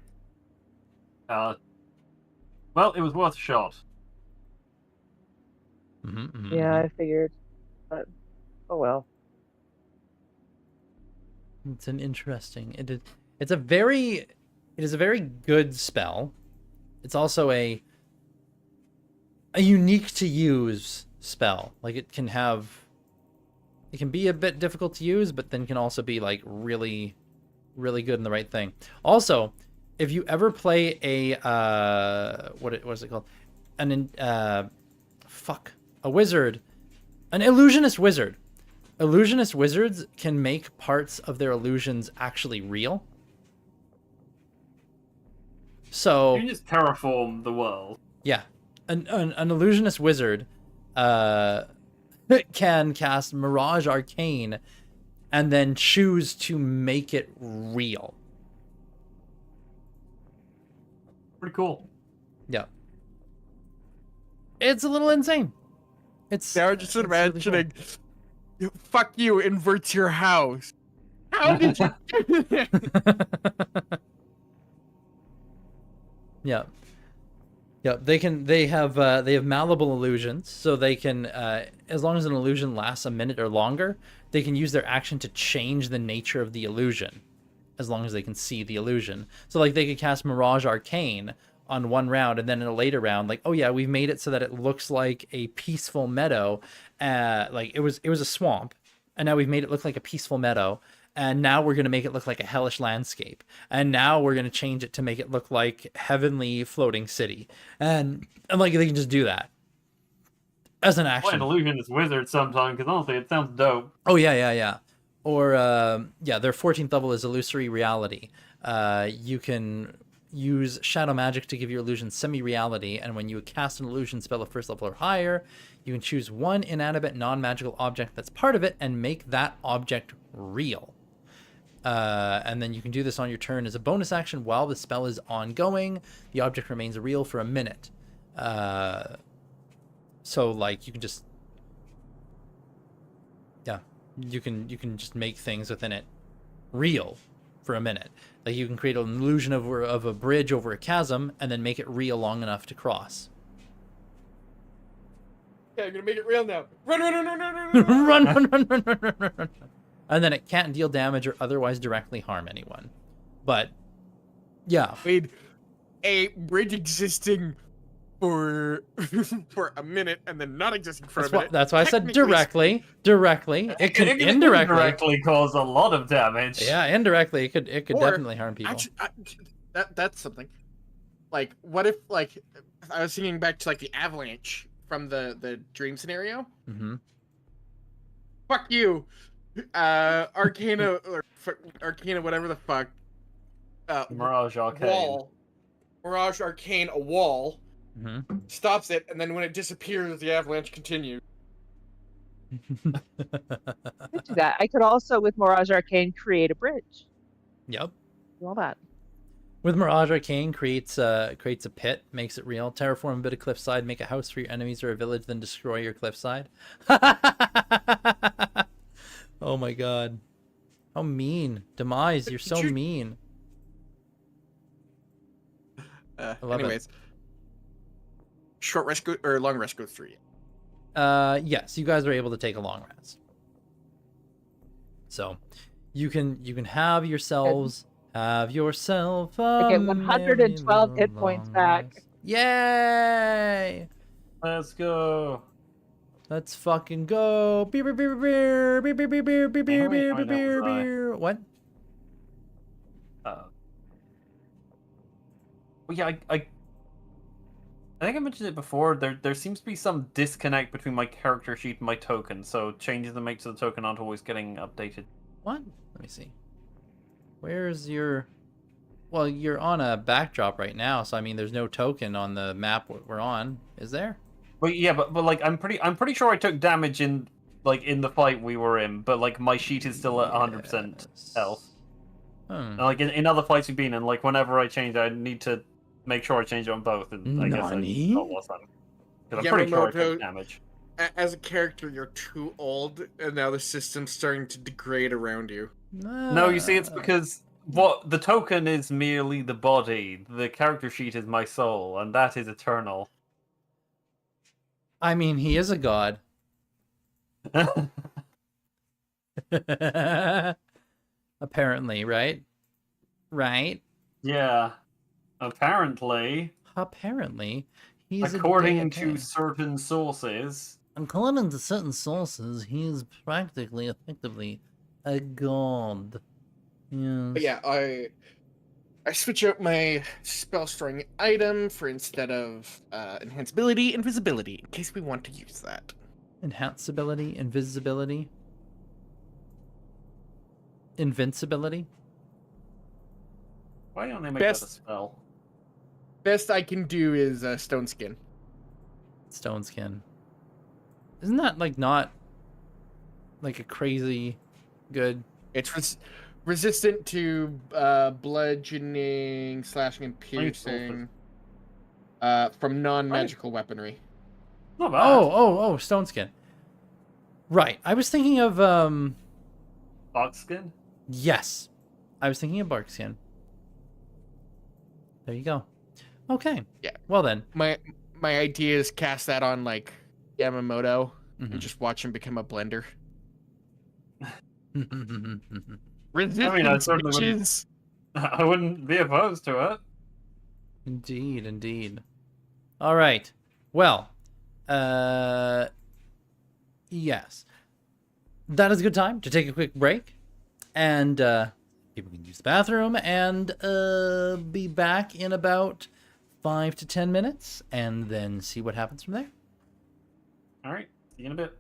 Well, it was worth a shot. Yeah, I figured. But oh well. It's an interesting. It is a very good spell. It's also a unique to use spell. Like it can be a bit difficult to use, but then can also be like really good in the right thing. Also, if you ever play a what is it called? A wizard, an illusionist wizard. Illusionist wizards can make parts of their illusions actually real. So You can just terraform the world. yeah, an illusionist wizard can cast Mirage Arcane and then choose to make it real. Pretty cool. Yeah. It's a little insane. It's Now just it's really imagining, fuck you, inverts your house. How did you do that? Yeah. Yeah, they have malleable illusions, so they can as long as an illusion lasts a minute or longer, they can use their action to change the nature of the illusion as long as they can see the illusion. So like they could cast Mirage Arcane on one round and then in a later round like, oh yeah, we've made it so that it looks like a peaceful meadow, like it was a swamp, and now we've made it look like a peaceful meadow. And now we're going to make it look like a hellish landscape. And now we're going to change it to make it look like heavenly floating city. And like they can just do that as an Play action. an illusionist wizard sometime, because honestly, it sounds dope. Oh, yeah. Or, their 14th level is Illusory Reality. You can use Shadow Magic to give your illusion semi-reality. And when you cast an illusion spell of first level or higher, you can choose one inanimate non-magical object that's part of it and make that object real. And then you can do this on your turn as a bonus action while the spell is ongoing. The object remains real for a minute. So like you can just, you can just make things within it real for a minute. Like you can create an illusion of a bridge over a chasm and then make it real long enough to cross. Okay, I'm gonna make it real now. Run, run, run, run, run, run, run, run, run, run, run, run, run, run, run. And then it can't deal damage or otherwise directly harm anyone. But yeah, Wait, a bridge existing for for a minute and then not existing for a minute. that's why I said Technically directly. It could can indirectly cause a lot of damage. Yeah, indirectly it could Or, definitely harm people. Actually, that's something. Like, what if, like, I was thinking back to, like, the avalanche from the dream scenario. Mm-hmm. Fuck you, Arcana or Arcana, whatever the fuck. Mirage Arcane. Wall. Mirage Arcane, a wall Mm-hmm. stops it, and then when it disappears, the avalanche continues. I could do that. I could also, with Mirage Arcane, create a bridge. Yep. Do all that. With Mirage Arcane, creates a pit, makes it real. Terraform a bit of cliffside, make a house for your enemies or a village, then destroy your cliffside. Oh my god. How mean. Demise, you're so mean. love Anyways. Short rest go or long rest go 3. Yes, you guys are able to take a long rest. So you can have yourself I get 112 hit points back. Yay! Let's go. Let's fucking go. Beer, beer, beer, beer, beer, beer, beer, beer, beer, beer, beer, beer, beer, beer. What? Well, yeah, I think I mentioned it before. There seems to be some disconnect between my character sheet and my token, so changes I make to the token aren't always getting updated. What? Let me see. Where's your... Well, you're on a backdrop right now, so I mean, there's no token on the map we're on, is there? But yeah, but like I'm pretty sure I took damage in the fight we were in, but like my sheet is still at 100% health. And, like in other fights we've been in, like whenever I change, I need to make sure I change it on both, and I guess I got lost on. Because I'm pretty sure I took damage. As a character, you're too old, and now the system's starting to degrade around you. No, you see, it's because what the token is merely the body. The character sheet is my soul, and that is eternal. I mean, he is a god. Apparently, right? Right? Yeah. Apparently. Apparently, he's according to certain sources. According to certain sources, he is practically, effectively, a god. Yes. But yeah, I switch out my spell storing item for instead of enhanceability, invisibility, in case we want to use that. Enhanceability, invisibility, invincibility. Why don't they make that a spell? Best I can do is stone skin. Stone skin. Isn't that like not like a crazy good? It's resistant to bludgeoning, slashing, and piercing from non-magical weaponry. Not bad. Oh, stone skin. Right. I was thinking of bark skin? Yes. I was thinking of bark skin. There you go. Okay. Yeah. Well then. My idea is cast that on like Yamamoto and just watch him become a blender. Resistance, I wouldn't be opposed to it. Indeed, indeed. All right. Well, yes. That is a good time to take a quick break, and people can use the bathroom, and be back in about 5 to 10 minutes, and then see what happens from there. All right. See you in a bit.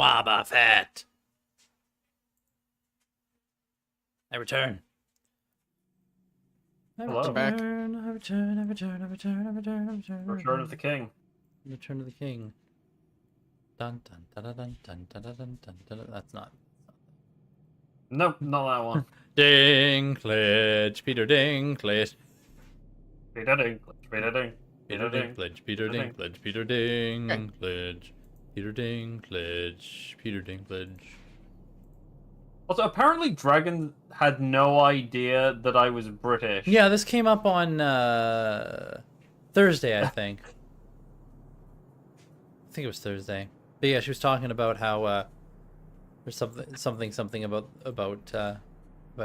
Wabba Fett. I return. I Hello. return, I return, I return, I return, I return, I return. Return of the King. Return of the King. Dun dun dun dun dun dun dun dun dun dun. That's not. Nope, not that one. Dinklage, Peter Dinklage. Peter Dinklage, Peter Dinklage. Peter Dinklage, Peter Dinklage, Peter Dinklage, Peter Dinklage, Peter Dinklage. Also, apparently Dragon had no idea that I was British. Yeah, this came up on Thursday, I think. I think it was Thursday. But yeah, she was talking about how there's something about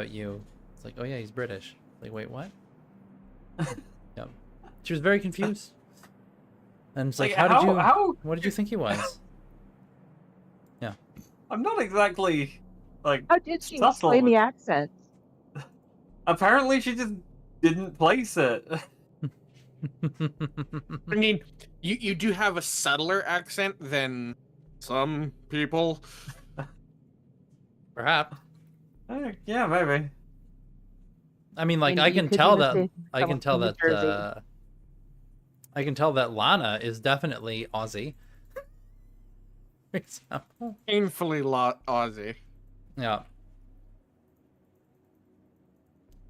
you. It's like, oh yeah, he's British. Like, wait, what? Yeah. She was very confused. And it's like, what did you think he was? Yeah. I'm not exactly like. How did she subtle explain with- the accent? Apparently, she just didn't place it. I mean, you do have a subtler accent than some people. Perhaps. Yeah, maybe. I mean, like, I mean, I you can could tell even that say I can someone tell from New that Jersey. I can tell that Lana is definitely Aussie. For example. Painfully Aussie. Yeah.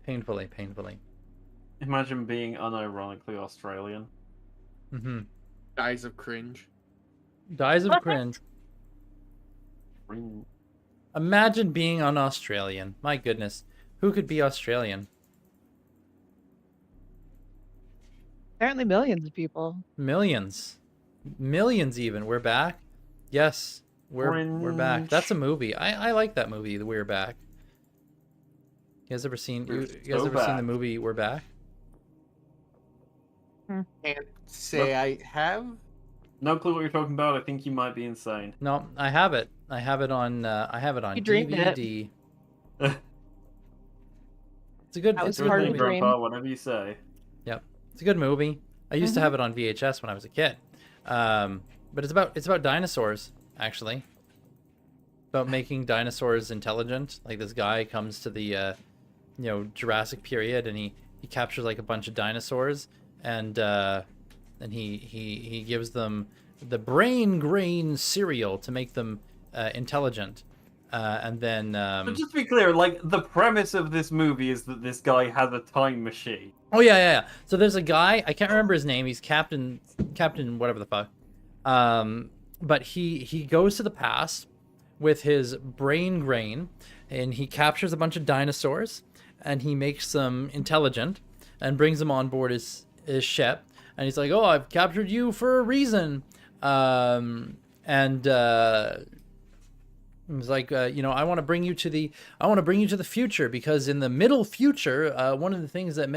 Painfully. Imagine being unironically Australian. Mm-hmm. Dies of cringe. Dies of cringe. Ring- Imagine being an Australian. My goodness. Who could be Australian? Apparently, millions of people. Millions. Millions even. We're back. Yes. We're back. Cringe. That's a movie. I like that movie, The We're Back. You guys ever seen We're you guys so ever seen the back. movie We're Back? Can't say I have. No clue what you're talking about. I think you might be insane. No, I have it. I have it on You dreamed it. DVD. It's a good That was it's a Good good part of thing, movie. the dream. Grandpa, whatever you say. It's a good movie. I used to have it on VHS when I was a kid. But it's about dinosaurs, actually. About making dinosaurs intelligent. Like, this guy comes to the Jurassic period, and he captures like a bunch of dinosaurs, and he gives them the brain grain cereal to make them intelligent. And then But just to be clear, like, the premise of this movie is that this guy has a time machine. oh yeah. So there's a guy, I can't remember his name. He's Captain whatever the fuck. But he goes to the past with his brain grain, and he captures a bunch of dinosaurs, and he makes them intelligent, and brings them on board his ship. And he's like, "Oh, I've captured you for a reason." It was like, I want to bring you to the future, because in the middle future, one of the things that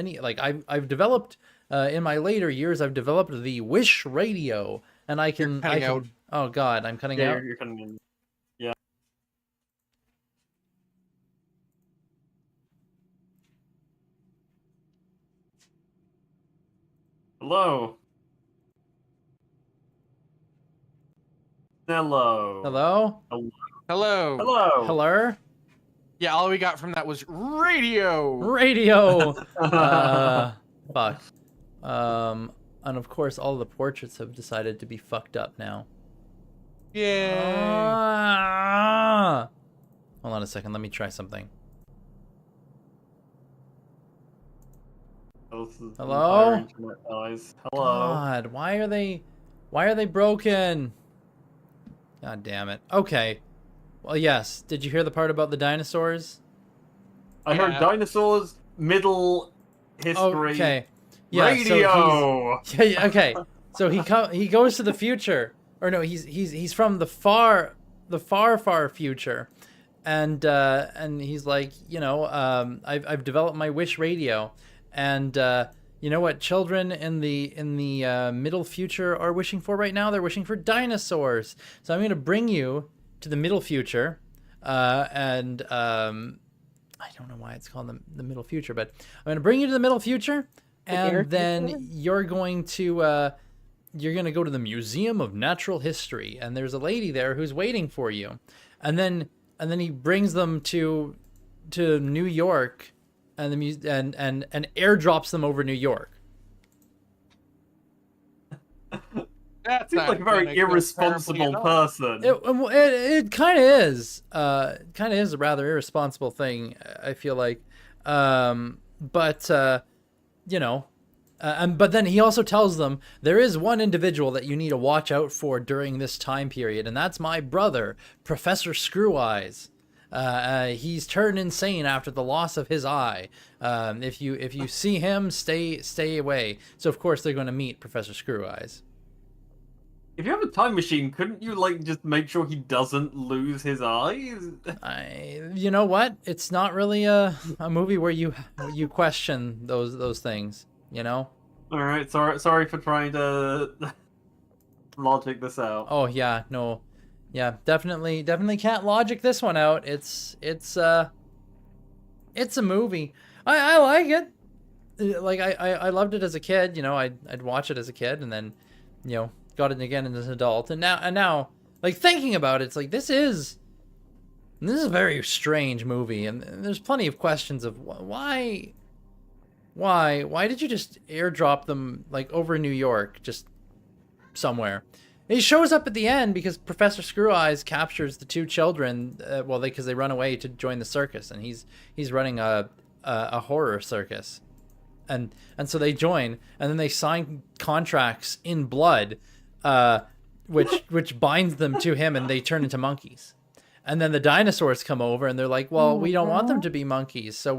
I've developed in my later years, I've developed the Wish radio, and I can out. Oh God, I'm cutting Yeah, out. you're cutting in. Hello. Hello. Hello, Hello. Hello. hello, Yeah, all we got from that was radio. radio. Fuck. And of course, all the portraits have decided to be fucked up now. Yay. Ah. Hold on a second. Let me try something. Hello? Entire internet dies. Hello. God, why are they broken? God damn it. Okay. Well, yes. Did you hear the part about the dinosaurs? I heard Yeah. dinosaurs, middle history, Okay. Yeah. radio. So yeah. Okay. So he goes to the future, or no? He's from the far future, and he's like, I've developed my Wish radio, and you know what children in the middle future are wishing for right now? They're wishing for dinosaurs. So I'm going to bring you to the middle future, and I don't know why it's called the middle future, but I'm going to bring you to the middle future, air and then future? you're going to you're gonna go to the Museum of Natural History, and there's a lady there who's waiting for you, and then he brings them to New York, and and airdrops them over New York. That's Seems like a very irresponsible person. It kind of is. Kind of is a rather irresponsible thing, I feel like. But you know, but then he also tells them there is one individual that you need to watch out for during this time period, and that's my brother, Professor Screw Eyes. He's turned insane after the loss of his eye. If you see him, stay away. So of course they're going to meet Professor Screw Eyes. If you have a time machine, couldn't you like just make sure he doesn't lose his eyes? You know what? It's not really a movie where you question those things. You know. All right, sorry for trying to logic this out. Oh yeah, no, yeah, definitely can't logic this one out. It's a movie. I like it. Like I loved it as a kid. You know, I'd watch it as a kid, and then, you know, got it again as an adult, and now like thinking about it, it's like this is a very strange movie, and there's plenty of questions of why did you just airdrop them like over New York, just somewhere. He shows up at the end because Professor Screw Eyes captures the two children, because they run away to join the circus, and he's running a horror circus, and so they join, and then they sign contracts in blood, which binds them to him, and they turn into monkeys. And then the dinosaurs come over, and they're like, well, we don't want them to be monkeys, so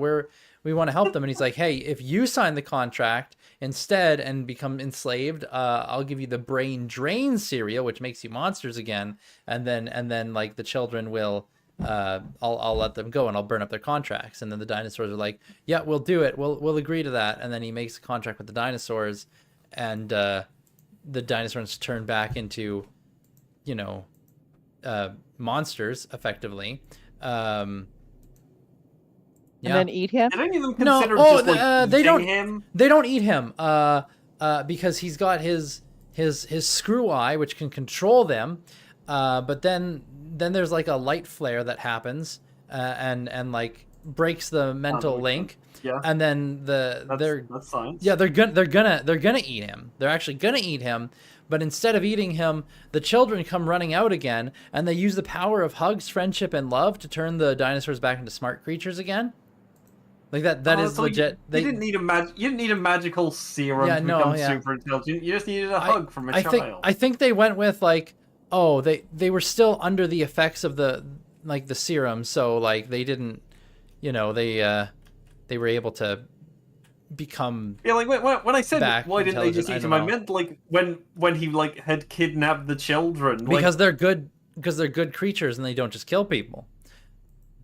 we want to help them. And he's like, hey, if you sign the contract instead and become enslaved, I'll give you the brain drain cereal, which makes you monsters again, and then like the children will, I'll let them go, and I'll burn up their contracts. And then the dinosaurs are like, yeah, we'll do it, we'll agree to that. And then he makes a contract with the dinosaurs, and the dinosaurs turn back into, you know, monsters effectively. And then eat him? Did any of them consider just like they don't him? They don't eat him because he's got his screw eye, which can control them. But then there's like a light flare that happens and like breaks the mental link. Yeah. And then that's science. Yeah, they're gonna eat him. They're actually gonna eat him. But instead of eating him, the children come running out again, and they use the power of hugs, friendship, and love to turn the dinosaurs back into smart creatures again. Like that is legit. You didn't need a magical serum to become super intelligent. You just needed a hug from a child. I think they went with like, oh, they were still under the effects of the serum, so like they didn't, you know, they were able to become like when I said why didn't they just eat him, I meant like when he like had kidnapped the children, because they're good creatures and they don't just kill people.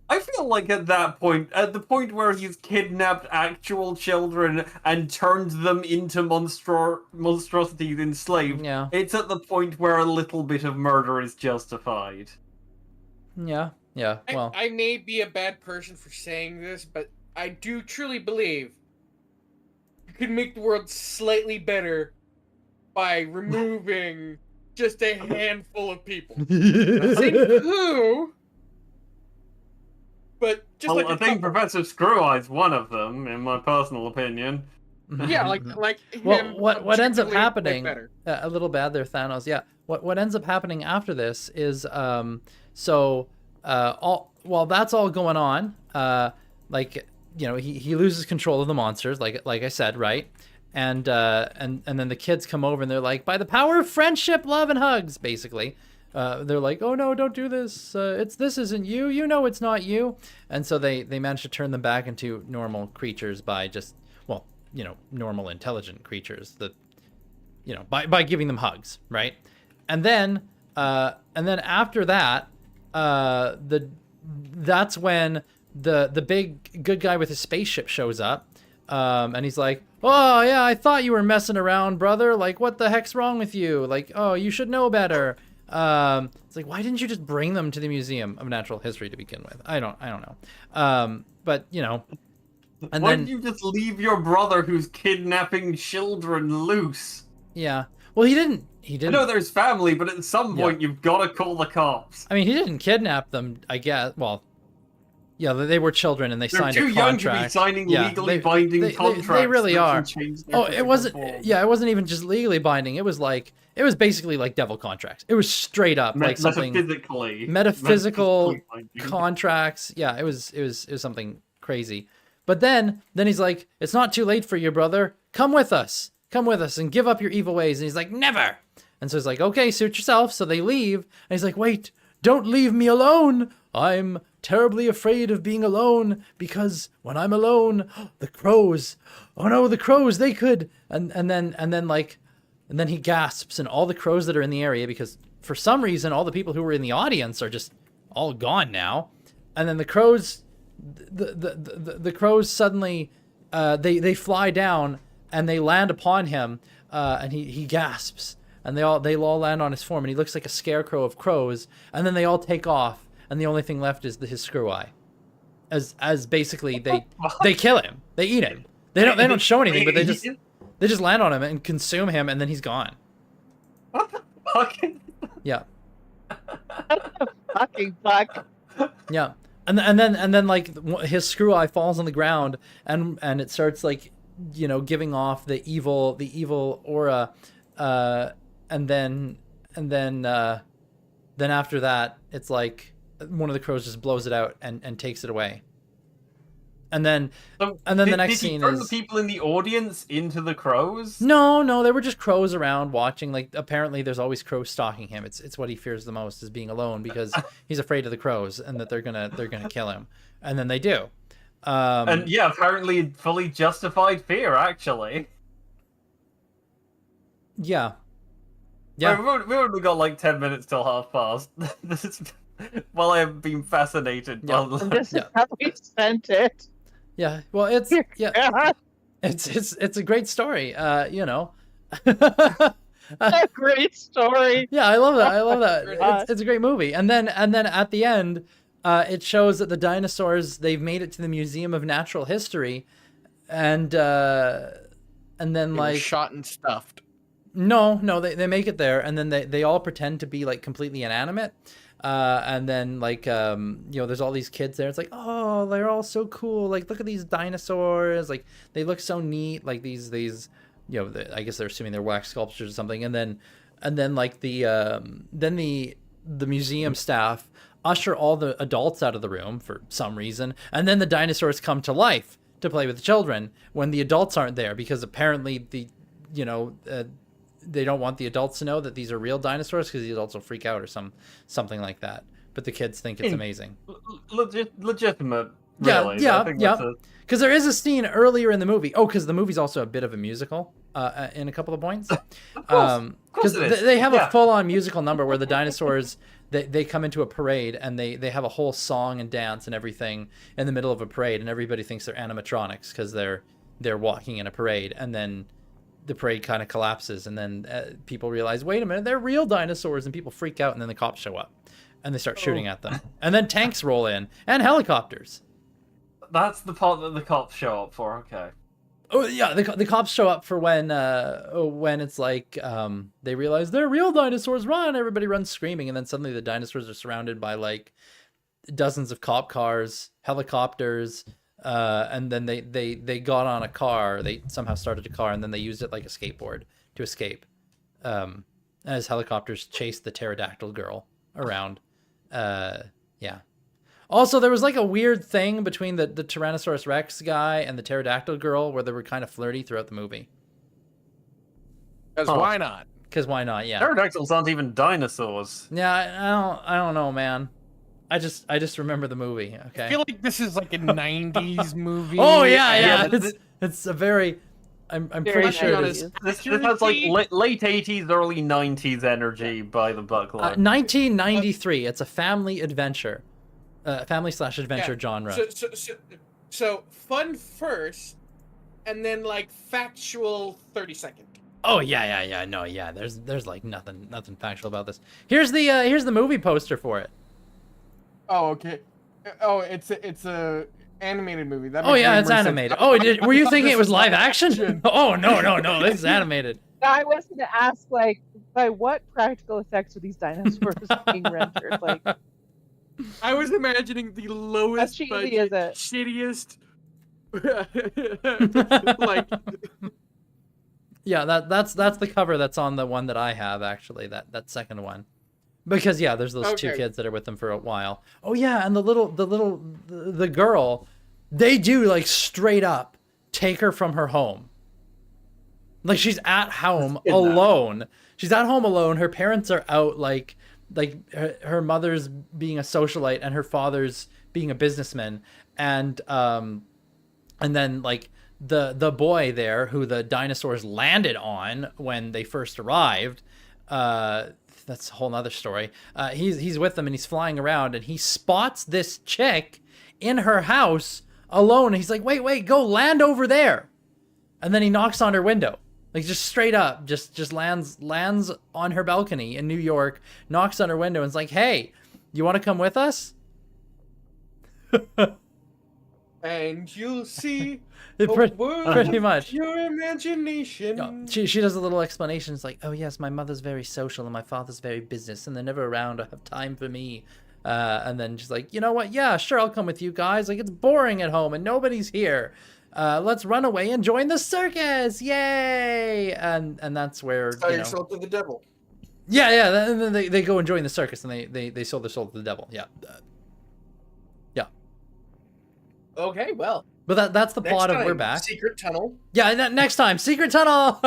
I feel like at the point where he's kidnapped actual children and turned them into monstrosities enslaved, it's at the point where a little bit of murder is justified. Yeah. Well, I may be a bad person for saying this, but I do truly believe you could make the world slightly better by removing just a handful of people. Saying who? But just I think Professor Screw Eye's one of them, in my personal opinion. Yeah, like well, what ends up happening? A little bad there, Thanos. Yeah, what ends up happening after this is while that's all going on, like, you know, he loses control of the monsters, like I said, right? And then the kids come over and they're like, by the power of friendship, love, and hugs, basically. They're like, oh no, don't do this. This isn't you. You know it's not you. And so they manage to turn them back into normal creatures by just, well, you know, normal intelligent creatures that, you know, by giving them hugs, right? And then after that, that's when the big good guy with his spaceship shows up, and he's like, oh yeah, I thought you were messing around, brother. Like, what the heck's wrong with you? Like, oh, you should know better. It's like, why didn't you just bring them to the Museum of Natural History to begin with? I don't know. But you know, and why didn't you just leave your brother who's kidnapping children loose? Yeah. Well, he didn't. He I didn't. know there's family, but at some point you've got to call the cops. I mean, he didn't kidnap them. I guess. Well, yeah, they were children and they They're signed too a young to be contract. signing Yeah, legally binding contracts. They really that are. can change their Oh, it wasn't. physical form. Yeah, it wasn't even just legally binding. It was basically like devil contracts. It was straight up like something metaphysical binding. contracts. Yeah, it was something crazy. But then he's like, "It's not too late for you, brother. Come with us and give up your evil ways." And he's like, "Never." And so he's like, "Okay, suit yourself." So they leave. And he's like, "Wait, don't leave me alone. I'm terribly afraid of being alone because when I'm alone, the crows, oh no, the crows, they could." And then he gasps, and all the crows that are in the area, because for some reason all the people who were in the audience are just all gone now. And then the crows, the crows suddenly, they fly down and they land upon him, and he gasps, and they all land on his form, and he looks like a scarecrow of crows. And then they all take off, and the only thing left is his screw eye. As basically they kill him, they eat him. They don't show anything, but they just land on him and consume him, and then he's gone. What the fuck? Yeah. Fucking fuck. Yeah. And then like his screw eye falls on the ground, and it starts like, you know, giving off the evil aura, and then after that it's like one of the crows just blows it out and takes it away. And then the next scene turn is the people in the audience into the crows. no, they were just crows around watching. Like, apparently there's always crows stalking him. It's what he fears the most, is being alone, because he's afraid of the crows and that they're gonna kill him. And then they do. And yeah, apparently fully justified fear, actually. Yeah. Yeah. We've only got like 10 minutes till past. This is while I've been fascinated by And this is how we spent it. Yeah. Well, it's a great story. You know. A great story. Yeah, I love that. It's a great movie. And then at the end, it shows that the dinosaurs, they've made it to the Museum of Natural History, and then They were like shot and stuffed. No, they make it there, and then they all pretend to be like completely inanimate. And then like you know, there's all these kids there. It's like, oh, they're all so cool. Like, look at these dinosaurs. Like, they look so neat. Like these you know, I guess they're assuming they're wax sculptures or something. And then like the museum staff usher all the adults out of the room for some reason, and then the dinosaurs come to life to play with the children when the adults aren't there, because apparently they don't want the adults to know that these are real dinosaurs, because the adults will freak out or something like that. But the kids think it's amazing. legitimate. Really. Yeah. Because there is a scene earlier in the movie. Oh, because the movie's also a bit of a musical in a couple of points. Because they have a full-on musical number where the dinosaurs, they come into a parade, and they have a whole song and dance and everything in the middle of a parade, and everybody thinks they're animatronics because they're walking in a parade, and then the parade kind of collapses, and then people realize, wait a minute, they're real dinosaurs, and people freak out, and then the cops show up, and they start shooting at them, and then tanks roll in, and helicopters. That's the part that the cops show up for. Okay. Oh yeah, the cops show up for when it's like they realize they're real dinosaurs. Run! Everybody runs screaming, and then suddenly the dinosaurs are surrounded by like dozens of cop cars, helicopters, and then they got on a car. They somehow started a car, and then they used it like a skateboard to escape. As helicopters chased the pterodactyl girl around. Yeah. Also, there was like a weird thing between the Tyrannosaurus Rex guy and the pterodactyl girl where they were kind of flirty throughout the movie. Because why not? Because why not? Yeah. Pterodactyls aren't even dinosaurs. Yeah, I don't know, man. I just remember the movie. Okay. I feel like this is like a '90s movie. Oh yeah. It's a very. I'm pretty sure it is. This has like late 80s, early 90s energy by the buckler. 1993. It's a family adventure. Family/adventure genre. So fun first, and then like factual 30-second. Oh yeah. No, yeah. There's like nothing factual about this. Here's the movie poster for it. Oh okay. Oh, it's a animated movie. That Oh makes yeah, way it's more sense. animated. Oh, were you thinking it was live action? Oh no. This is animated. I was going to ask, like, by what practical effects are these dinosaurs being rendered? Like, I was imagining the lowest cheesy budget, is it? shittiest. Like, yeah, that's the cover that's on the one that I have, actually, that second one. Because yeah, there's those two Okay. kids that are with them for a while. Oh yeah, and the girl, they do like straight up take her from her home. Like she's at home alone. She's at home alone. Her parents are out, like her mother's being a socialite and her father's being a businessman, and then like the boy there who the dinosaurs landed on when they first arrived, that's a whole nother story. He's with them and he's flying around and he spots this chick in her house alone. And he's like, wait, go land over there. And then he knocks on her window, like just straight up, just lands on her balcony in New York, knocks on her window and is like, hey, you want to come with us? And you'll see Pretty much. your imagination. No, she does a little explanation. It's like, oh yes, my mother's very social and my father's very business, and they're never around or have time for me. And then she's like, you know what? Yeah, sure, I'll come with you guys. Like it's boring at home and nobody's here. Let's run away and join the circus! Yay! And that's where Sell yourself to the devil. Yeah. And then they go and join the circus and they sold their soul to the devil. Yeah. Okay, well. But that's the Next plot of time, We're Back. Secret tunnel. Yeah, next time, Secret Tunnel.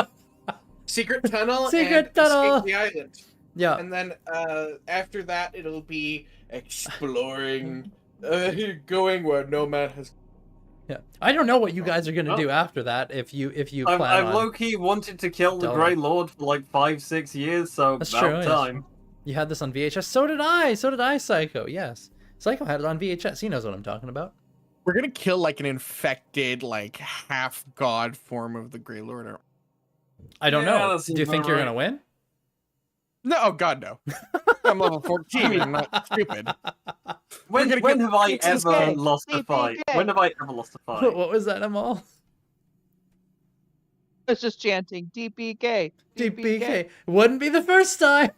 Secret tunnel. Secret and tunnel. Escape the island. Yeah. And then after that, it'll be exploring, going where no man has. Yeah, I don't know what you guys are gonna do after that. If you plan I've on. low-key wanted to kill the Don't. Grey Lord for like 5-6 years, so That's about true, yes. time. You had this on VHS. So did I. Psycho. Yes, Psycho had it on VHS. He knows what I'm talking about. we're gonna kill like an infected, like half god form of the Grey Lord. I don't Yeah, know. that Do seems you think about you're right. gonna win? No, oh god, no. I'm level 14. I'm not stupid. When gonna have get I pizza's ever gay. lost a fight? gay. When have I ever lost a fight? What was that, Amal? it's just chanting DPK. DPK. Wouldn't be the first time.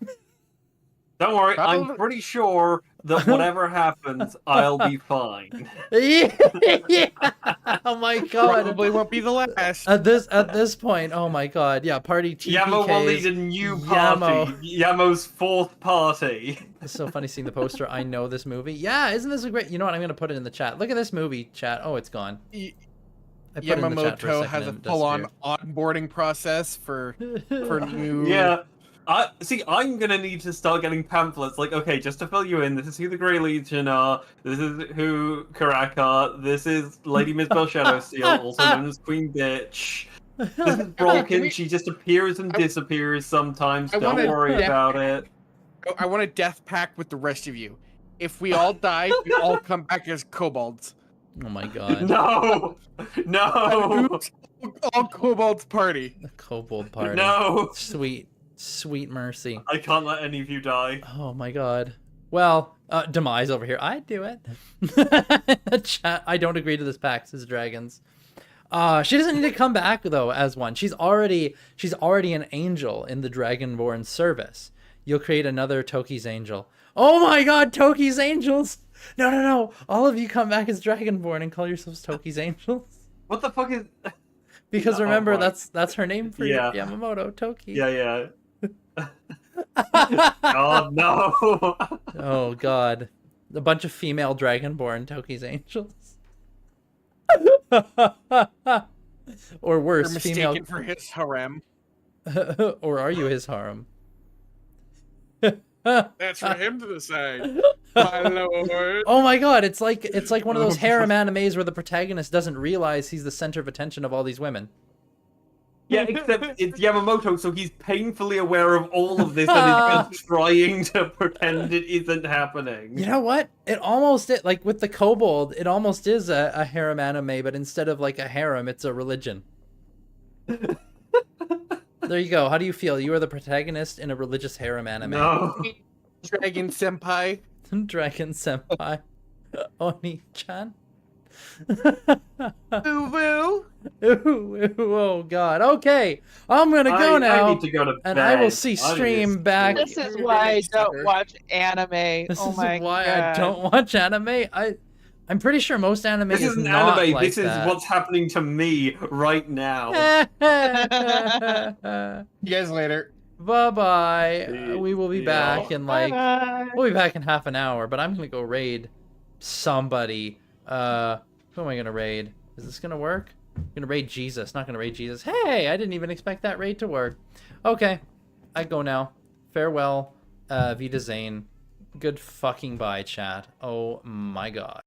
Don't worry, I'm Probably- pretty sure that whatever happens, I'll be fine. Yeah. Oh my god. Probably won't be the last. At this point, oh my god. Yeah, party Yamo will need a TPKs. new party. Yamo's fourth party. It's so funny seeing the poster. I know this movie. Yeah, isn't this a great? You know what? I'm gonna put it in the chat. Look at this movie, chat. Oh, it's gone. I put it in the chat for a Yamamoto second has a and it full-on onboarding process for disappeared. new. Yeah. I'm gonna need to start getting pamphlets. Like, okay, just to fill you in, this is who the Grey Legion are. This is who Karak are. This is Lady Mizbel Shadowsteel, also known as Queen Bitch. This is Brolkin. She just appears and disappears sometimes. I Don't wanna- worry about it. I want a death pact with the rest of you. If we all die, we all come back as kobolds. Oh my god. No, no, All kobolds party. The kobold party. no! Sweet mercy. I can't let any of you die. Oh my god. Well, Demise over here. I'd do it. Chat. I don't agree to this pact, says Dragons. She doesn't need to come back though as one. She's already an angel in the Dragonborn service. You'll create another Toki's angel. Oh my god, Toki's angels! No. All of you come back as Dragonborn and call yourselves Toki's angels. What the fuck is? Because Oh, remember, right. that's her name for Yeah. Yamamoto, Toki. Yeah. God no! Oh god. A bunch of female Dragonborn Toki's angels. Or You're worse, mistaken female. for his harem. Or are you his harem? That's for him to decide. My lord. Oh my god, it's like one of those harem animes where the protagonist doesn't realize he's the center of attention of all these women. Yeah, except it's Yamamoto, so he's painfully aware of all of this and is just trying to pretend it isn't happening. You know what? It almost like with the kobold, it almost is a harem anime, but instead of like a harem, it's a religion. There you go. How do you feel? You are the protagonist in a religious harem anime. No. Dragon senpai. Dragon Senpai. Oni-chan. Woo woo. Ooh, oh God. Okay, I'm gonna go I now, need to go to and I will bed. see I need to stream back. sleep. This is You're why I gonna don't stutter. watch anime. This Oh is my why god. I don't watch anime. I'm pretty sure most anime This is isn't not anime. like This is what's happening to me right now. that. You guys later. Bye bye. See- We will be see back y'all. in like Bye-bye. we'll be back in half an hour. But I'm gonna go raid somebody. Who am I gonna raid? Is this gonna work? I'm gonna raid Jesus. Not gonna raid Jesus. Hey, I didn't even expect that raid to work. Okay, I go now. Farewell. Vida Zane. Good fucking bye, chat. Oh my God.